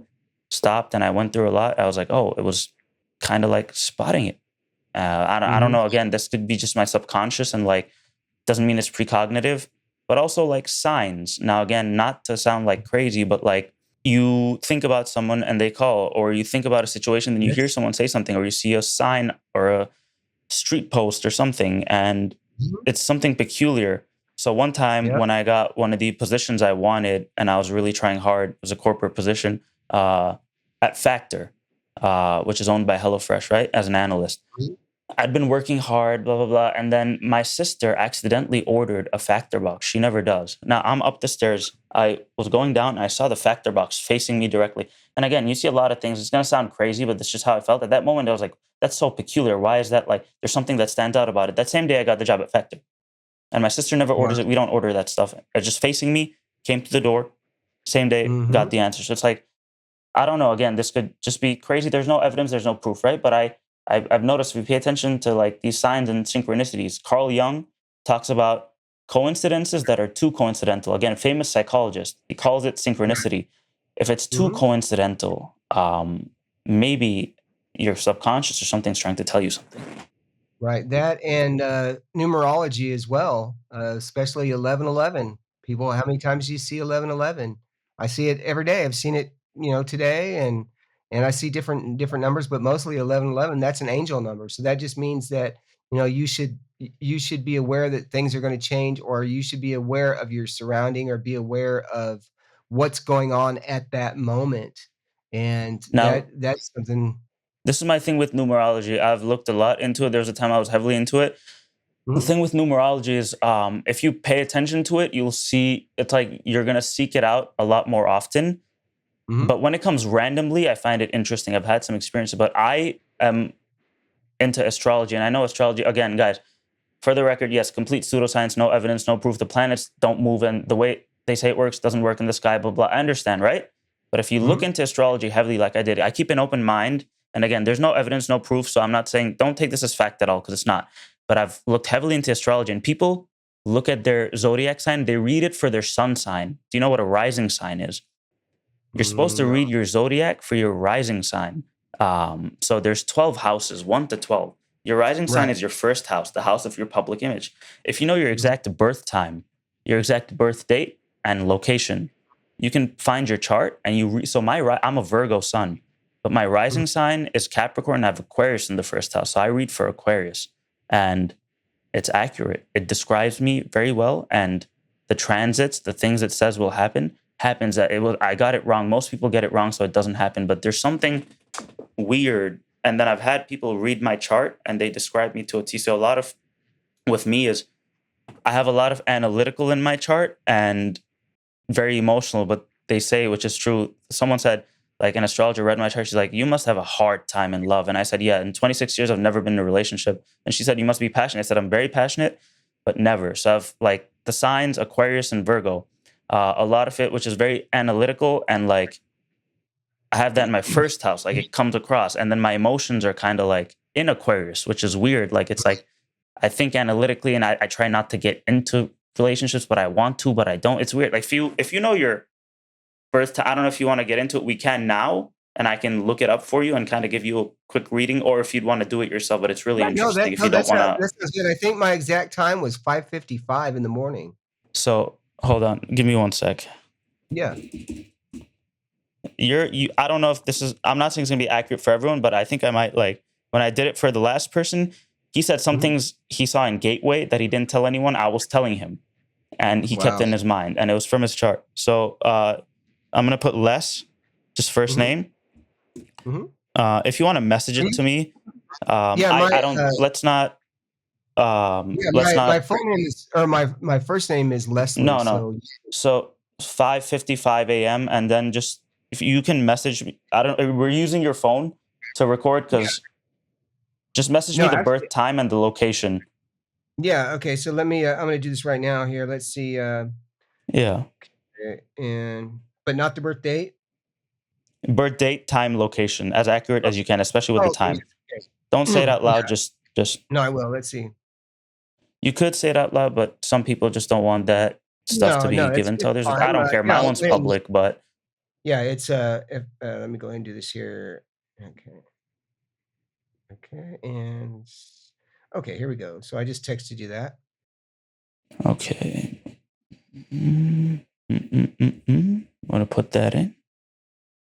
stopped and I went through a lot, I was like, "Oh, it was kind of like spotting it." I don't mhm, know. Again, this could be just my subconscious, and like, doesn't mean it's precognitive, but also like signs. Now, again, not to sound like crazy, but like, you think about someone and they call, or you think about a situation, then you hear yes, someone say something, or you see a sign or a street post or something, and mhm, it's something peculiar. So one time yeah, when I got one of the positions I wanted, and I was really trying hard, it was a corporate position uh, at Factor, which is owned by HelloFresh, right? As an analyst. I'd been working hard, blah, blah, blah. And then my sister accidentally ordered a factor box. She never does. Now I'm up the stairs. I was going down and I saw the factor box facing me directly. And again, you see a lot of things. It's going to sound crazy, but that's just how I felt. At that moment, I was like, that's so peculiar. Why is that? Like, there's something that stands out about it. That same day, I got the job at Factor. And my sister never orders it. We don't order that stuff. It's just facing me, came to the door, same day, got the answer. So it's like, I don't know. Again, this could just be crazy. There's no evidence. There's no proof, right? But I've noticed if we pay attention to like these signs and synchronicities. Carl Jung talks about coincidences that are too coincidental. Again, a famous psychologist. He calls it synchronicity. If it's too coincidental, maybe your subconscious or something's trying to tell you something. Right. That and numerology as well, especially 1111. People, how many times do you see 1111? I see it every day. I've seen it, today, and I see different numbers, but mostly 1111. That's an angel number. So that just means that you should be aware that things are going to change, or you should be aware of your surrounding, or be aware of what's going on at that moment. And Now, that's something. this is my thing with numerology. I've looked a lot into it. There was a time I was heavily into it. The Mhm. thing with numerology is if you pay attention to it, you'll see it's like you're going to seek it out a lot more often. Mhm. But when it comes randomly, I find it interesting. I've had some experience, but I am into astrology. And I know astrology, again, guys, for the record, yes, complete pseudoscience, no evidence, no proof. The planets don't move, and the way they say it works doesn't work in the sky, blah, blah. I understand, right? But if you look into astrology heavily like I did, I keep an open mind. And again, there's no evidence, no proof. So I'm not saying don't take this as fact at all, because it's not. But I've looked heavily into astrology, and people look at their zodiac sign, they read it for their sun sign. Do you know what a rising sign is? You're supposed to No. read your zodiac for your rising sign. So there's 12 houses, 1 to 12. Your rising sign Right. is your first house, the house of your public image. If you know your exact birth time, your exact birth date, and location, you can find your chart and so I'm a Virgo sun, but my rising sign is Capricorn. I have Aquarius in the first house, so I read for Aquarius, and it's accurate. It describes me very well, and the transits, the things it says will happen, happens. That I got it wrong. Most people get it wrong, so it doesn't happen. But there's something weird. And then I've had people read my chart and they describe me to a T. So a lot of with me is I have a lot of analytical in my chart and very emotional. But they say, which is true. Someone said, like an astrologer read my chart. She's like, you must have a hard time in love. And I said, yeah. In 26 years, I've never been in a relationship. And she said, you must be passionate. I said, I'm very passionate, but never. So I've like the signs Aquarius and Virgo. A lot of it, which is very analytical, and like I have that in my first house, like it comes across, and then my emotions are kind of like in Aquarius, which is weird. Like it's like I think analytically, and I try not to get into relationships, but I want to, but I don't. It's weird. Like if you know your birth time, I don't know if you want to get into it. We can now, and I can look it up for you and kind of give you a quick reading, or if you'd want to do it yourself. But it's really interesting if you don't want to. That sounds good. I think my exact time was 5:55 in the morning. So hold on, give me one sec. Yeah. I don't know if this is, I'm not saying it's gonna be accurate for everyone, but I think I might, like when I did it for the last person, he said some things he saw in Gateway that he didn't tell anyone. I was telling him, and he kept it in his mind, and it was from his chart. So I'm gonna put Les, just first name. If you want to message it to me, I don't. Let's not. My full name is, or my first name is Leslie. No. So 5:55 a.m. and then just if you can message me. We're using your phone to record, because just message me the birth time and the location. Yeah. Okay. So let me. I'm gonna do this right now. Here. Let's see. Yeah. But not the birth date. Birth date, time, location, as accurate as you can, especially with the time. Okay. Don't say it out loud. Just. No, I will. Let's see. You could say it out loud, but some people just don't want that stuff to be given to others. I don't care. My one's public, but yeah, it's let me go ahead and do this here. Okay, and okay, here we go. So I just texted you that. Okay. I'm gonna put that in,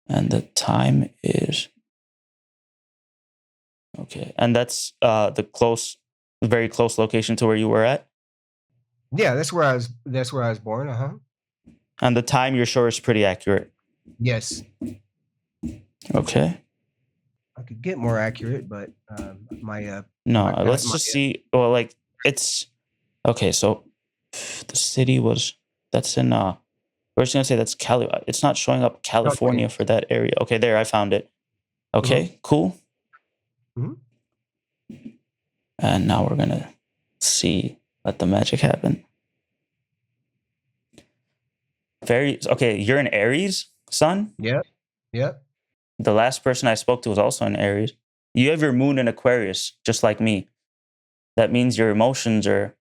and the time is okay, and that's the very close location to where you were at. Yeah, that's where I was. That's where I was born. And the time you're sure is pretty accurate. Yes. Okay. I could get more accurate, but my No, my let's my just see. Well, like it's okay. So the city was that's in we're just gonna say that's Cali. It's not showing up California California. for that area. Okay, there I found it. Okay, cool. Mhm. And now we're gonna see let the magic happen. Very okay. You're in Aries, son. Yep. Yep. The last person I spoke to was also in Aries. You have your moon in Aquarius, just like me. That means your emotions are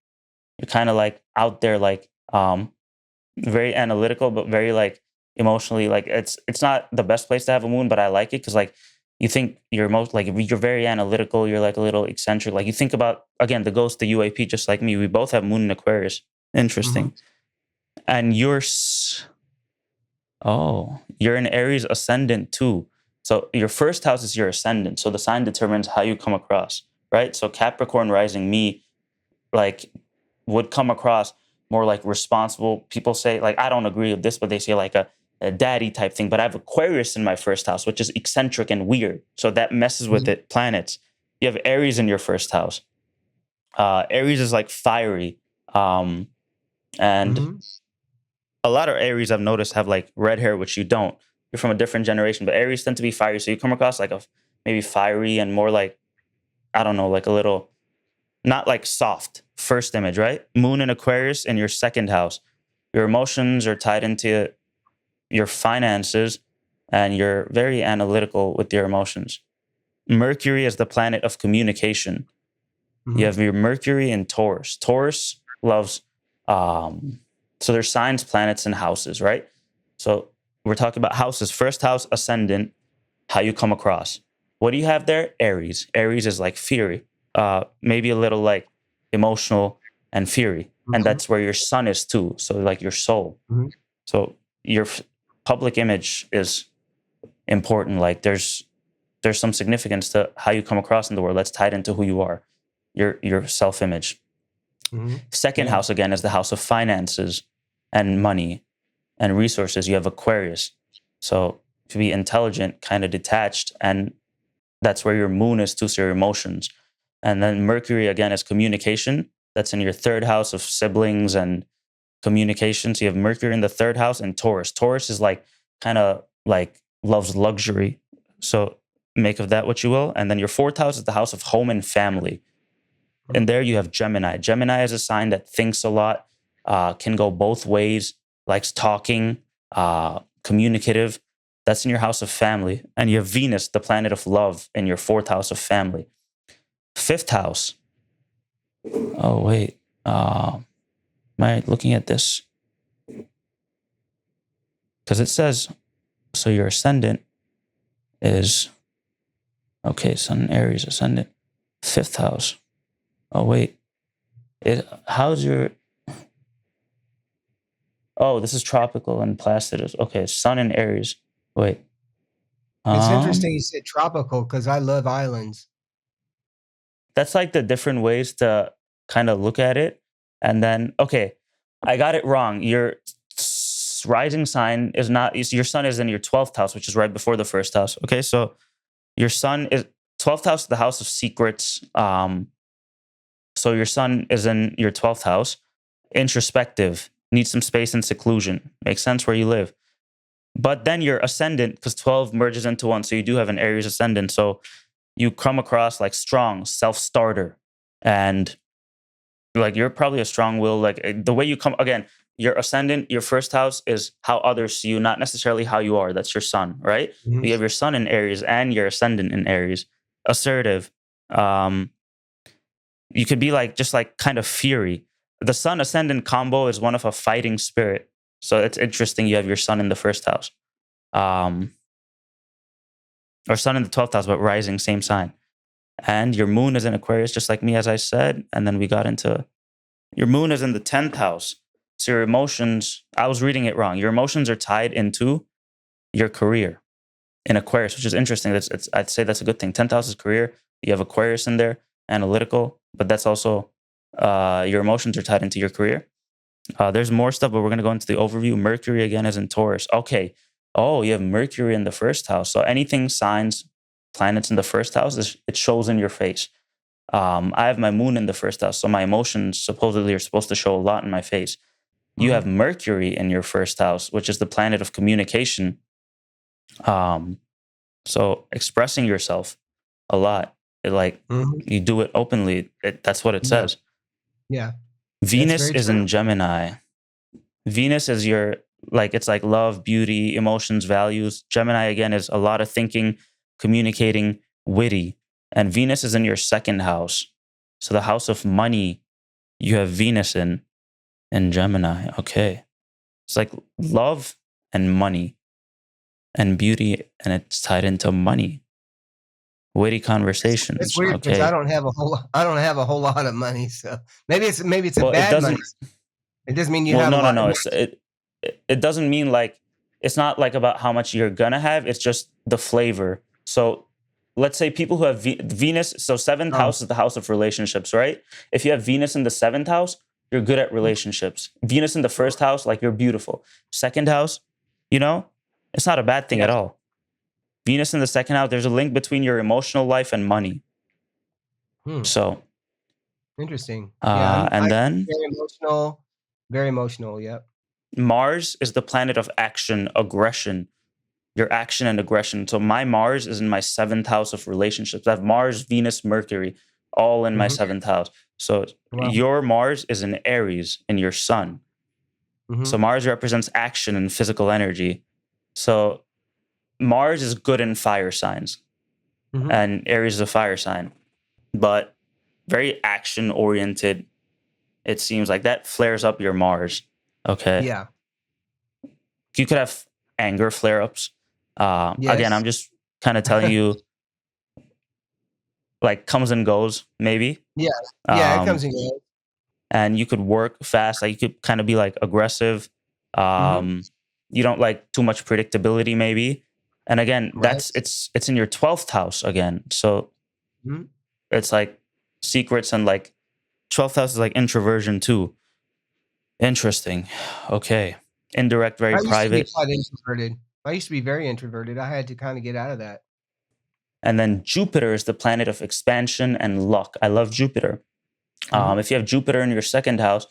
you're kind of like out there, like very analytical, but very like emotionally. Like it's not the best place to have a moon, but I like it because like you think you're most like you're very analytical. You're like a little eccentric. Like you think about again the ghost, the UAP, just like me. We both have moon in Aquarius. Interesting. And you're in Aries ascendant too. So your first house is your ascendant. So the sign determines how you come across, right? So Capricorn rising, me, like would come across more like responsible. People say, like, I don't agree with this, but they say like a daddy type thing. But I have Aquarius in my first house, which is eccentric and weird. So that messes with it. Planets. You have Aries in your first house. Aries is like fiery. And a lot of Aries I've noticed have like red hair, which you don't. You're from a different generation, but Aries tend to be fiery. So you come across like a maybe fiery and more like, I don't know, like a little, not like soft first image, right? Moon in Aquarius in your second house. Your emotions are tied into your finances and you're very analytical with your emotions. Mercury is the planet of communication. You have your Mercury in Taurus. Taurus loves, so there's signs, planets, and houses, right? So we're talking about houses. First house, ascendant, how you come across. What do you have there? Aries. Aries is like fury, maybe a little like emotional and fury. And that's where your sun is too. So like your soul. So your public image is important. Like there's some significance to how you come across in the world. That's tied into who you are, your self-image. Second house again is the house of finances and money and resources. You have Aquarius. So to be intelligent, kind of detached, and that's where your moon is too, so your emotions. And then Mercury again is communication. That's in your third house of siblings and communication. So you have Mercury in the third house and Taurus. Taurus is like kind of like loves luxury. So make of that what you will. And then your fourth house is the house of home and family. And there you have Gemini. Gemini is a sign that thinks a lot, can go both ways, likes talking, communicative. That's in your house of family. And you have Venus, the planet of love, in your fourth house of family. Fifth house. Oh, wait. Am I looking at this? Because it says, so your ascendant is, okay, Sun, Aries, ascendant. Fifth house. Oh, wait. How's your... Oh, this is tropical and Placidus. Okay, Sun and Aries. Wait. It's interesting you said tropical because I love islands. That's like the different ways to kind of look at it. And then, okay, I got it wrong. Your rising sign is not, your sun is in your 12th house, which is right before the first house. Okay, so your sun is 12th house, the house of secrets. So your sun is in your 12th house. Introspective, needs some space and seclusion. Makes sense where you live. But then your ascendant, because 12 merges into one, so you do have an Aries ascendant. So you come across like strong, self-starter, and like you're probably a strong will. Like the way you come, again, your ascendant, your first house is how others see you, not necessarily how you are. That's your sun, right? You have your sun in Aries and your ascendant in Aries. Assertive. You could be like just like kind of fury. The sun ascendant combo is one of a fighting spirit. So it's interesting. You have your sun in the first house, or sun in the 12th house, but rising, same sign. And your moon is in Aquarius, just like me, as I said. And then we got into your moon is in the 10th house. So your emotions, I was reading it wrong. Your emotions are tied into your career in Aquarius, which is interesting. I'd say that's a good thing. 10th house is career. You have Aquarius in there, analytical, but that's also your emotions are tied into your career. There's more stuff, but we're going to go into the overview. Mercury again is in Taurus. Okay. Oh, you have Mercury in the first house. So anything signs, planets in the first house, it shows in your face. I have my moon in the first house, so my emotions supposedly are supposed to show a lot in my face. You have Mercury in your first house, which is the planet of communication. So expressing yourself a lot, you do it openly. That's what it says. Yeah. Venus very is true. in Gemini. Venus is your it's like love, beauty, emotions, values. Gemini again is a lot of thinking, communicating, witty. And Venus is in your second house. So the house of money, you have Venus in Gemini. Okay. It's like love and money and beauty, and it's tied into money. Witty conversations. It's weird because I don't have a whole lot of money, so maybe it's a Well, bad money. It doesn't mean you have a lot. No. It doesn't mean like it's not like about how much you're gonna have. It's just the flavor. So let's say people who have Venus. So seventh house is the house of relationships, right? If you have Venus in the seventh house, you're good at relationships. Venus in the first house, like you're beautiful. Second house, it's not a bad thing at all. Venus in the second house, there's a link between your emotional life and money. So interesting. And then very emotional. Yep. Mars is the planet of action, aggression, your action and aggression. So my Mars is in my seventh house of relationships. I have Mars, Venus, Mercury, all in my seventh house. So your Mars is in Aries in your sun. So Mars represents action and physical energy. So Mars is good in fire signs, and Aries is a fire sign, but very action oriented. It seems like that flares up your Mars. Okay. Yeah. You could have anger flare ups. Again, I'm just kind of telling you, like comes and goes, maybe. Yeah. Yeah, it comes and goes. And you could work fast. Like you could kind of be like aggressive. You don't like too much predictability, maybe. And again, it's in your 12th house again. So it's like secrets, and like 12th house is like introversion too. Interesting. Okay. Indirect, very private. I used to be quite introverted. I used to be very introverted. I had to kind of get out of that. And then Jupiter is the planet of expansion and luck. I love Jupiter. If you have Jupiter in your second house,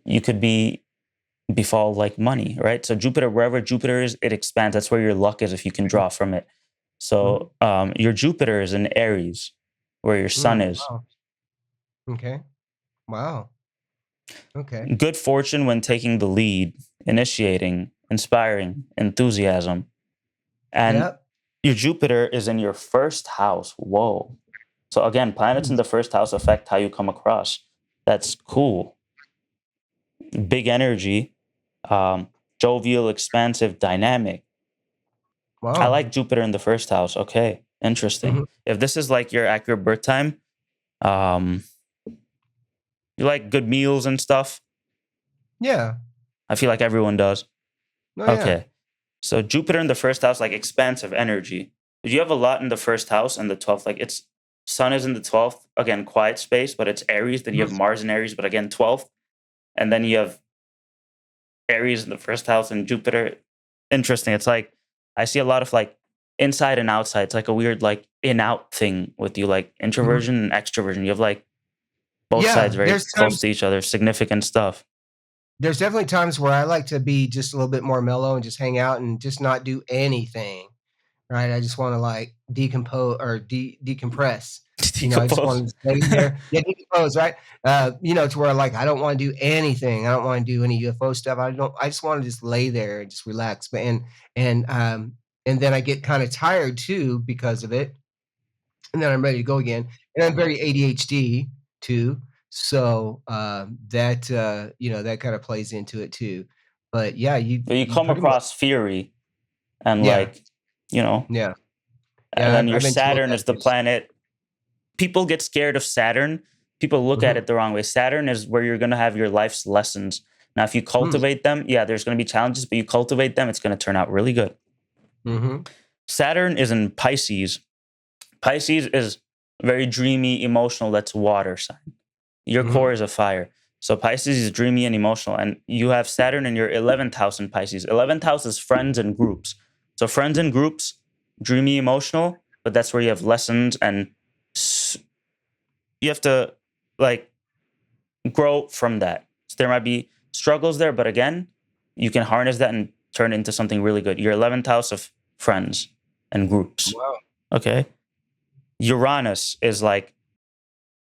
you could befall like money, right? So Jupiter, wherever Jupiter is, it expands. That's where your luck is if you can draw from it. So your Jupiter is in Aries, where your sun is. Wow. Okay. Wow. Okay. Good fortune when taking the lead, initiating, inspiring, enthusiasm. And your Jupiter is in your first house. Whoa. So again, planets in the first house affect how you come across. That's cool. Big energy, jovial, expansive, dynamic. Wow. I like Jupiter in the first house. Okay, interesting. If this is like your accurate birth time, you like good meals and stuff? Yeah. I feel like everyone does. Oh, yeah. Okay. So Jupiter in the first house, like expansive energy. You have a lot in the first house and the 12th. Like it's sun is in the 12th. Again, quiet space, but it's Aries. Then you have Mars in Aries, but again, 12th. And then you have Aries in the first house and Jupiter. Interesting. It's like, I see a lot of like inside and outside. It's like a weird like in-out thing with you, like introversion and extroversion. You have like both sides very close to each other, significant stuff. There's definitely times where I like to be just a little bit more mellow and just hang out and just not do anything, right? I just want to like decompose or decompress. You know, I just want to stay there. Yeah, decompose, right? To where like I don't want to do anything. I don't want to do any UFO stuff. I just want to just lay there and just relax. But and then I get kind of tired too because of it. And then I'm ready to go again. And I'm very ADHD too. So that kind of plays into it too. But yeah, you come across fury and Yeah. and then your Saturn is the planet. People get scared of Saturn. People look at it the wrong way. Saturn is where you're going to have your life's lessons. Now, if you cultivate them, there's going to be challenges, but you cultivate them, it's going to turn out really good. Saturn is in Pisces. Pisces is very dreamy, emotional. That's water sign. Your core is a fire. So Pisces is dreamy and emotional. And you have Saturn in your 11th house in Pisces. 11th house is friends and groups. So friends and groups, dreamy, emotional, but that's where you have lessons and you have to like grow from that. So there might be struggles there, but again, you can harness that and turn it into something really good. Your 11th house of friends and groups. Wow. Okay. Uranus is like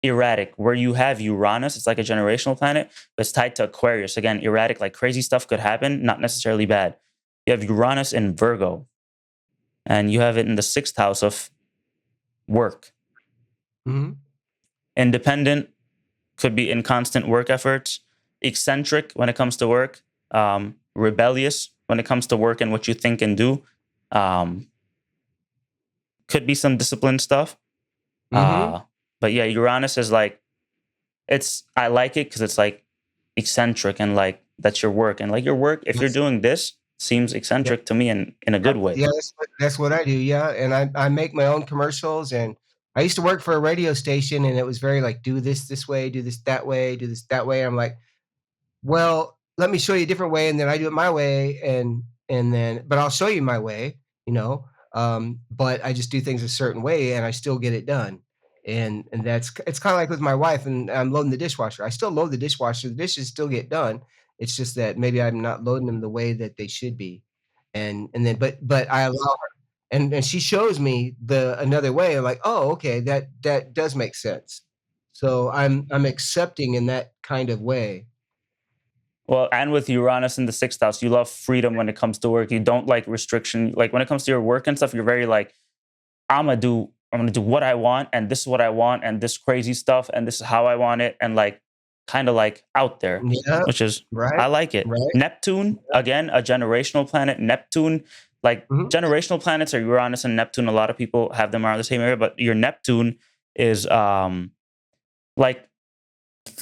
erratic. Where you have Uranus, it's like a generational planet, but it's tied to Aquarius. Again, erratic, like crazy stuff could happen, not necessarily bad. You have Uranus in Virgo, and you have it in the 6th house of work. Hmm. Independent could be in constant work efforts, eccentric when it comes to work, rebellious when it comes to work and what you think and do. Could be some discipline stuff. Hmm. But yeah, Uranus is like, I like it because it's like eccentric and like that's your work. And like your work, if you're Yes. doing this, seems eccentric to me in a good way. Yeah, that's what I do. Yeah, and I make my own commercials, and I used to work for a radio station, and it was very like, do this way, do this that way, do this that way. I'm like, well, let me show you a different way, and then I do it my way, and then, but I'll show you my way, you know. But I just do things a certain way, and I still get it done. And that's it's kind of like with my wife, and I'm loading the dishwasher. I still load the dishwasher. The dishes still get done. It's just that maybe I'm not loading them the way that they should be, and then but I allow her, and she shows me the another way. I'm like, oh, okay, that does make sense. So I'm accepting in that kind of way. Well, and with Uranus in the 6th house, you love freedom when it comes to work. You don't like restriction. Like when it comes to your work and stuff, you're very like, I'm gonna do what I want, and this is what I want, and this crazy stuff, and this is how I want it, and like kind of like out there, Yeah, which is right, I like it. right. Neptune, again, a generational planet. Neptune, like Mhm. generational planets are Uranus and Neptune. A lot of people have them around the same area, but your Neptune is like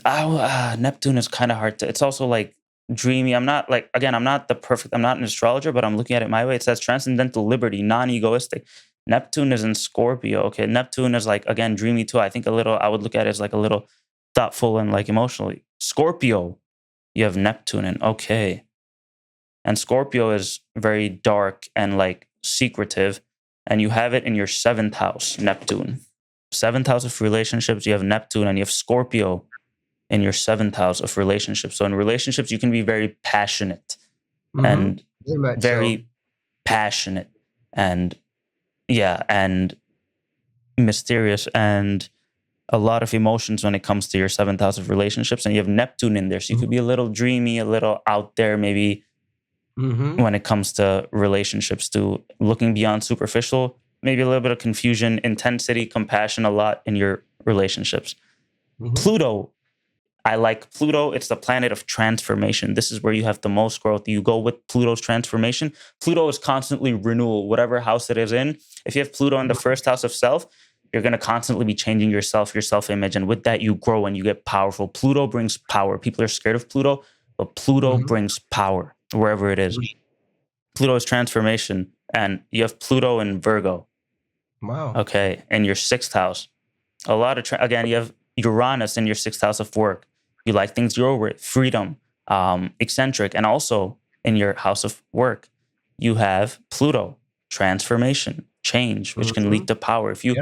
Neptune is kind of hard to. It's also like dreamy. I'm not like again. I'm not I'm not an astrologer, but I'm looking at it my way. It says transcendental liberty, non-egoistic. Neptune is in Scorpio. Okay, Neptune is like again dreamy too. I think a little. I would look at it as like a little thoughtful and like emotionally. Scorpio, you have Neptune in. Okay, and Scorpio is very dark and like secretive, and you have it in your 7th house, Neptune. 7th house of relationships. You have Neptune, and you have Scorpio in your 7th house of relationships. So in relationships, you can be very passionate Mhm. and Very much so. very passionate and yeah, and mysterious and a lot of emotions when it comes to your 7th house of relationships. And you have Neptune in there. So you could be a little dreamy, a little out there, maybe Mhm. when it comes to relationships, to looking beyond superficial, maybe a little bit of confusion, intensity, compassion, a lot in your relationships. Mhm. Pluto, I like Pluto. It's the planet of transformation. This is where you have the most growth. You go with Pluto's transformation. Pluto is constantly renewal, whatever house it is in. If you have Pluto in the 1st house of self, you're going to constantly be changing yourself, your self-image. And with that, you grow and you get powerful. Pluto brings power. People are scared of Pluto, but Pluto Mhm. brings power wherever it is. Pluto is transformation. And you have Pluto in Virgo. Wow. Okay. In your 6th house. A lot of, again, you have Uranus in your 6th house of work. You like things you're over it, freedom, eccentric. And also in your house of work, you have Pluto, transformation, change, which can lead to power. If Yeah.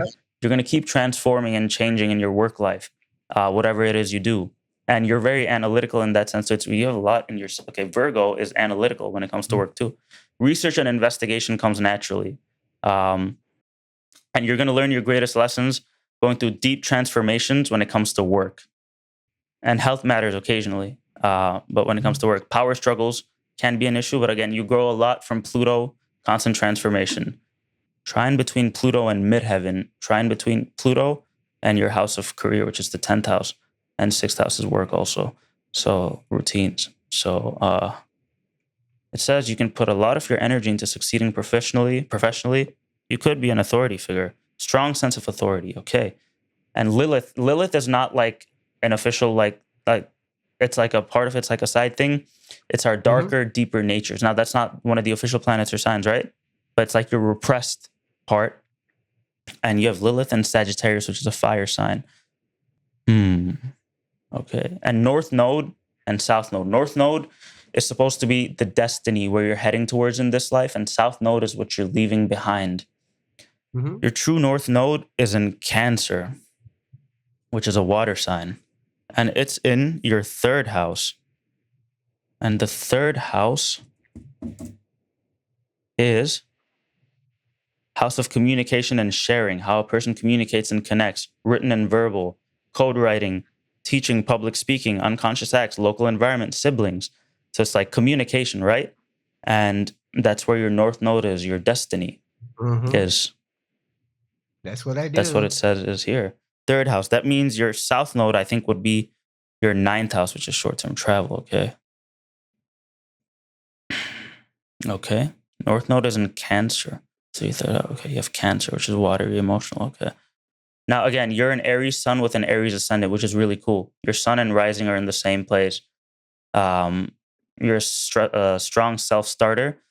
you're going to keep transforming and changing in your work life, whatever it is you do. And you're very analytical in that sense. So you have a lot in your, okay, Virgo is analytical when it comes to work too. Research and investigation comes naturally. And you're going to learn your greatest lessons going through deep transformations when it comes to work. And health matters occasionally. But when it comes to work, power struggles can be an issue. But again, you grow a lot from Pluto, constant transformation. Trine between Pluto and midheaven, trine between Pluto and your house of career, which is the 10th house, and 6th house is work also. So routines. So it says you can put a lot of your energy into succeeding professionally. You could be an authority figure, strong sense of authority. Okay. And Lilith is not like an official, like it's like a part of it's like a side thing. It's our darker, deeper natures. Now that's not one of the official planets or signs, right? But it's like your repressed part. And you have Lilith and Sagittarius, which is a fire sign. Okay. And North Node and South Node. North Node is supposed to be the destiny where you're heading towards in this life, and South Node is what you're leaving behind. Your true North Node is in Cancer. which is a water sign. And it's in your third house. And the third house is house of communication and sharing, how a person communicates and connects, written and verbal, code writing, teaching, public speaking, unconscious acts, local environment, siblings. So it's like communication, right? And that's where your north node is, your destiny is. That's what I do. That's what it says is here. Third house. That means your south node, I think, would be your ninth house, which is short-term travel. Okay. Okay. North node is in Cancer. So you thought, okay, you have Cancer, which is watery, emotional. Okay. Now, again, you're an Aries sun with an Aries ascendant, which is really cool. Your sun and rising are in the same place. You're a strong self-starter.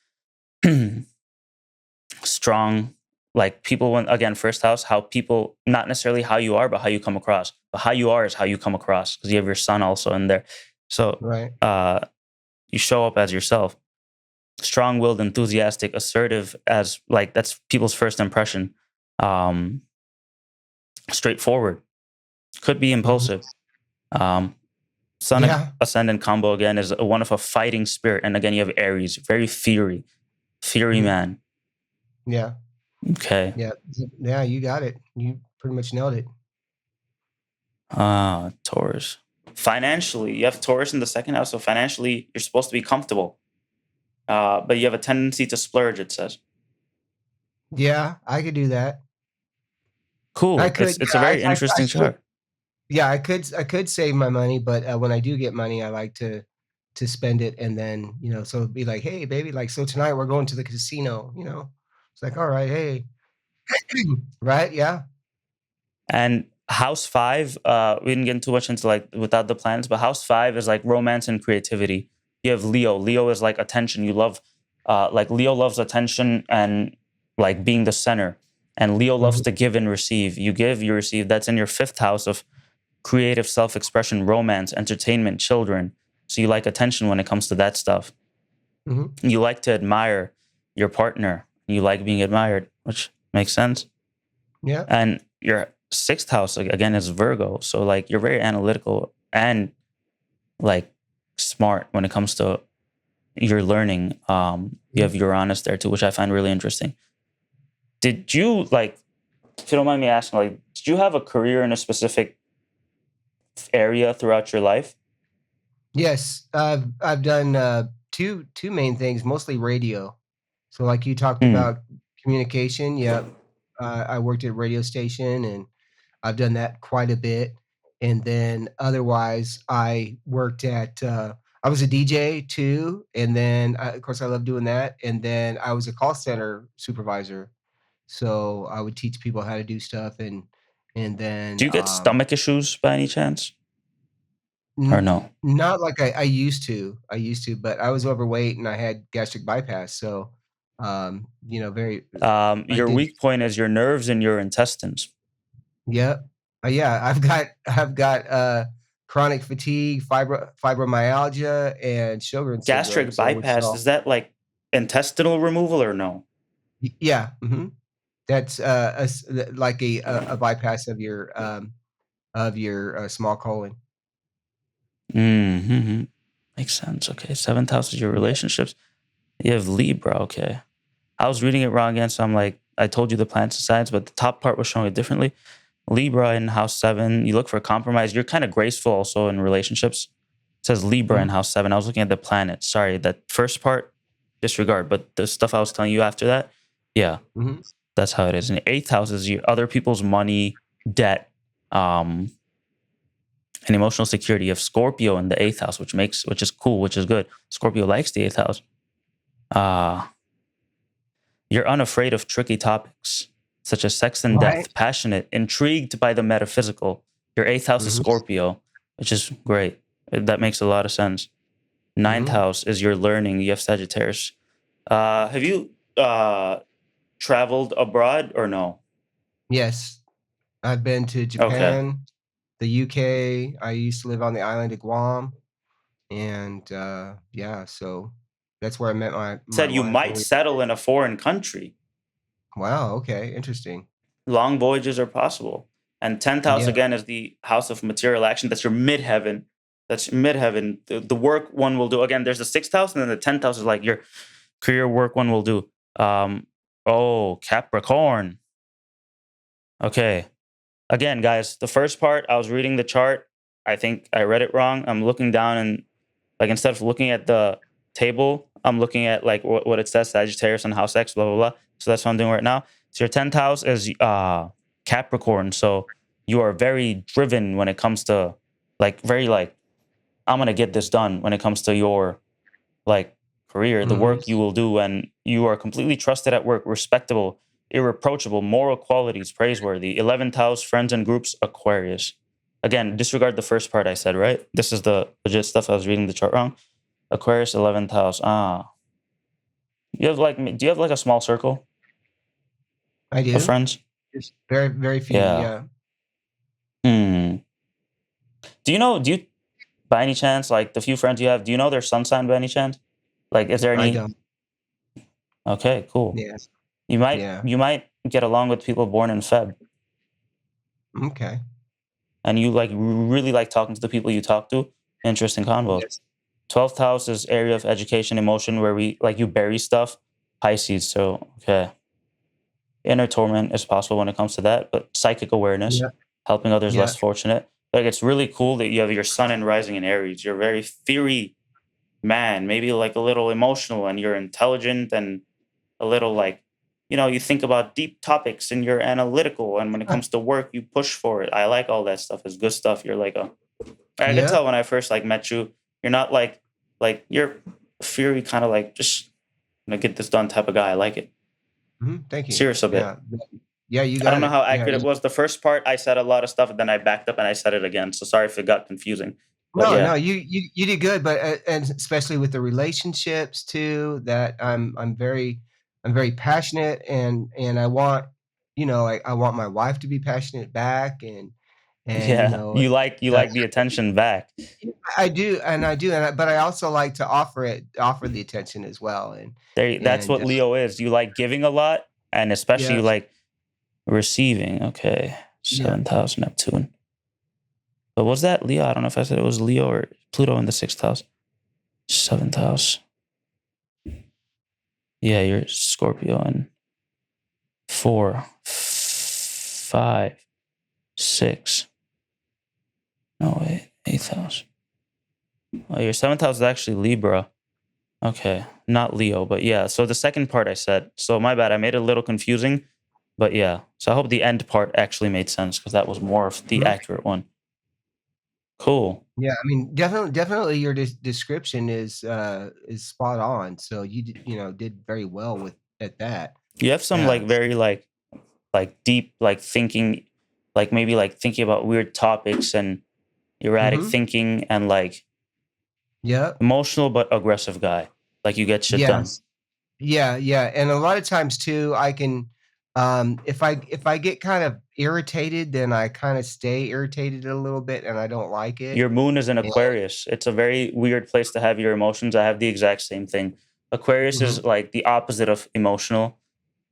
Strong, like people, when, again, first house, how people, not necessarily how you are, but how you come across. But how you are is how you come across, because you have your sun also in there. So you show up as yourself. Strong-willed, enthusiastic, assertive, as like that's people's first impression. Straightforward, could be impulsive. Sun and ascendant combo again is one of a fighting spirit, and again you have Aries, very fiery man. Yeah. Okay. Yeah, you got it. You pretty much nailed it. Taurus. Financially, you have Taurus in the second house, so financially you're supposed to be comfortable. But you have a tendency to splurge, it says. Yeah, I could do that. Cool. It's a very interesting chart. Yeah, I could save my money, but when I do get money, I like to spend it, and then so it'd be like, hey, baby, like so tonight we're going to the casino. It's like, all right, hey, right, yeah. And house 5, we didn't get too much into like without the planets, but house 5 is like romance and creativity. You have Leo. Leo is like attention. You love, like Leo loves attention and like being the center. And Leo loves to give and receive. You give, you receive. That's in your 5th house of creative self-expression, romance, entertainment, children. So you like attention when it comes to that stuff. You like to admire your partner. You like being admired, which makes sense. Yeah. And your 6th house, again, is Virgo. So like you're very analytical and like smart when it comes to your learning. You have Uranus there too, which I find really interesting. Did you, like, if you don't mind me asking, like, did you have a career in a specific area throughout your life? Yes, I've done two main things, mostly radio. So like you talked about communication. Yep. I worked at a radio station, and I've done that quite a bit. And then otherwise, I worked at I was a DJ too, and then of course I love doing that. And then I was a call center supervisor, so I would teach people how to do stuff. And then do you get stomach issues by any chance? Or no? Not like I used to. But I was overweight and I had gastric bypass. So, very. Your weak point is your nerves and your intestines. Yep. Yeah, I've got chronic fatigue, fibromyalgia, and Sjogren's syndrome. Gastric bypass, is that like intestinal removal or no? Yeah. That's like a bypass of your small colon. Makes sense. Okay, 7th house is your relationships. You have Libra. Okay, I was reading it wrong again, so I'm like, I told you the planets and signs, but the top part was showing it differently. Libra in house 7, you look for compromise. You're kind of graceful also in relationships. It says Libra in house 7. I was looking at the planets. Sorry, that first part, disregard. But the stuff I was telling you after that, yeah, that's how it is. And the 8th house is your other people's money, debt, and emotional security. You have Scorpio in the 8th house, which is cool, which is good. Scorpio likes the 8th house. You're unafraid of tricky topics, such as sex and death, passionate, intrigued by the metaphysical. Your 8th house is Scorpio, which is great. That makes a lot of sense. 9th house is your learning. You have Sagittarius. Have you traveled abroad or no? Yes. I've been to Japan, the UK. I used to live on the island of Guam. And so that's where I met my Said you wife. might settle in a foreign country. Wow, okay, interesting. Long voyages are possible. And 10th house Yeah. again is the house of material action. That's your midheaven. That's midheaven. The work one will do. Again, there's the 6th house, and then the 10th house is like your career work one will do. Oh, Capricorn. Okay. Again, guys, the first part, I was reading the chart. I think I read it wrong. I'm looking down and like instead of looking at the table, I'm looking at like what it says, Sagittarius and House X, blah, blah, blah. So that's what I'm doing right now. So your 10th house is Capricorn. So you are very driven when it comes to like very like, I'm going to get this done when it comes to your like career, the work you will do, and you are completely trusted at work, respectable, irreproachable, moral qualities, praiseworthy. 11th house, friends and groups, Aquarius. Again, disregard the first part I said, right? This is the legit stuff. I was reading the chart wrong. Aquarius, 11th house. You have like, do you have like a small circle I do. of friends? Just very, very few. Yeah. Yeah. Do you, by any chance, like the few friends you have, do you know their sun sign by any chance? Like, is there any? I don't. Okay, cool. Yes. You Yeah. might get along with people born in Feb, Okay. and you like really like talking to the people you talk to. Interesting convo. Yes. 12th house is area of education, emotion, where we like you bury stuff. Pisces. So okay, inner torment is possible when it comes to that, but psychic awareness, Yeah. helping others Yeah. less fortunate. Like it's really cool that you have your sun and rising in Aries. You're a very fiery man, maybe like a little emotional, and you're intelligent and a little like, you think about deep topics and you're analytical. And when it comes to work, you push for it. I like all that stuff. It's good stuff. You're like I could tell when I first like met you, you're not like you're a fiery kind of like just get this done type of guy. I like it. Thank you. Serious a bit. Yeah. Yeah, you got I don't know it. how Yeah, accurate it was. The first part I said a lot of stuff, and then I backed up and I said it again. So sorry if it got confusing. But No, yeah. no, you did good, but and especially with the relationships too, that I'm very passionate, and I want, I want my wife to be passionate back, and Yeah, you like the attention back. I do, but I also like to offer the attention as well, That's what Leo is. You like giving a lot, and especially you Yes. like receiving. Okay, 7th house Neptune. But was that Leo? I don't know if I said it was Leo or Pluto in the 6th house. 7th house. Yeah, you're Scorpio in 4, 5, 6. No, wait, 8th house. Oh, your 7th house is actually Libra. Okay, not Leo, but yeah. So the second part I said. So my bad, I made it a little confusing, but yeah. So I hope the end part actually made sense because that was more of the accurate one. Cool. Yeah, I mean, definitely your description is spot on. So you did very well at that. You have some like very like deep like thinking, like maybe like thinking about weird topics and erratic thinking and like emotional but aggressive guy. Like you get shit done. Yeah, and a lot of times too, I can, if I get kind of irritated, then I kind of stay irritated a little bit, and I don't like it. Your moon is in Aquarius. It's a very weird place to have your emotions. I have the exact same thing. Aquarius is like the opposite of emotional,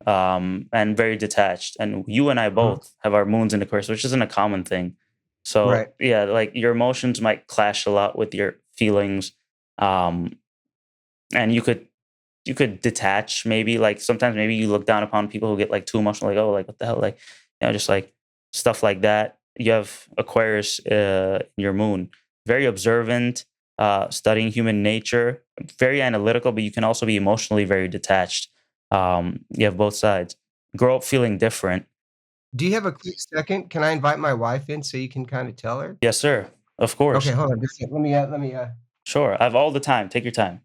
and very detached. And you and I both have our moons in Aquarius, which isn't a common thing. So yeah, like your emotions might clash a lot with your feelings, and you could detach maybe. Like sometimes maybe you look down upon people who get like too emotional, like, oh, like what the hell, like just like stuff like that. You have Aquarius in your moon, very observant, studying human nature, very analytical, but you can also be emotionally very detached. You have both sides. Grow up feeling different. Do you have a quick second? Can I invite my wife in so you can kind of tell her? Yes, sir. Of course. Okay, hold on. Just let me. Sure. I have all the time. Take your time.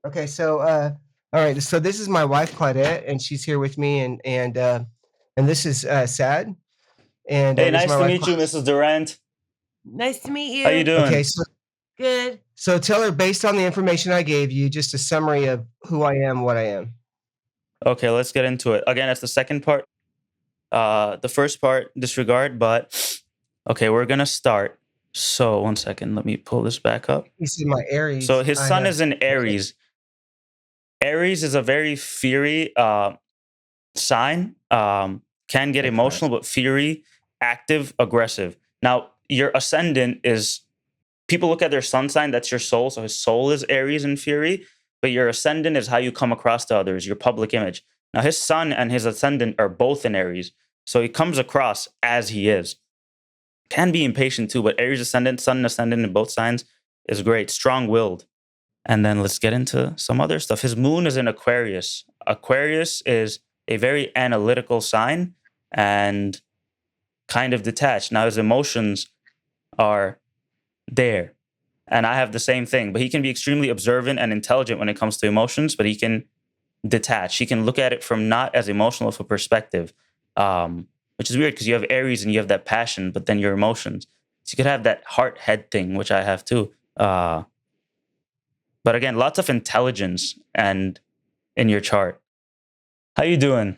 Okay, so all right. So this is my wife Claudette, and she's here with me, and this is Sad. And hey, nice to meet you, Mrs. Durrant. Nice to meet you. How you doing? Okay, so Good. So tell her, based on the information I gave you, just a summary of who I am, what I am. Okay, let's get into it. Again, that's the second part. The first part, disregard, but okay, we're gonna start. So 1 second, let me pull this back up. He's in my Aries. So his sun is in Aries. Aries is a very fiery sign. Can get emotional, but fiery. active, aggressive. Now, your ascendant is, people look at their sun sign, that's your soul. So his soul is Aries in theory, but your ascendant is how you come across to others, your public image. Now, his sun and his ascendant are both in Aries. So he comes across as he is. Can be impatient too, but Aries ascendant, sun and ascendant in both signs is great, strong willed. And then let's get into some other stuff. His moon is in Aquarius. Aquarius is a very analytical sign and kind of detached. Now, his emotions are there. And I have the same thing, but he can be extremely observant and intelligent when it comes to emotions, but he can detach. He can look at it from not as emotional of a perspective, which is weird because you have Aries and you have that passion, but then your emotions. So you could have that heart head thing, which I have too. But again, lots of intelligence and in your chart. How you doing?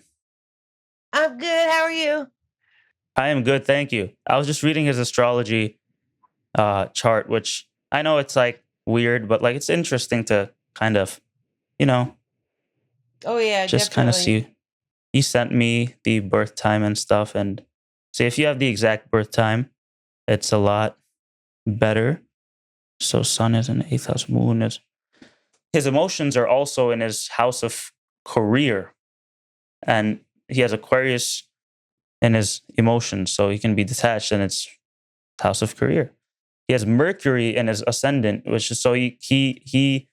I'm good. How are you? I am good, thank you. I was just reading his astrology chart, which I know it's like weird, but like it's interesting to kind of, you know, Oh yeah, just kind of definitely. see. He sent me the birth time and stuff, and see if you have the exact birth time, it's a lot better. So sun is in the 8th house, moon is. His emotions are also in his house of career, and he has Aquarius in his emotions, so he can be detached in its house of career. He has Mercury in his ascendant, which is so he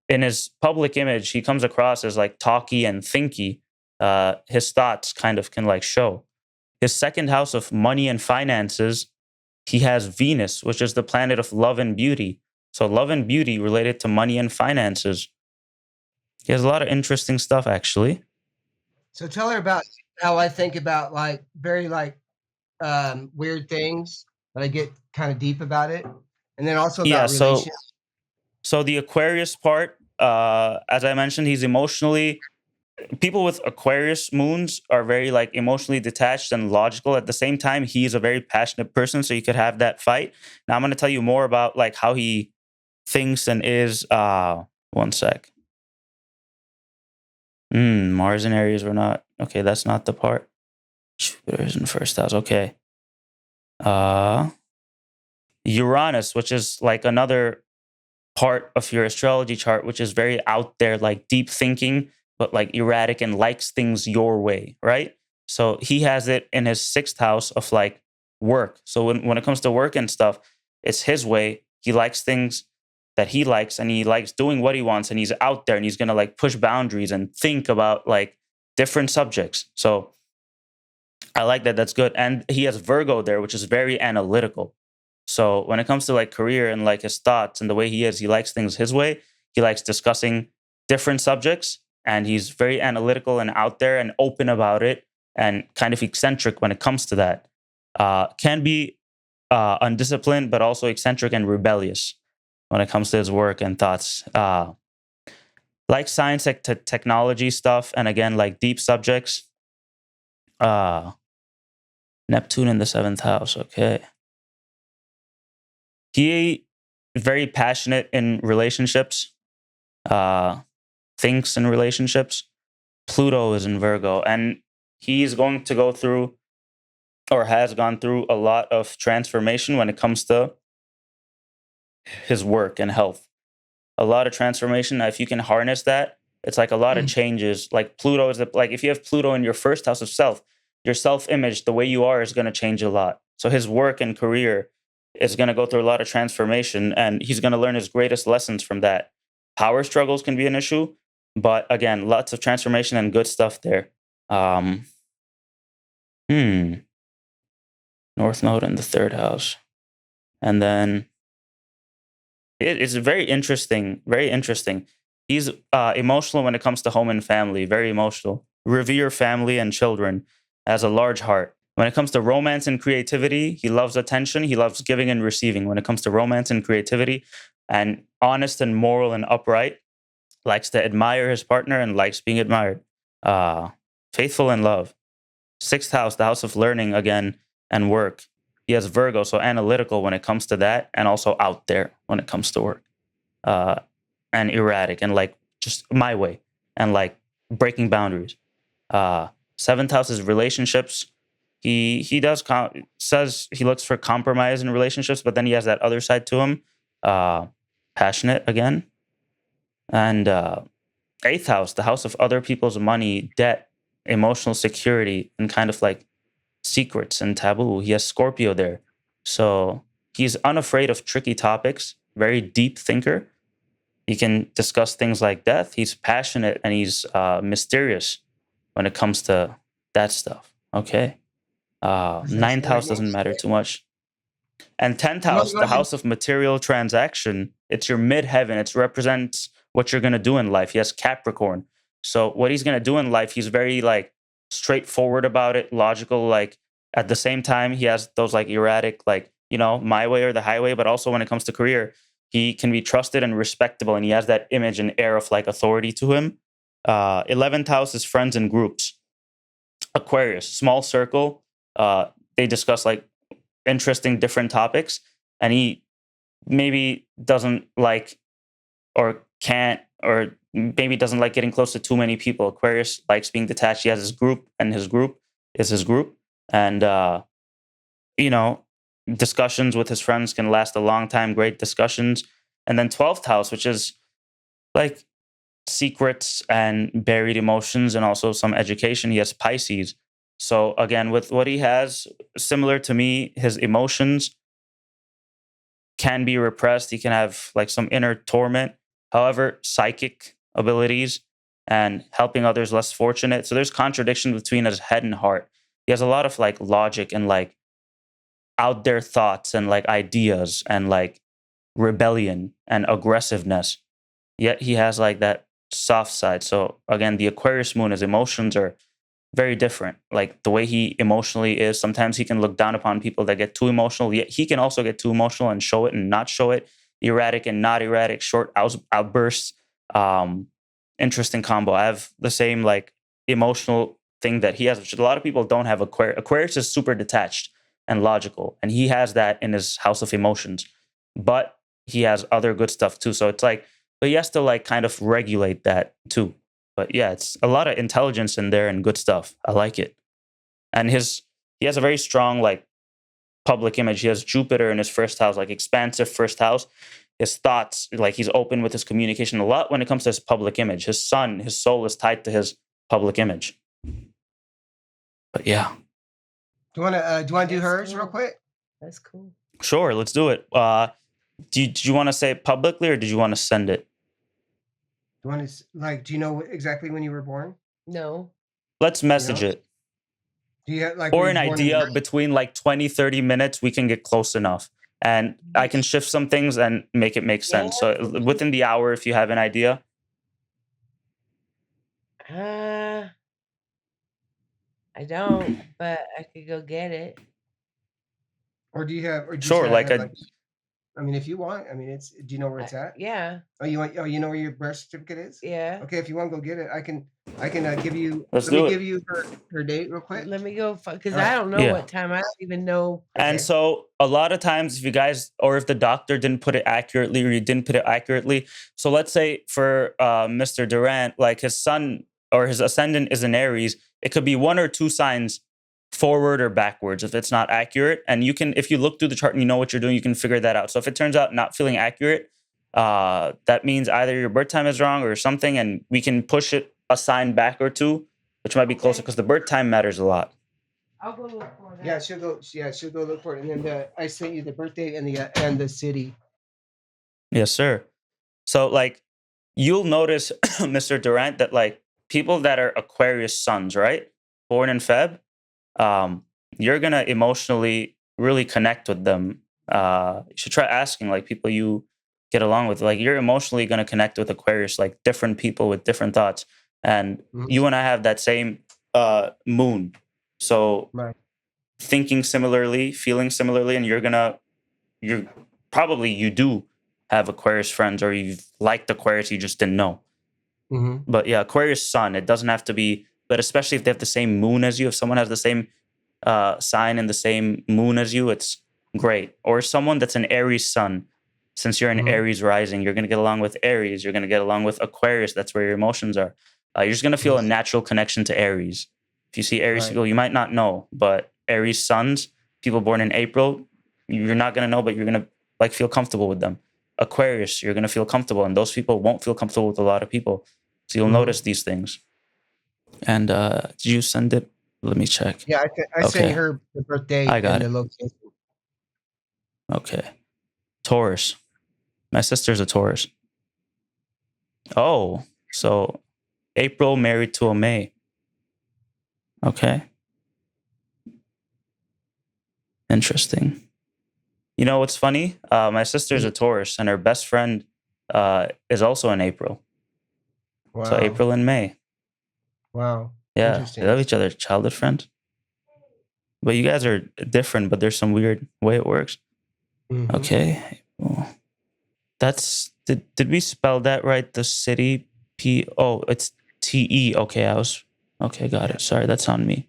in his public image he comes across as like talky and thinky. His thoughts kind of can like show. His second house of money and finances, he has Venus, which is the planet of love and beauty. So love and beauty related to money and finances. He has a lot of interesting stuff, actually. So tell her about how I think about like very like weird things, but I get kind of deep about it, and then also Yeah, about relations. so the Aquarius part, as I mentioned, he's emotionally, people with Aquarius moons are very like emotionally detached and logical. At the same time, he's a very passionate person, so you could have that fight. Now I'm going to tell you more about like how he thinks and is. One sec. Mars and Aries were not okay. That's not the part. Jupiter is in first house. Okay. Uranus, which is like another part of your astrology chart, which is very out there, like deep thinking, but like erratic and likes things your way, right? So he has it in his 6th house of like work. So when it comes to work and stuff, it's his way. He likes things that he likes and he likes doing what he wants and he's out there and he's going to like push boundaries and think about like different subjects. So I like that. That's good. And he has Virgo there, which is very analytical. So when it comes to like career and like his thoughts and the way he is, he likes things his way. He likes discussing different subjects and he's very analytical and out there and open about it and kind of eccentric when it comes to that. Can be undisciplined, but also eccentric and rebellious when it comes to his work and thoughts. Like science, technology stuff, and again, like deep subjects. Neptune in the 7th house. Okay. He is very passionate in relationships, thinks in relationships. Pluto is in Virgo, and he's going to go through or has gone through a lot of transformation when it comes to his work and health. A lot of transformation. If you can harness that, it's like a lot of changes. Like Pluto is like if you have Pluto in your first house of self, your self-image, the way you are is going to change a lot. So his work and career is going to go through a lot of transformation and he's going to learn his greatest lessons from that. Power struggles can be an issue, but again, lots of transformation and good stuff there. North Node in the 3rd house. And then it's very interesting, very interesting. He's emotional when it comes to home and family, very emotional. Revere family and children, has a large heart. When it comes to romance and creativity, he loves attention. He loves giving and receiving. When it comes to romance and creativity, and honest and moral and upright, likes to admire his partner and likes being admired. Faithful in love. 6th house, the house of learning again and work. He has Virgo, so analytical when it comes to that, and also out there when it comes to work. And erratic and like just my way and like breaking boundaries. 7th house is relationships. He does says he looks for compromise in relationships, but then he has that other side to him, passionate again. And eighth house, the house of other people's money, debt, emotional security, and kind of like secrets and taboo. He has Scorpio there, so he's unafraid of tricky topics. Very deep thinker. He can discuss things like death. He's passionate and he's mysterious when it comes to that stuff. Okay. Ninth house doesn't matter too much. And 10th house, the house of material transaction, it's your midheaven. It represents what you're going to do in life. He has Capricorn. So what he's going to do in life, he's very like straightforward about it, logical. Like at the same time, he has those like erratic, like, you know, my way or the highway. But also when it comes to career, he can be trusted and respectable. And he has that image and air of like authority to him. 11th house is friends and groups. Aquarius, small circle. They discuss like interesting different topics, and he maybe doesn't like or can't or maybe doesn't like getting close to too many people. Aquarius likes being detached. He has his group, and his group is his group. And you know, discussions with his friends can last a long time, great discussions. And then 12th house, which is like secrets and buried emotions and also some education. He has Pisces. So again, with what he has, similar to me, his emotions can be repressed. He can have like some inner torment. However, psychic abilities and helping others less fortunate. So there's contradiction between his head and heart. He has a lot of like logic and like out there thoughts and like ideas and like rebellion and aggressiveness. Yet he has like that soft side. So again, the Aquarius moon, his emotions are very different. Like the way he emotionally is, sometimes he can look down upon people that get too emotional. Yet he can also get too emotional and show it and not show it. Erratic and not erratic, short outbursts. Interesting combo. I have the same like emotional thing that he has, which a lot of people don't have. Aquarius is super detached and logical, and he has that in his house of emotions. But he has other good stuff too. So it's like, but he has to like kind of regulate that too. But yeah, it's a lot of intelligence in there and good stuff. I like it. And he has a very strong like public image. He has Jupiter in his first house, like expansive first house. His thoughts, like he's open with his communication a lot when it comes to his public image. His sun, his soul is tied to his public image. But yeah. Do you want to do hers cool. real quick? That's cool. Sure, let's do it. Do you want to say it publicly or did you want to send it? Do you want to like? Do you know exactly when you were born? No. Let's message know? it. Do you have, like, Or were an you born in idea the- between like 20, 30 minutes, we can get close enough. And I can shift some things and make it make sense. So within the hour, if you have an idea. I don't, but I could go get it. Or do you have? Or do Sure, you like have, a I mean, if you want, I mean, it's. Do you know where it's at? Yeah. Oh, you want? Oh, you know where your birth certificate is? Yeah. Okay, if you want to go get it, I can give you. Let's let do me it. give you her date real quick. Let me go because All right. I don't know Yeah. what time. I don't even know. And Okay. so a lot of times, if you guys, or if the doctor didn't put it accurately or you didn't put it accurately. So let's say for Mr. Durrant, like his sun or his ascendant is in Aries, it could be one or two signs forward or backwards if it's not accurate. And you can, if you look through the chart and you know what you're doing, you can figure that out. So if it turns out not feeling accurate, that means either your birth time is wrong or something, and we can push it a sign back or two, which might be closer because the birth time matters a lot. I'll go look for that. Yeah, she'll go. Yeah, she'll go look for it, and then I sent you the birthday and the city. Yes, sir. So like you'll notice, Mr. Durrant, that like people that are Aquarius suns, right? Born in Feb, you're gonna emotionally really connect with them. You should try asking like people you get along with. Like you're emotionally gonna connect with Aquarius, like different people with different thoughts. And you and I have that same moon. So Right. thinking similarly, feeling similarly, and you're probably you do have Aquarius friends or you've liked Aquarius, you just didn't know. Mm-hmm. But yeah, Aquarius sun, it doesn't have to be, but especially if they have the same moon as you, if someone has the same sign and the same moon as you, it's great. Or someone that's an Aries sun, since you're an Aries rising, you're going to get along with Aries, you're going to get along with Aquarius, that's where your emotions are. You're just going to feel a natural connection to Aries. If you see Aries Right. people, you might not know, but Aries suns, people born in April, you're not gonna know, but you're gonna like feel comfortable with them. Aquarius, you're gonna feel comfortable, and those people won't feel comfortable with a lot of people. So you'll notice these things. And did you send it? Let me check. Yeah, I sent Okay. her the birth date I got and the it. location. Okay. Taurus. My sister's a Taurus. Oh, so April married to a May. Okay. Interesting. You know what's funny? My sister's a Taurus, and her best friend is also in April. Wow. So April and May. Wow. Yeah, Interesting. they love each other. Childhood friends. But you guys are different, but there's some weird way it works. Mhm. Okay. Well, that's did we spell that right? The city it's TE. Okay, got it. Sorry, that's on me.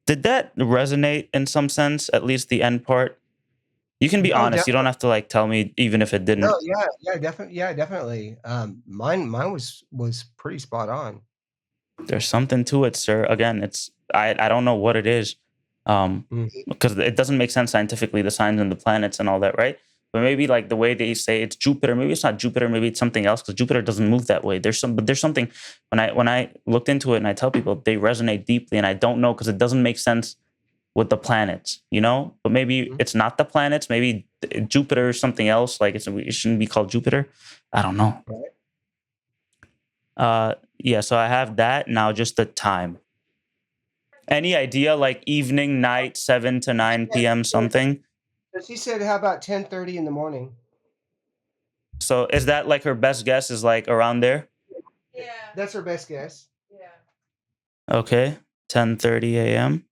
Did that resonate in some sense? At least the end part. You can be Oh, honest. You don't have to like tell me even if it didn't. No, yeah, definitely. Mine was pretty spot on. There's something to it, sir. Again, it's I don't know what it is. Mhm. Because it doesn't make sense scientifically, the signs and the planets and all that, right? But maybe like the way they say it's Jupiter, maybe it's not Jupiter, maybe it's something else because Jupiter doesn't move that way. There's something when I looked into it and I tell people they resonate deeply, and I don't know because it doesn't make sense with the planets, you know? But maybe Mhm. it's not the planets, maybe Jupiter or something else. Like it shouldn't be called Jupiter. I don't know. Right. Yeah, so I have that now, just the time. Any idea like evening, night, 7 to 9 p.m. something? So she said, how about 10:30 in the morning? So is that like her best guess is like around there? Yeah. That's her best guess. Yeah. Okay, 10:30 a.m.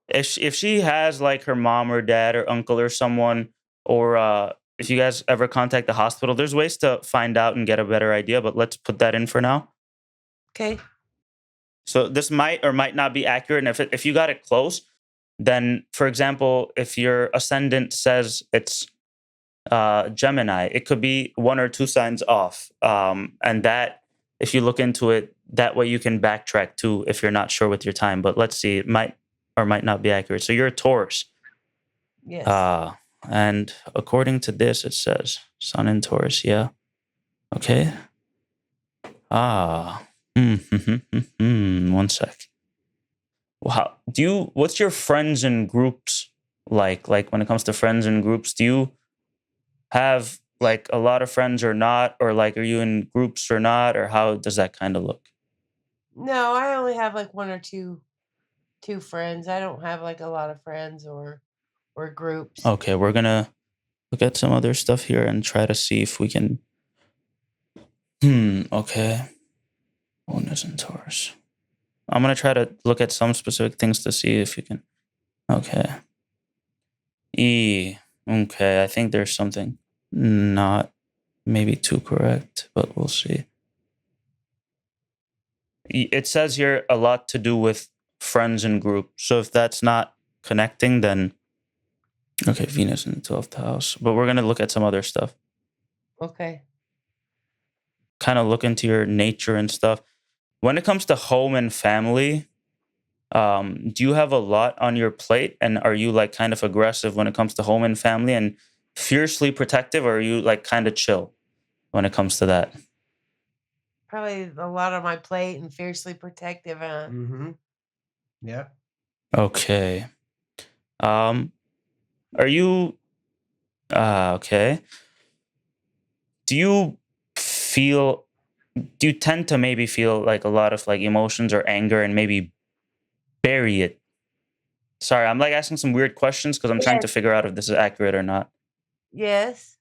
If she has like her mom or dad or uncle or someone, or if you guys ever contact the hospital, there's ways to find out and get a better idea. But let's put that in for now. Okay. So this might or might not be accurate. And if you got it close, then for example, if your ascendant says it's Gemini, it could be 1 or 2 signs off. And that, if you look into it, that way you can backtrack too if you're not sure with your time. But let's see, it might or might not be accurate. So you're a Taurus. Yes. And according to this, it says Sun in Taurus. Yeah. Okay. One sec. Wow. What's your friends and groups like? Like when it comes to friends and groups, do you have like a lot of friends or not? Or like, are you in groups or not? Or how does that kind of look? No, I only have like one or two friends. I don't have like a lot of friends or groups. Okay, we're going to look at some other stuff here and try to see if we can. Okay. Moon is in Taurus. I'm going to try to look at some specific things to see if you can. Okay. Okay, I think there's something not maybe too correct, but we'll see. It says here a lot to do with friends and group. So if that's not connecting, then okay, Venus in the 12th house. But we're going to look at some other stuff. Okay. Kind of look into your nature and stuff. When it comes to home and family, do you have a lot on your plate? And are you like kind of aggressive when it comes to home and family and fiercely protective? Or are you like kind of chill when it comes to that? Probably a lot on my plate and fiercely protective. Mm-hmm. Yeah. Okay. Are you okay? Do you tend to maybe feel like a lot of like emotions or anger and maybe bury it? Sorry, I'm like asking some weird questions because I'm trying to figure out if this is accurate or not. Yes.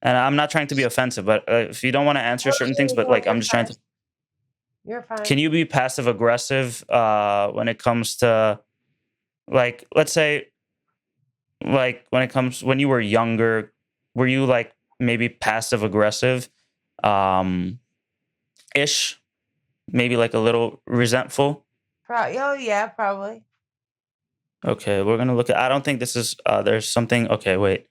And I'm not trying to be offensive, but if you don't want to answer certain things, but like I'm just trying to. You're fine. Can you be passive aggressive when it comes to, like, let's say, like when you were younger, were you like maybe passive aggressive, ish, maybe like a little resentful? Oh yeah, probably. Okay, we're gonna look at. I don't think this is. There's something. Okay, wait.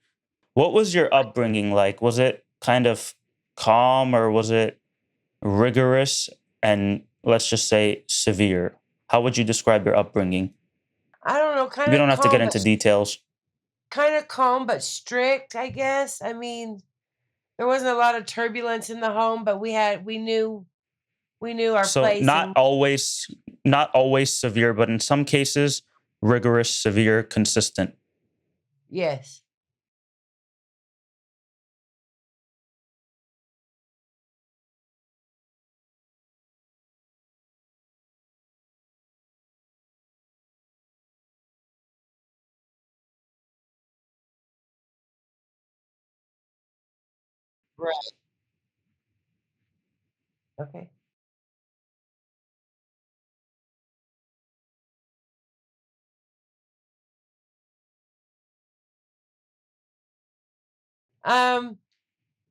What was your upbringing like? Was it kind of calm or was it rigorous? And let's just say, severe? How would you describe your upbringing? I don't know, kind We of don't have to get calm, but into details. strict, I guess. I mean, there wasn't a lot of turbulence in the home, but we knew our So place, and not always severe, but in some cases, rigorous, severe, consistent. yes. Right. Okay. Um,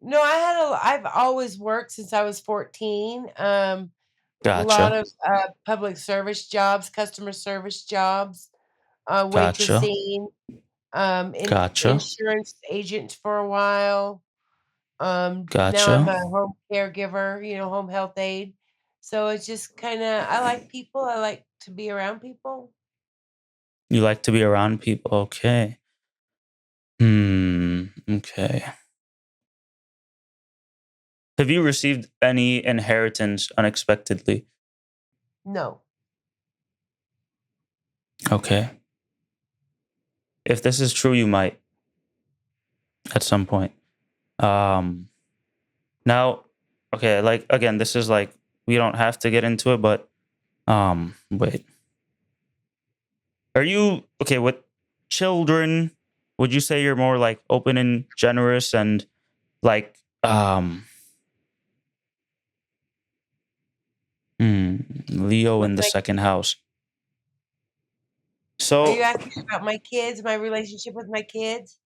no, I've always worked since I was 14. A lot Gotcha. of public service jobs, customer service jobs, Gotcha. waitressing, Gotcha. insurance agent for a while. Now I'm Gotcha. a home caregiver, home health aide. So it's just kind of, I like people. I like to be around people. You like to be around people. Okay. Okay. Have you received any inheritance unexpectedly? No. Okay. If this is true, you might at some point. Um, Now, okay, like again, this is like we don't have to get into it, but wait. Are you okay with children? Would you say you're more like open and generous and like Leo With in the my second house? Are you So asking about my kids, my relationship with my kids?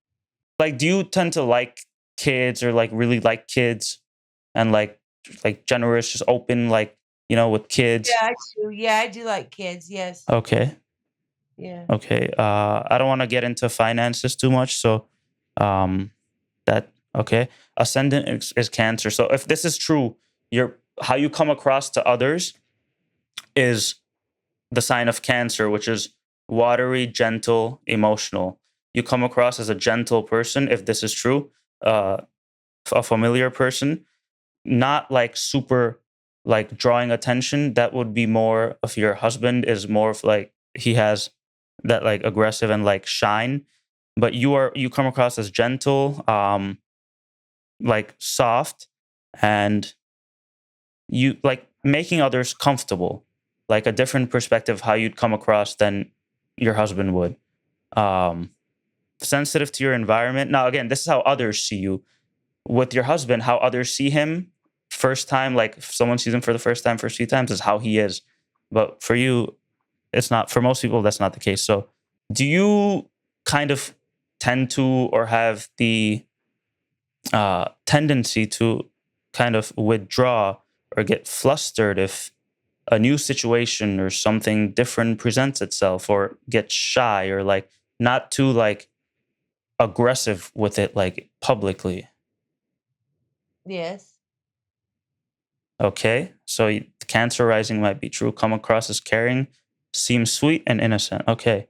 like do you tend to like kids or like really like kids and like generous, just open, like, with kids? Yeah, I do. Yeah, I do like kids. Yes. Okay. Yeah. Okay. I don't want to get into finances too much. So, that okay. Ascendant is Cancer. So if this is true, how you come across to others is the sign of Cancer, which is watery, gentle, emotional. You come across as a gentle person if this is true, uh, a familiar person, not like super like drawing attention. That would be more of your husband, is more of like he has that like aggressive and like shine, but you come across as gentle, like soft, and you like making others comfortable, like a different perspective how you'd come across than your husband would. um Sensitive to your environment. Now again, this is how others see you. With your husband, how others see him first time, like if someone sees him for the first time, first few times, is how he is. But for you, it's not. For most people, that's not the case. So do you kind of tend to, or have the tendency to kind of withdraw or get flustered if a new situation or something different presents itself, or get shy, or like not too like aggressive with it, like publicly? Yes. Okay, so Cancer rising might be true. Come across as caring, seems sweet and innocent. Okay,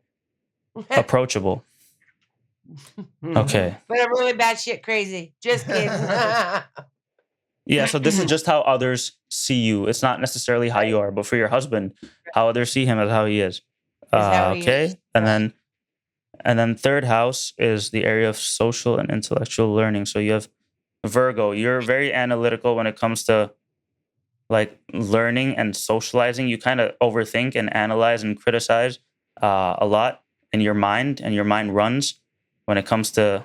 approachable. Okay, But I'm really batshit crazy. Just kidding. yeah. So this is just how others see you. It's not necessarily how you Right. are, but for your husband, how others see him is how he is. Is how he Okay, is. Right. and then third house is the area of social and intellectual learning. So you have Virgo. You're very analytical when it comes to like learning and socializing. You kind of overthink and analyze and criticize a lot in your mind, and your mind runs when it comes to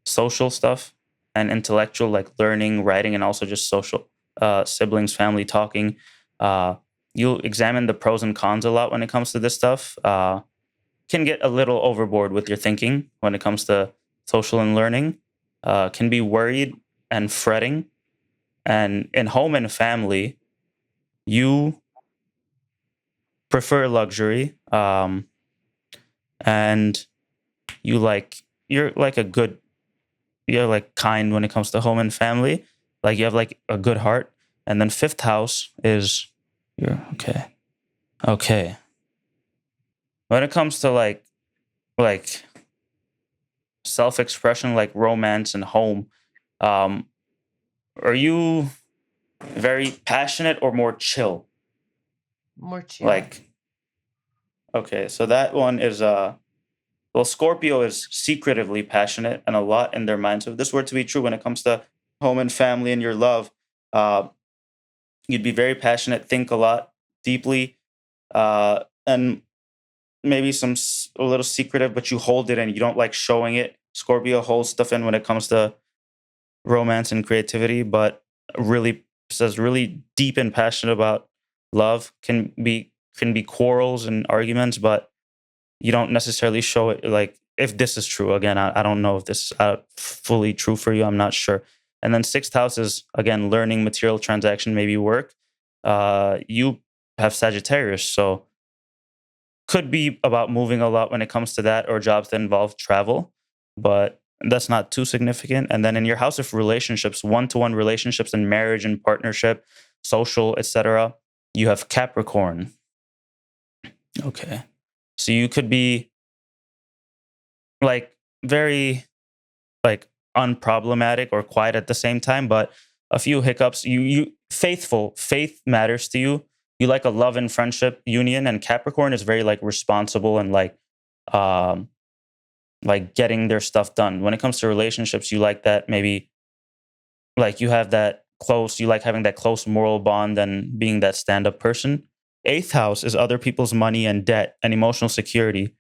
social stuff and intellectual, like learning, writing, and also just social, siblings, family talking. You'll examine the pros and cons a lot when it comes to this stuff. Can get a little overboard with your thinking when it comes to social and learning. Can be worried and fretting. And in home and family, you prefer luxury, and you're like a good, you're like kind when it comes to home and family, like you have like a good heart. And then fifth house is You're okay. Okay. When it comes to like self-expression, like romance and home, um, are you very passionate or more chill? More chill. Like, okay, so that one is well, Scorpio is secretively passionate and a lot in their mind. So if this were to be true when it comes to home and family and your love, uh, you'd be very passionate, think a lot, deeply, and maybe a little secretive, but you hold it and you don't like showing it. Scorpio holds stuff in when it comes to romance and creativity, but really says really deep and passionate about love. Can be quarrels and arguments, but you don't necessarily show it. Like if this is true, again, I don't know if this is fully true for you. I'm not sure. And then sixth house is again learning, material transaction, maybe work. You have Sagittarius, so could be about moving a lot when it comes to that, or jobs that involve travel, but that's not too significant. And then in your house of relationships, one-to-one relationships and marriage and partnership, social, etc., you have Capricorn. Okay. So you could be like very like unproblematic or quiet at the same time, but a few hiccups. You faith matters to you. You like a love and friendship union, and Capricorn is very like responsible and um like getting their stuff done. When it comes to relationships, you like that maybe like you have that close, you like having that close moral bond and being that stand-up person. Eighth house is other people's money and debt and emotional security.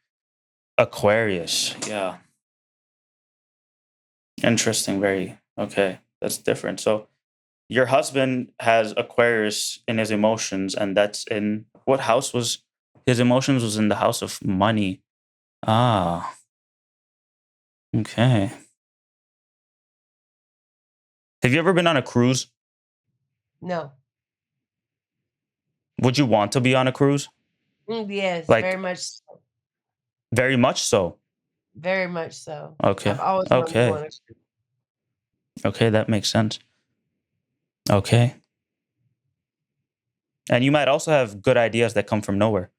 Aquarius. Yeah. Interesting. Very okay. That's different. So your husband has Aquarius in his emotions, and that's in what house was his emotions was in the house of money. Ah, okay. Have you ever been on a cruise? No. Would you want to be on a cruise? Yes, very Like much so. very much so. Very much so. Okay. I've always wanted to go on Okay. a cruise. Okay, that makes sense. Okay. And you might also have good ideas that come from nowhere.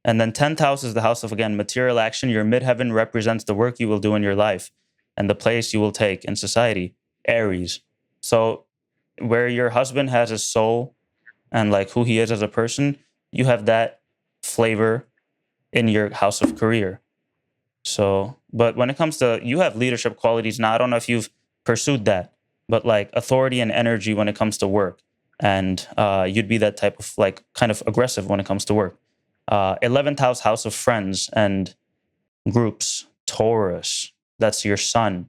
And then 10th house is the house of, again, material action. Your midheaven represents the work you will do in your life and the place you will take in society. Aries. So where your husband has his soul and like who he is as a person, you have that flavor in your house of career. So, but when it comes to, you have leadership qualities. Now, I don't know if you've pursued that, but like authority and energy when it comes to work. And you'd be that type of like kind of aggressive when it comes to work. 11th house, house of friends and groups, Taurus. That's your sun.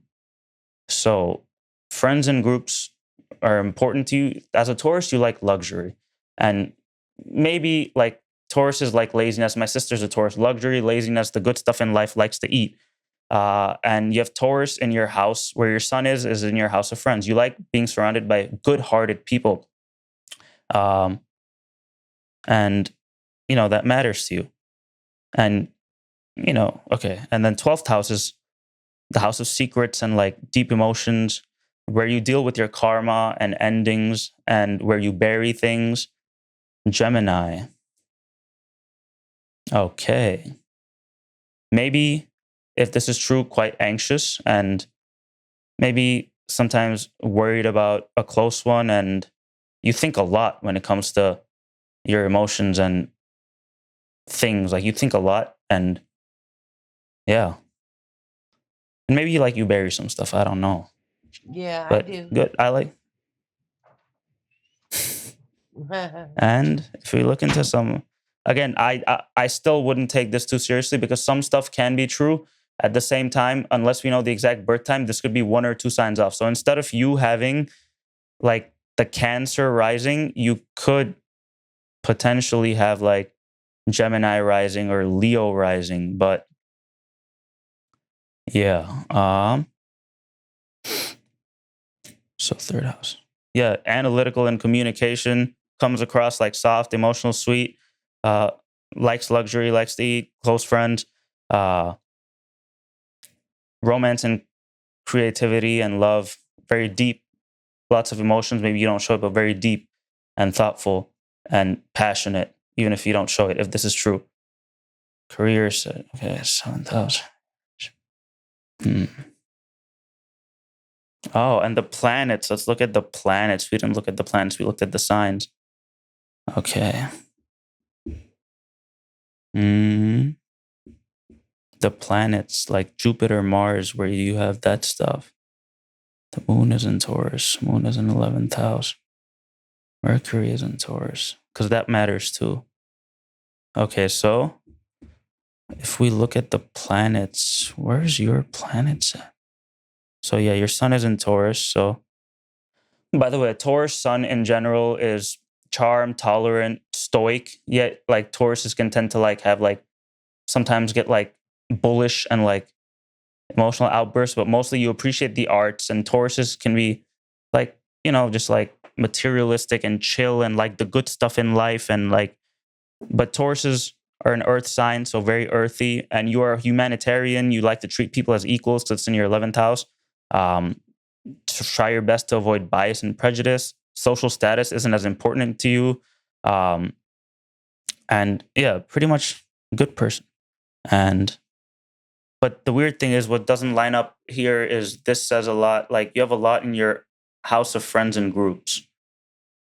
So, friends and groups are important to you. As a Taurus, you like luxury. And maybe like Taurus is like laziness. My sister's a Taurus. Luxury, laziness, the good stuff in life, likes to eat. And you have Taurus in your house where your sun is in your house of friends. You like being surrounded by good hearted people. Um, and, that matters to you. And, okay. And then 12th house is the house of secrets and like deep emotions, where you deal with your karma and endings and where you bury things. Gemini. Okay. Maybe if this is true, quite anxious and maybe sometimes worried about a close one. And you think a lot when it comes to your emotions and things. Like you think a lot and yeah. And maybe like you bury some stuff. I don't know. Yeah, I But do. good. I like. And if we look into some, again, I still wouldn't take this too seriously because some stuff can be true. At the same time, unless we know the exact birth time, this could be one or two signs off. So instead of you having like the Cancer rising, you could potentially have like Gemini rising or Leo rising. But yeah, so third house. Yeah, analytical and communication, comes across like soft, emotional, sweet, uh, likes luxury, likes to eat, close friends, uh, romance and creativity and love, very deep, lots of emotions. Maybe you don't show it, but very deep and thoughtful. and passionate, even if you don't show it, if this is true. Career set. Okay, 7,000. Oh, and the planets. Let's look at the planets. We didn't look at the planets. We looked at the signs. Okay. The planets like Jupiter, Mars, where you have that stuff. The moon is in Taurus. Moon is in 11th house. Mercury is in Taurus. Because that matters too. Okay, so if we look at the planets, where's your planets at? So yeah, your sun is in Taurus. So by the way, a Taurus sun in general is charm, tolerant, stoic. Yet like Tauruses can tend to like have like sometimes get like bullish and like emotional outbursts, but mostly you appreciate the arts. And Tauruses can be like, you know, just like materialistic and chill and like the good stuff in life. And like, but Tauruses are an earth sign, so very earthy. And you are a humanitarian. You like to treat people as equals because it's in your 11th house. To try your best to avoid bias and prejudice. Social status isn't as important to you. And yeah, pretty much a good person. But the weird thing is what doesn't line up here is this says a lot. Like you have a lot in your house of friends and groups.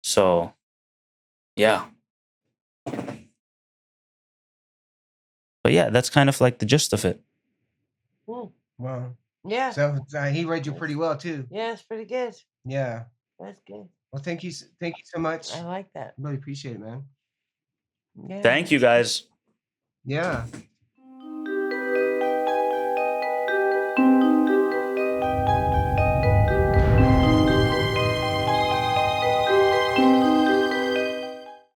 So yeah. But yeah, that's kind of like the gist of it. Mm. Wow. Yeah. So he read you pretty well too. Yeah, it's pretty good. Yeah. That's good. Well, thank you so much. I like that. Really appreciate it, man. Yeah. Thank you guys. Yeah.